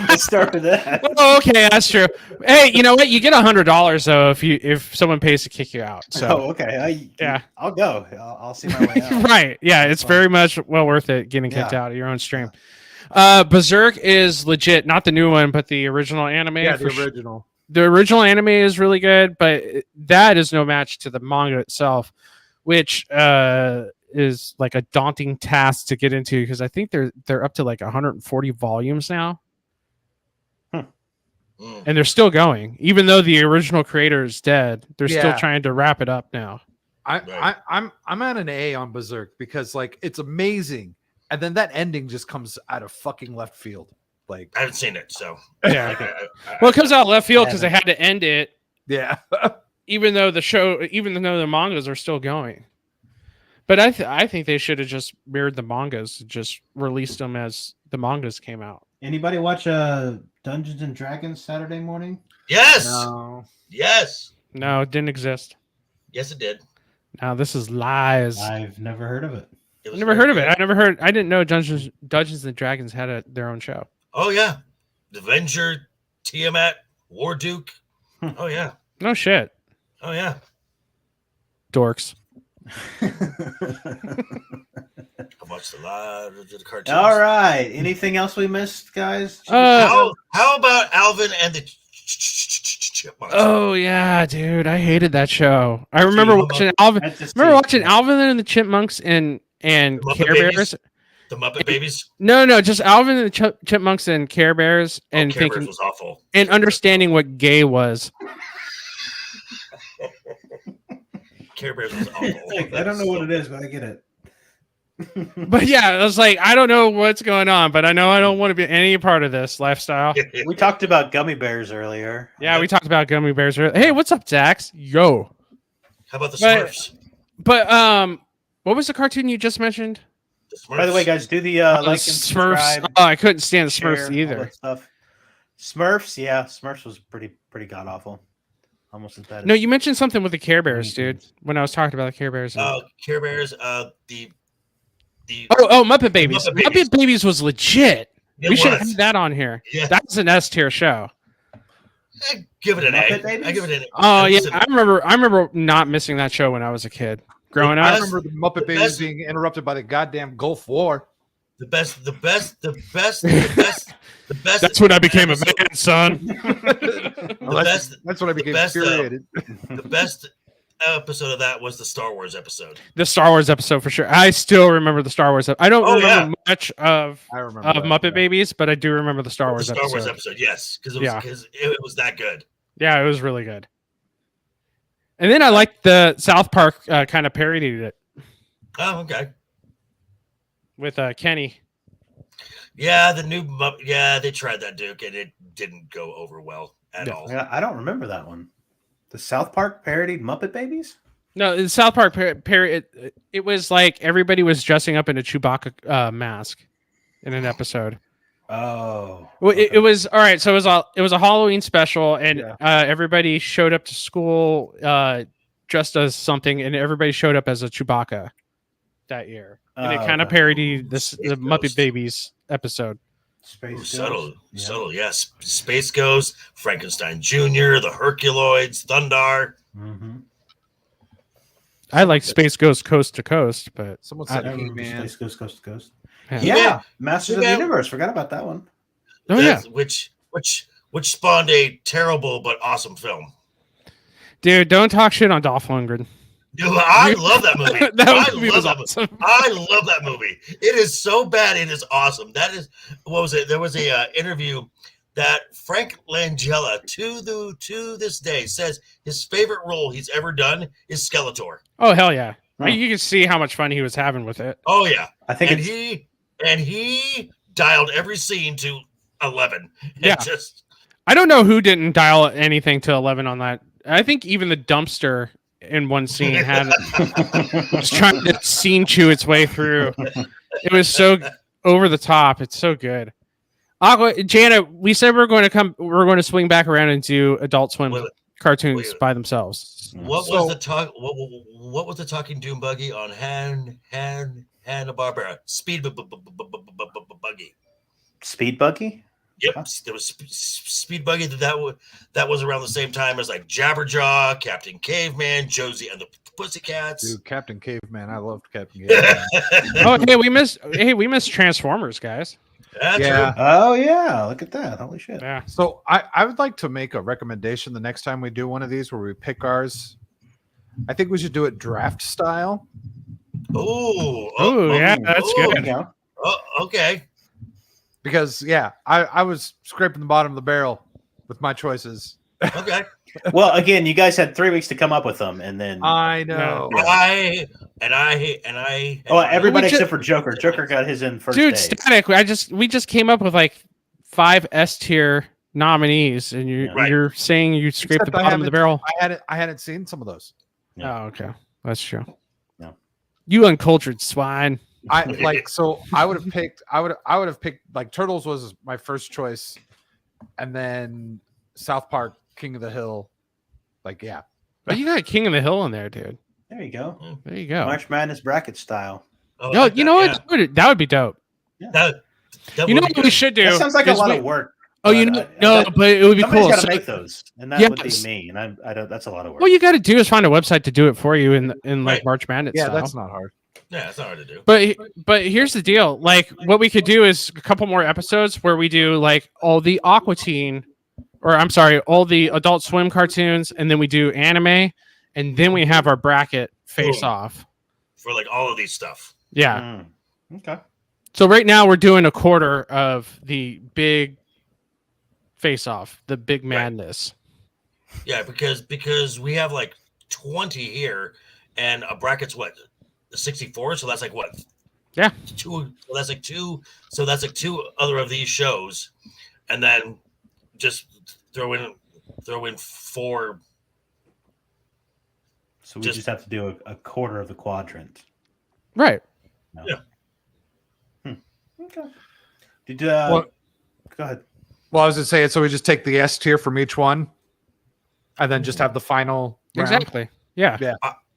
A: Let's start with that.
C: Oh, okay, that's true. Hey, you know what? You get $100 though if someone pays to kick you out. So
A: okay.
C: Yeah,
A: I'll go. I'll see my way out.
C: Right? Yeah, it's very much well worth it getting kicked out of your own stream. Berserk is legit, not the new one, but the original anime.
D: Yeah, the original.
C: The original anime is really good, but that is no match to the manga itself, which is like a daunting task to get into because I think they're up to like 140 volumes now, and they're still going, even though the original creator is dead. They're still trying to wrap it up now.
D: I'm at an A on Berserk because like it's amazing, and then that ending just comes out of fucking left field. Like
F: I haven't seen it, so
C: yeah. Well, it comes out left field because they had to end it.
D: Yeah.
C: even though the mangas are still going. But I think they should have just mirrored the mangas, just released them as the mangas came out.
A: Anybody watch Dungeons and Dragons Saturday morning?
F: Yes.
D: No.
F: Yes.
C: No, it didn't exist.
F: Yes, it did.
C: Now this is lies.
A: I've never heard of it.
C: I never heard of it. I didn't know Dungeons and Dragons had their own show.
F: Oh yeah, the Avenger, Tiamat, War Duke. Oh yeah.
C: No shit.
F: Oh yeah.
C: Dorks.
F: I watched a lot of the cartoons.
A: All right. Anything else we missed, guys?
F: How about Alvin and the Chipmunks?
C: Oh yeah, dude, I hated that show. I remember watching Alvin. Alvin and the Chipmunks and Care Bears.
F: The Muppet Babies?
C: No, just Alvin and the Chipmunks and Care Bears, and
F: Care
C: thinking
F: Bears was awful.
C: And understanding what gay was.
F: Care Bears was awful.
A: I don't know what it is, but I get it.
C: But yeah, I was like, I don't know what's going on, but I know I don't want to be any part of this lifestyle.
A: We talked about gummy bears earlier.
C: Yeah, we talked about gummy bears earlier. Hey, what's up, Dax? Yo.
F: How about the Smurfs?
C: But what was the cartoon you just mentioned?
A: By the way, guys, do the like and
C: Smurfs. Oh, I couldn't stand the Smurfs either.
A: Stuff. Smurfs, yeah, Smurfs was pretty god awful. Almost as bad.
C: No, you mentioned something with the Care Bears, dude. When I was talking about the Care Bears.
F: Care Bears.
C: The Muppet Babies. Muppet Babies was legit. We should have that on here. Yeah. That's an S tier show.
F: I give it an A. I give it an A.
C: Oh yeah, I remember not missing that show when I was a kid. Growing up,
D: I remember the Muppet Babies being interrupted by the goddamn Gulf War.
F: The best.
C: That's when I became a man, son.
D: That's when I became infuriated.
F: The best episode of that was the Star Wars episode.
C: The Star Wars episode for sure. I still remember the Star Wars. I don't remember much of Muppet Babies, but I do remember the Star Wars episode.
F: Star Wars episode, yes, because it was that good.
C: Yeah, it was really good. And then I liked the South Park kind of parodied it.
F: Oh, okay.
C: with Kenny.
F: Yeah, the new yeah, they tried that, Duke, and it didn't go over well at
C: Yeah.
F: all.
A: Yeah, I don't remember that one. The South Park parodied Muppet Babies?
C: No, the South Park it was like everybody was dressing up in a Chewbacca mask in an episode.
A: Oh.
C: Well,
A: okay.
C: it was all right. So it was a Halloween special, and
D: Yeah.
C: everybody showed up to school dressed as something, and everybody showed up as a Chewbacca that year, and it
A: Oh,
C: kind of
A: okay.
C: parodied the
F: Space
C: Muppet
F: Ghost.
C: Babies episode.
A: Space
F: Ooh,
A: Ghost.
F: subtle,
A: Yeah.
F: subtle, yes. Space Ghost, Frankenstein Jr., the Herculoids, Thundar.
A: Mhm.
C: I like Space Ghost Coast to Coast, but
D: Someone
C: I
D: said
A: I remember
D: He-Man.
A: Space Ghost Coast to Coast.
C: yeah.
A: Yeah, Masters of the
F: He-Man.
A: Universe. Forgot about that one.
C: Oh yeah,
F: Which spawned a terrible but awesome film.
C: dude, don't talk shit on Dolph Lundgren.
F: Dude, I love that movie.
C: That
F: I
C: movie
F: love
C: was
F: that
C: awesome.
F: I love that movie. It is so bad. It is awesome. That is, what was it? There was a interview that Frank Langella to this day says his favorite role he's ever done is Skeletor.
C: Oh hell yeah!
A: Huh.
C: You can see how much fun he was having with it.
F: Oh yeah,
A: I think
F: and
A: it's
F: he dialed every scene to 11. And
C: Yeah.
F: just
C: I don't know who didn't dial anything to 11 on that. I think even the dumpster in one scene had was trying to scene chew its way through. It was so over the top. It's so good. Aqua, Janet, we said we're going to swing back around and do Adult Swim
F: Wait,
C: cartoons
F: wait.
C: by themselves.
F: what
D: So-
F: was the talk? What was the talking Doom buggy on Hanna-Barbera? Speed buggy.
A: Speed Buggy.
F: Yep,
A: Huh.
F: there was Speed Buggy that was around the same time as like Jabberjaw, Captain Caveman, Josie and the Pussycats.
D: Dude, Captain Caveman. I loved Captain Caveman.
C: Oh, hey, we missed Transformers, guys.
F: That's
D: Yeah.
F: right.
A: Oh yeah, look at that! Holy shit!
C: Yeah.
D: So I would like to make a recommendation the next time we do one of these where we pick ours. I think we should do it draft style.
C: Ooh, yeah, that's
A: There you
C: good.
A: go.
F: Okay.
D: Because I was scraping the bottom of the barrel with my choices.
F: Okay.
A: Well, again, you guys had 3 weeks to come up with them, and then
D: I know.
A: Yeah.
F: I
A: everybody
C: We ju-
A: except for Joker. Joker got his in first.
C: Dude,
A: day.
C: Static. We just came up with like 5 S tier nominees, and you're
F: Right.
C: you're saying you scraped
D: Except
C: the
D: I
C: bottom of the barrel.
D: I hadn't seen some of those.
A: Yeah.
C: Oh, okay, that's true.
A: No.
C: You uncultured swine.
D: I like so I would have picked like Turtles was my first choice, and then South Park King of the Hill. Like yeah.
C: But you got King of the Hill in there, dude.
A: There you go.
C: There you go.
A: March Madness bracket style.
C: Yo, you know what? That would be dope.
F: That
C: You know
F: would
C: what
F: be
C: we
F: good.
C: should do?
A: That sounds like a
C: is
A: lot
C: we-
A: of work.
C: Oh, you know, no, but it would be
A: Somebody's
C: cool.
A: got to
C: So-
A: make those, and that would be
C: Yes.
A: me. And I don't. That's a lot of work.
C: All you got to do is find a website to do it for you in like
F: Right.
C: March Madness.
D: Yeah,
C: style.
D: that's not hard.
F: Yeah, it's not hard to do.
C: But here's the deal. Like what we could do is a couple more episodes where we do like all the Aqua Teen, or I'm sorry, all the Adult Swim cartoons, and then we do anime, and then we have our bracket face
F: Cool.
C: off.
F: For like all of these stuff.
C: Yeah.
A: Mm. Okay.
C: So right now we're doing a quarter of the big face off, the big madness.
F: Yeah, because we have like 20 here, and a bracket's what 64. So that's like what?
C: Yeah.
F: Two. So that's like two. So that's like 2 other of these shows, and then just throw in 4.
A: So we
F: Just-
A: just have to do a quarter of the quadrant.
C: Right.
A: No.
F: Yeah.
A: Okay. Did
D: Well-
A: go ahead.
D: Well, I was gonna say it, so we just take the S tier from each one, and then just have the final round.
C: Exactly. Yeah.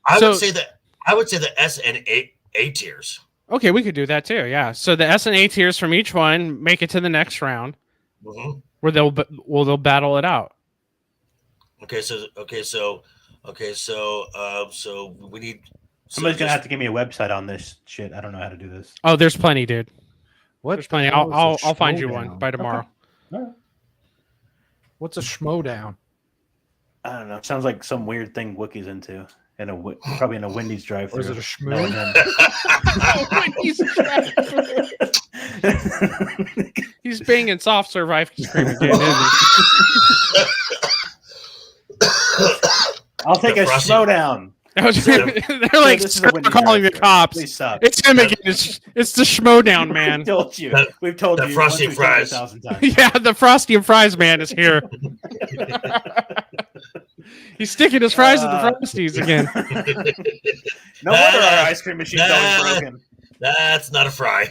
F: I
C: So-
F: would say the S and A tiers.
C: Okay, we could do that too. Yeah. So the S and A tiers from each one make it to the next round
F: Mhm.
C: where they'll battle it out.
F: So we need.
A: Somebody's gonna have to give me a website on this shit. I don't know how to do this.
C: Oh, there's plenty, dude.
D: What
C: There's
D: the
C: plenty.
D: hell
C: I'll
D: is a
C: I'll find you one
D: schmodown?
C: by tomorrow.
D: What's a schmodown?
A: I don't know. It sounds like some weird thing Wookiee's into, probably in a Wendy's drive-thru.
D: Or is it a
A: No,
D: schmoo?
C: He's banging soft serve ice cream again, isn't
A: I'll take
F: The
A: a
F: frosty-
A: slowdown.
C: They're like
A: this is a Wendy's
C: calling the
A: drive-thru.
C: cops.
A: Please stop.
C: It's him again. It's the Schmodown man.
A: We told you.
F: That-
A: We've told
F: that
A: you.
F: Frosty
A: once we've told you
F: fries.
A: 1,000 times.
C: Yeah, the Frosty and Fries man is here. He's sticking his fries in the Frosties again.
A: No wonder our ice cream machine's always broken.
F: That's not a fry.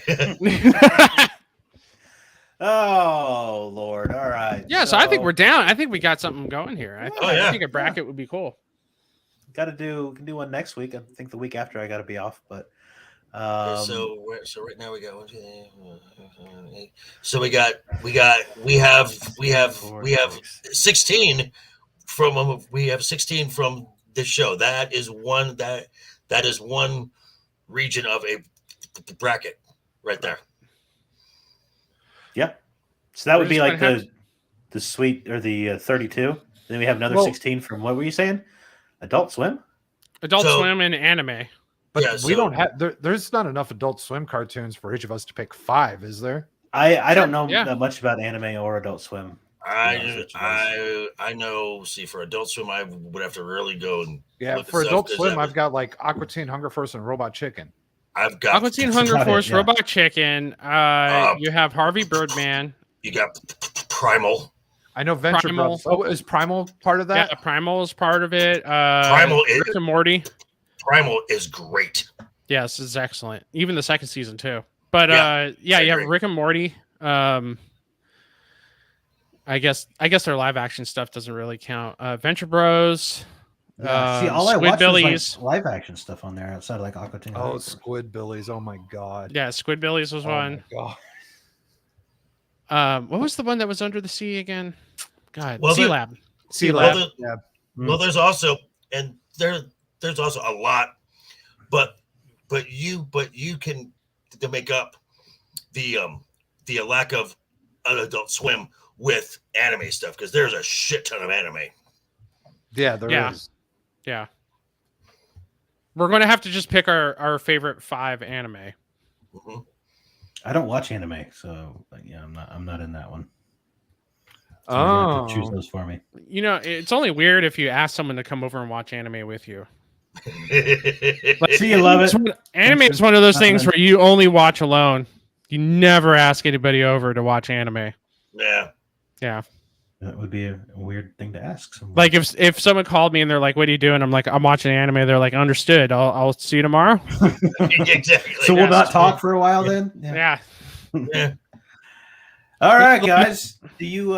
A: Oh Lord! All right.
C: Yeah, so I think we're down. I think we got something going here. I think a bracket would be cool.
A: got to do. Can do one next week. I think the week after I got to be off, but.
F: So right now we got 1, 2, 3, 4, 5, 6. So we have 16 from this show. That is one region of a bracket right there.
A: Yeah. So that would be like
C: We're just
A: the sweet or the 32. Then we have another
D: Well-
A: 16 from what were you saying? Adult Swim?
C: Adult
F: So-
C: Swim and anime.
D: But
F: Yeah,
D: we
F: so-
D: don't have there's not enough Adult Swim cartoons for each of us to pick 5, is there?
A: I don't know
C: Yeah.
A: that much about anime or Adult Swim.
F: I know. See, for Adult Swim, I would have to really go and
D: Yeah,
F: look
D: for
F: this up,
D: Adult
F: 'cause
D: Swim,
F: that
D: I've
F: was-
D: got like Aqua Teen Hunger Force and Robot Chicken.
F: I've got
C: Aqua Teen
A: That's
C: Hunger
A: about it,
C: Force,
A: yeah.
C: Robot Chicken. You have Harvey Birdman.
F: You got Primal.
D: I know Venture
C: Primal.
D: Brothers. Oh, is Primal part of
C: Yeah,
D: that?
C: Primal is part of it.
F: Primal is-
C: Rick and Morty.
F: Primal is great.
C: Yes, it's excellent. Even the second season too. But
F: Yeah,
C: you
F: I
C: have
F: agree.
C: Rick and Morty. I guess their live action stuff doesn't really count. Venture Bros.
A: Yeah. See, all I
C: Squid
A: watched
C: Billies.
A: was like live action stuff on there outside of like Aqua Teen.
D: Oh, Squidbillies. Oh my god.
C: Yeah, Squidbillies was
D: Oh my
C: one.
D: god.
C: What was the one that was under the sea again? God,
F: Well,
C: Sea
F: the-
C: Lab.
D: Sea
F: Well,
D: Lab.
F: the-
D: Yeah.
F: Well, there's also there's also a lot, but you can to make up the lack of an Adult Swim with anime stuff because there's a shit ton of anime.
D: Yeah, there is.
C: Yeah. Yeah. We're going to have to just pick our favorite 5 anime.
F: Mhm.
A: I don't watch anime, so yeah, I'm not in that one. So you're gonna have to choose
D: Oh.
A: those for me.
C: You know, it's only weird if you ask someone to come over and watch anime with you. Like,
A: See, you love it.
C: Anime is one of those things where you only watch alone. You never ask anybody over to watch anime.
F: Yeah.
C: Yeah.
A: That would be a weird thing to ask someone.
C: Like if someone called me and they're like, "What are you doing?" I'm like, "I'm watching anime." They're like, "Understood. I'll see you tomorrow."
F: Exactly.
A: so we'll
C: yeah,
A: not talk for a while then.
C: Yeah.
F: Yeah.
A: All right, guys. Do you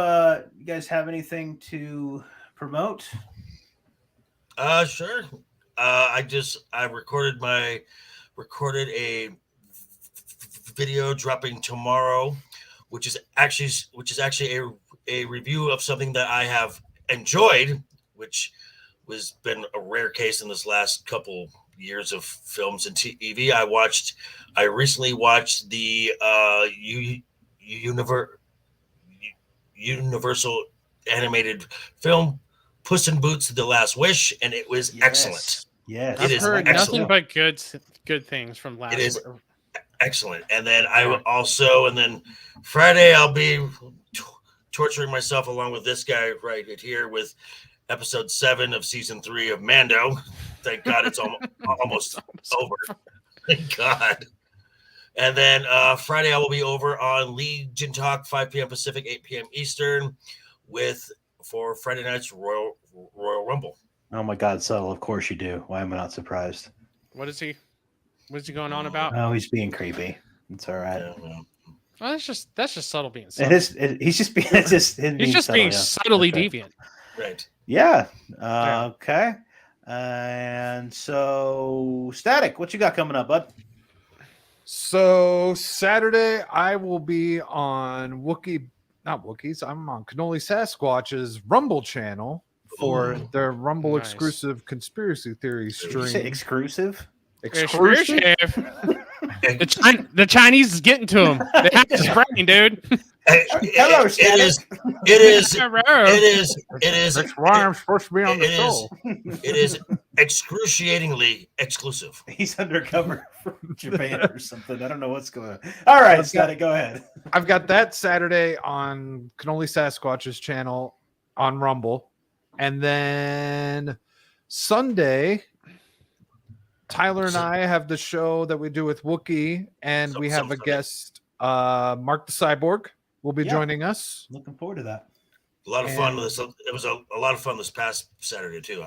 A: guys have anything to promote?
F: Sure. I recorded a video dropping tomorrow, which is actually a review of something that I have enjoyed, which was been a rare case in this last couple years of films and TV. I recently watched the Universal animated film Puss in Boots: The Last Wish, and it was excellent.
A: Yes,
F: It
C: I've
F: is
C: heard
F: excellent.
C: nothing but good things from last.
F: It is excellent. And then and then Friday I'll be torturing myself along with this guy right here with episode 7 of season 3 of Mando. Thank God it's almost over. Thank God. And then Friday I will be over on Legion Talk, 5 p.m. Pacific, 8 p.m. Eastern, for Friday night's Royal Rumble.
A: Oh my God, subtle. Of course you do. Why am I not surprised?
C: What is he going on about?
A: Oh, he's being creepy. It's all right.
F: Yeah.
C: Oh, that's just subtle being
A: It
C: subtle.
A: is. He's just being. It's just.
C: He's just being subtly
A: Okay.
C: deviant.
F: Right.
A: Yeah.
C: Yeah.
A: Okay. And so, Static, what you got coming up, bud?
D: So Saturday I will be on not Wookiees. I'm on Cannoli Sasquatch's Rumble channel for
F: Ooh.
D: their Rumble
C: Nice.
D: exclusive conspiracy theory
A: Did you say
D: stream.
A: exclusive?
D: Exclusive?
C: The Chinese is getting to him. They have to sprain, dude.
A: Hello,
F: It is
D: That's why I'm supposed to be on the
F: it is-
D: show.
F: it is excruciatingly exclusive.
A: He's undercover from Japan or something. I don't know what's going on. All right, Static, go ahead.
D: I've got that Saturday on Cannoli Sasquatch's channel on Rumble. And then Sunday, Tyler and I have the show that we do with Wookiee, and we have a guest, Mark the Cyborg, will be joining us.
A: Looking forward to that.
F: A lot of fun. It was a lot of fun this past Saturday too.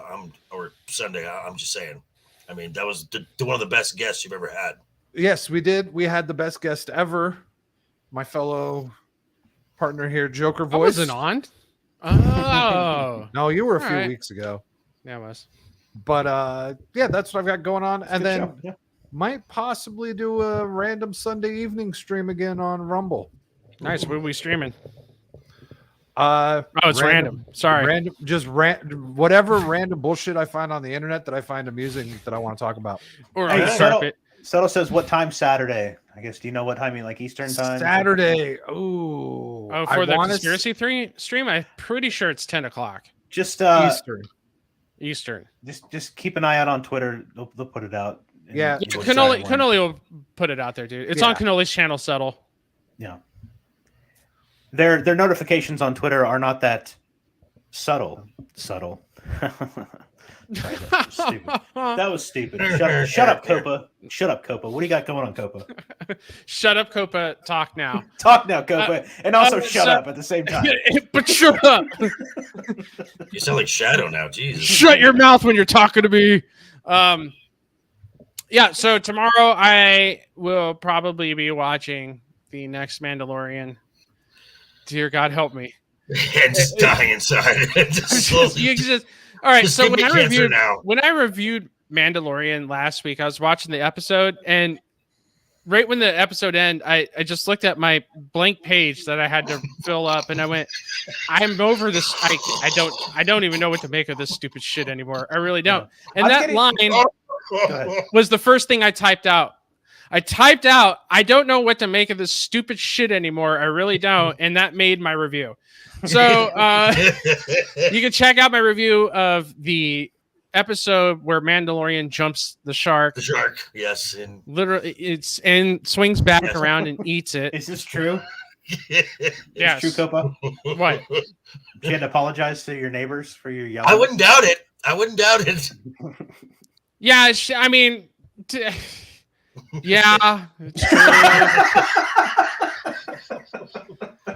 F: Or Sunday. I'm just saying. I mean, that was one of the best guests you've ever had.
D: Yes, we did. We had the best guest ever. My fellow partner here, Joker Voice.
C: I wasn't on. Oh.
D: No, you were a
C: All
D: few
C: right.
D: weeks ago.
C: Yeah, I was.
D: But yeah, that's what I've got going on. And then
A: show, yeah.
D: might possibly do a random Sunday evening stream again on Rumble.
C: Nice. What are we streaming?
D: Oh,
C: it's random. Sorry.
D: Whatever random bullshit I find on the internet that I find amusing that I want to talk about.
C: Or
A: Hey,
C: on the carpet.
A: Settle says, what time Saturday? I guess, do you know what time? Like Eastern time?
D: Saturday. Ooh.
C: Oh, for the conspiracy stream? I'm pretty sure it's 10 o'clock.
A: Just
C: Eastern.
A: Just keep an eye out on Twitter. They'll put it out.
D: Yeah.
C: Cannoli will put it out there, dude. It's on Cannoli's channel, Settle.
A: Yeah. Their notifications on Twitter are not that subtle. That was stupid. Shut up, Copa. Shut up, Copa. What do you got going on, Copa?
C: Shut up, Copa. Talk now.
A: Talk now, Copa. And also shut up at the same time.
C: But shut up.
F: You sound like Shadow now. Jesus.
C: Shut your mouth when you're talking to me. Yeah, so tomorrow I will probably be watching the next Mandalorian. Dear God, help me.
F: And just dying inside.
C: All right,
F: just
C: so
F: give me cancer now.
C: when I reviewed Mandalorian last week, I was watching the episode, and right when the episode ended, I just looked at my blank page that I had to fill up, and I went, I'm over this. I don't even know what to make of this stupid shit anymore. I really don't. And that line was the first thing I typed out. I don't know what to make of this stupid shit anymore. I really don't. And that made my review. So you can check out my review of the episode where Mandalorian jumps the shark.
F: The shark, yes. And
C: literally and swings back around and eats it.
A: Is this true?
C: Yes.
A: True, Copa?
C: What?
A: You had to apologize to your neighbors for your yelling?
F: I wouldn't doubt it.
C: Yeah, I mean... Yeah, it's true.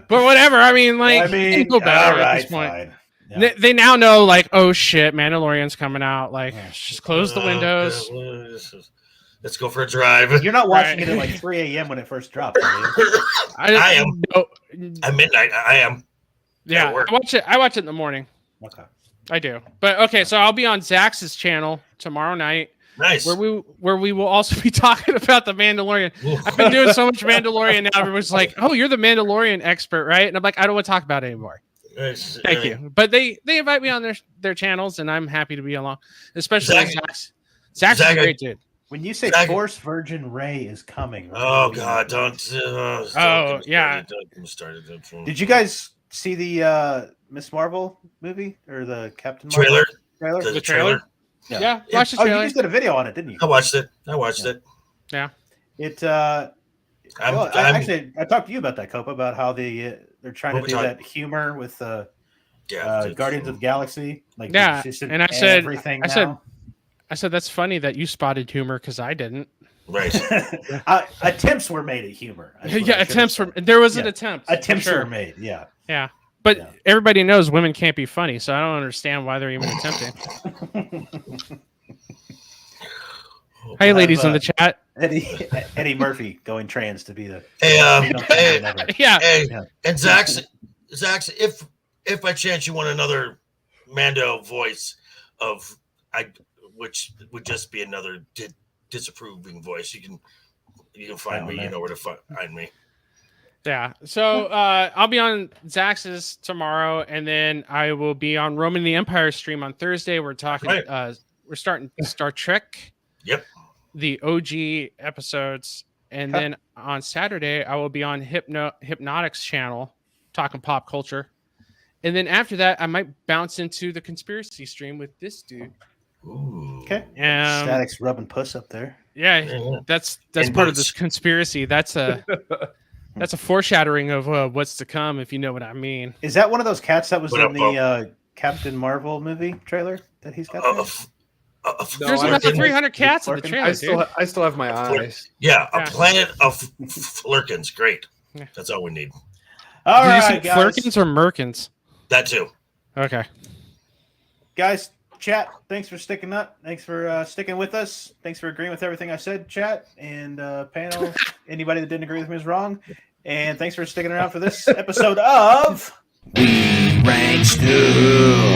C: But whatever. I mean, like, you can go better at this point. Yeah. They now know, like, oh shit, Mandalorian's coming out. Like, just close the windows.
F: Let's go for a drive.
A: You're not watching it at like 3 a.m. when it first drops, are you?
F: I am.
C: No.
F: At midnight, I am.
C: Yeah, I watch it in the morning.
A: Okay.
C: I do. But okay, so I'll be on Zax's channel tomorrow night.
F: Nice.
C: Where we will also be talking about the Mandalorian. I've been doing so much Mandalorian now. Everyone's like, "Oh, you're the Mandalorian expert, right?" And I'm like, "I don't want to talk about it anymore."
F: Nice.
C: Thank you. But they invite me on their channels, and I'm happy to be along. Especially Zax. Zax is a great dude.
A: When you say Force Virgin Ray is coming,
F: oh God, don't
C: yeah.
A: Did you guys see the Miss Marvel movie or the Captain Marvel
F: trailer?
C: The trailer? Yeah. Watch the trailer.
A: Oh, you just did a video on it, didn't you?
F: I watched it.
C: Yeah.
A: It. Actually, I talked to you about that, Copa, about how they're trying to do that humor with Guardians of the Galaxy. Like,
C: and I said that's funny that you spotted humor because I didn't.
F: Right.
A: Attempts were made at humur.
C: Yeah, attempts were. There was an attempt.
A: Attempts were made. Yeah.
C: Yeah. But everybody knows women can't be funny, so I don't understand why they're even attempting. Hey, ladies in the chat.
A: Eddie Murphy going trans to be the.
F: And Zax, if by chance you want another Mando voice which would just be another disapproving voice, you can find me. You know where to find me.
C: Yeah. So I'll be on Zax's tomorrow, and then I will be on Roman the Empire stream on Thursday. We're talking. We're starting Star Trek.
F: Yep.
C: The OG episodes, and then on Saturday I will be on Hypnotic's channel talking pop culture, and then after that I might bounce into the conspiracy stream with this dude.
F: Ooh.
A: Okay. Static's rubbing puss up there.
C: Yeah. That's part of this conspiracy. That's a foreshadowing of what's to come, if you know what I mean.
A: Is that one of those cats that was in the Captain Marvel movie trailer that he's got?
C: There's
D: I
C: about
D: was-
C: 300 cats in the
D: Flurkin,
C: trailer,
D: I still have my
F: Flurkin.
D: eyes.
F: Yeah, a
C: Yeah.
F: planet of flurkins. Great.
C: Yeah.
F: That's all we need.
A: All
C: Did you
A: right,
C: say
A: guys.
C: Flurkins or Merkins?
F: That too.
C: Okay.
A: Guys, chat, thanks for sticking up. Thanks for sticking with us. Thanks for agreeing with everything I said, chat. And panel, anybody that didn't agree with me is wrong. And thanks for sticking around for this episode of
B: We rank stew.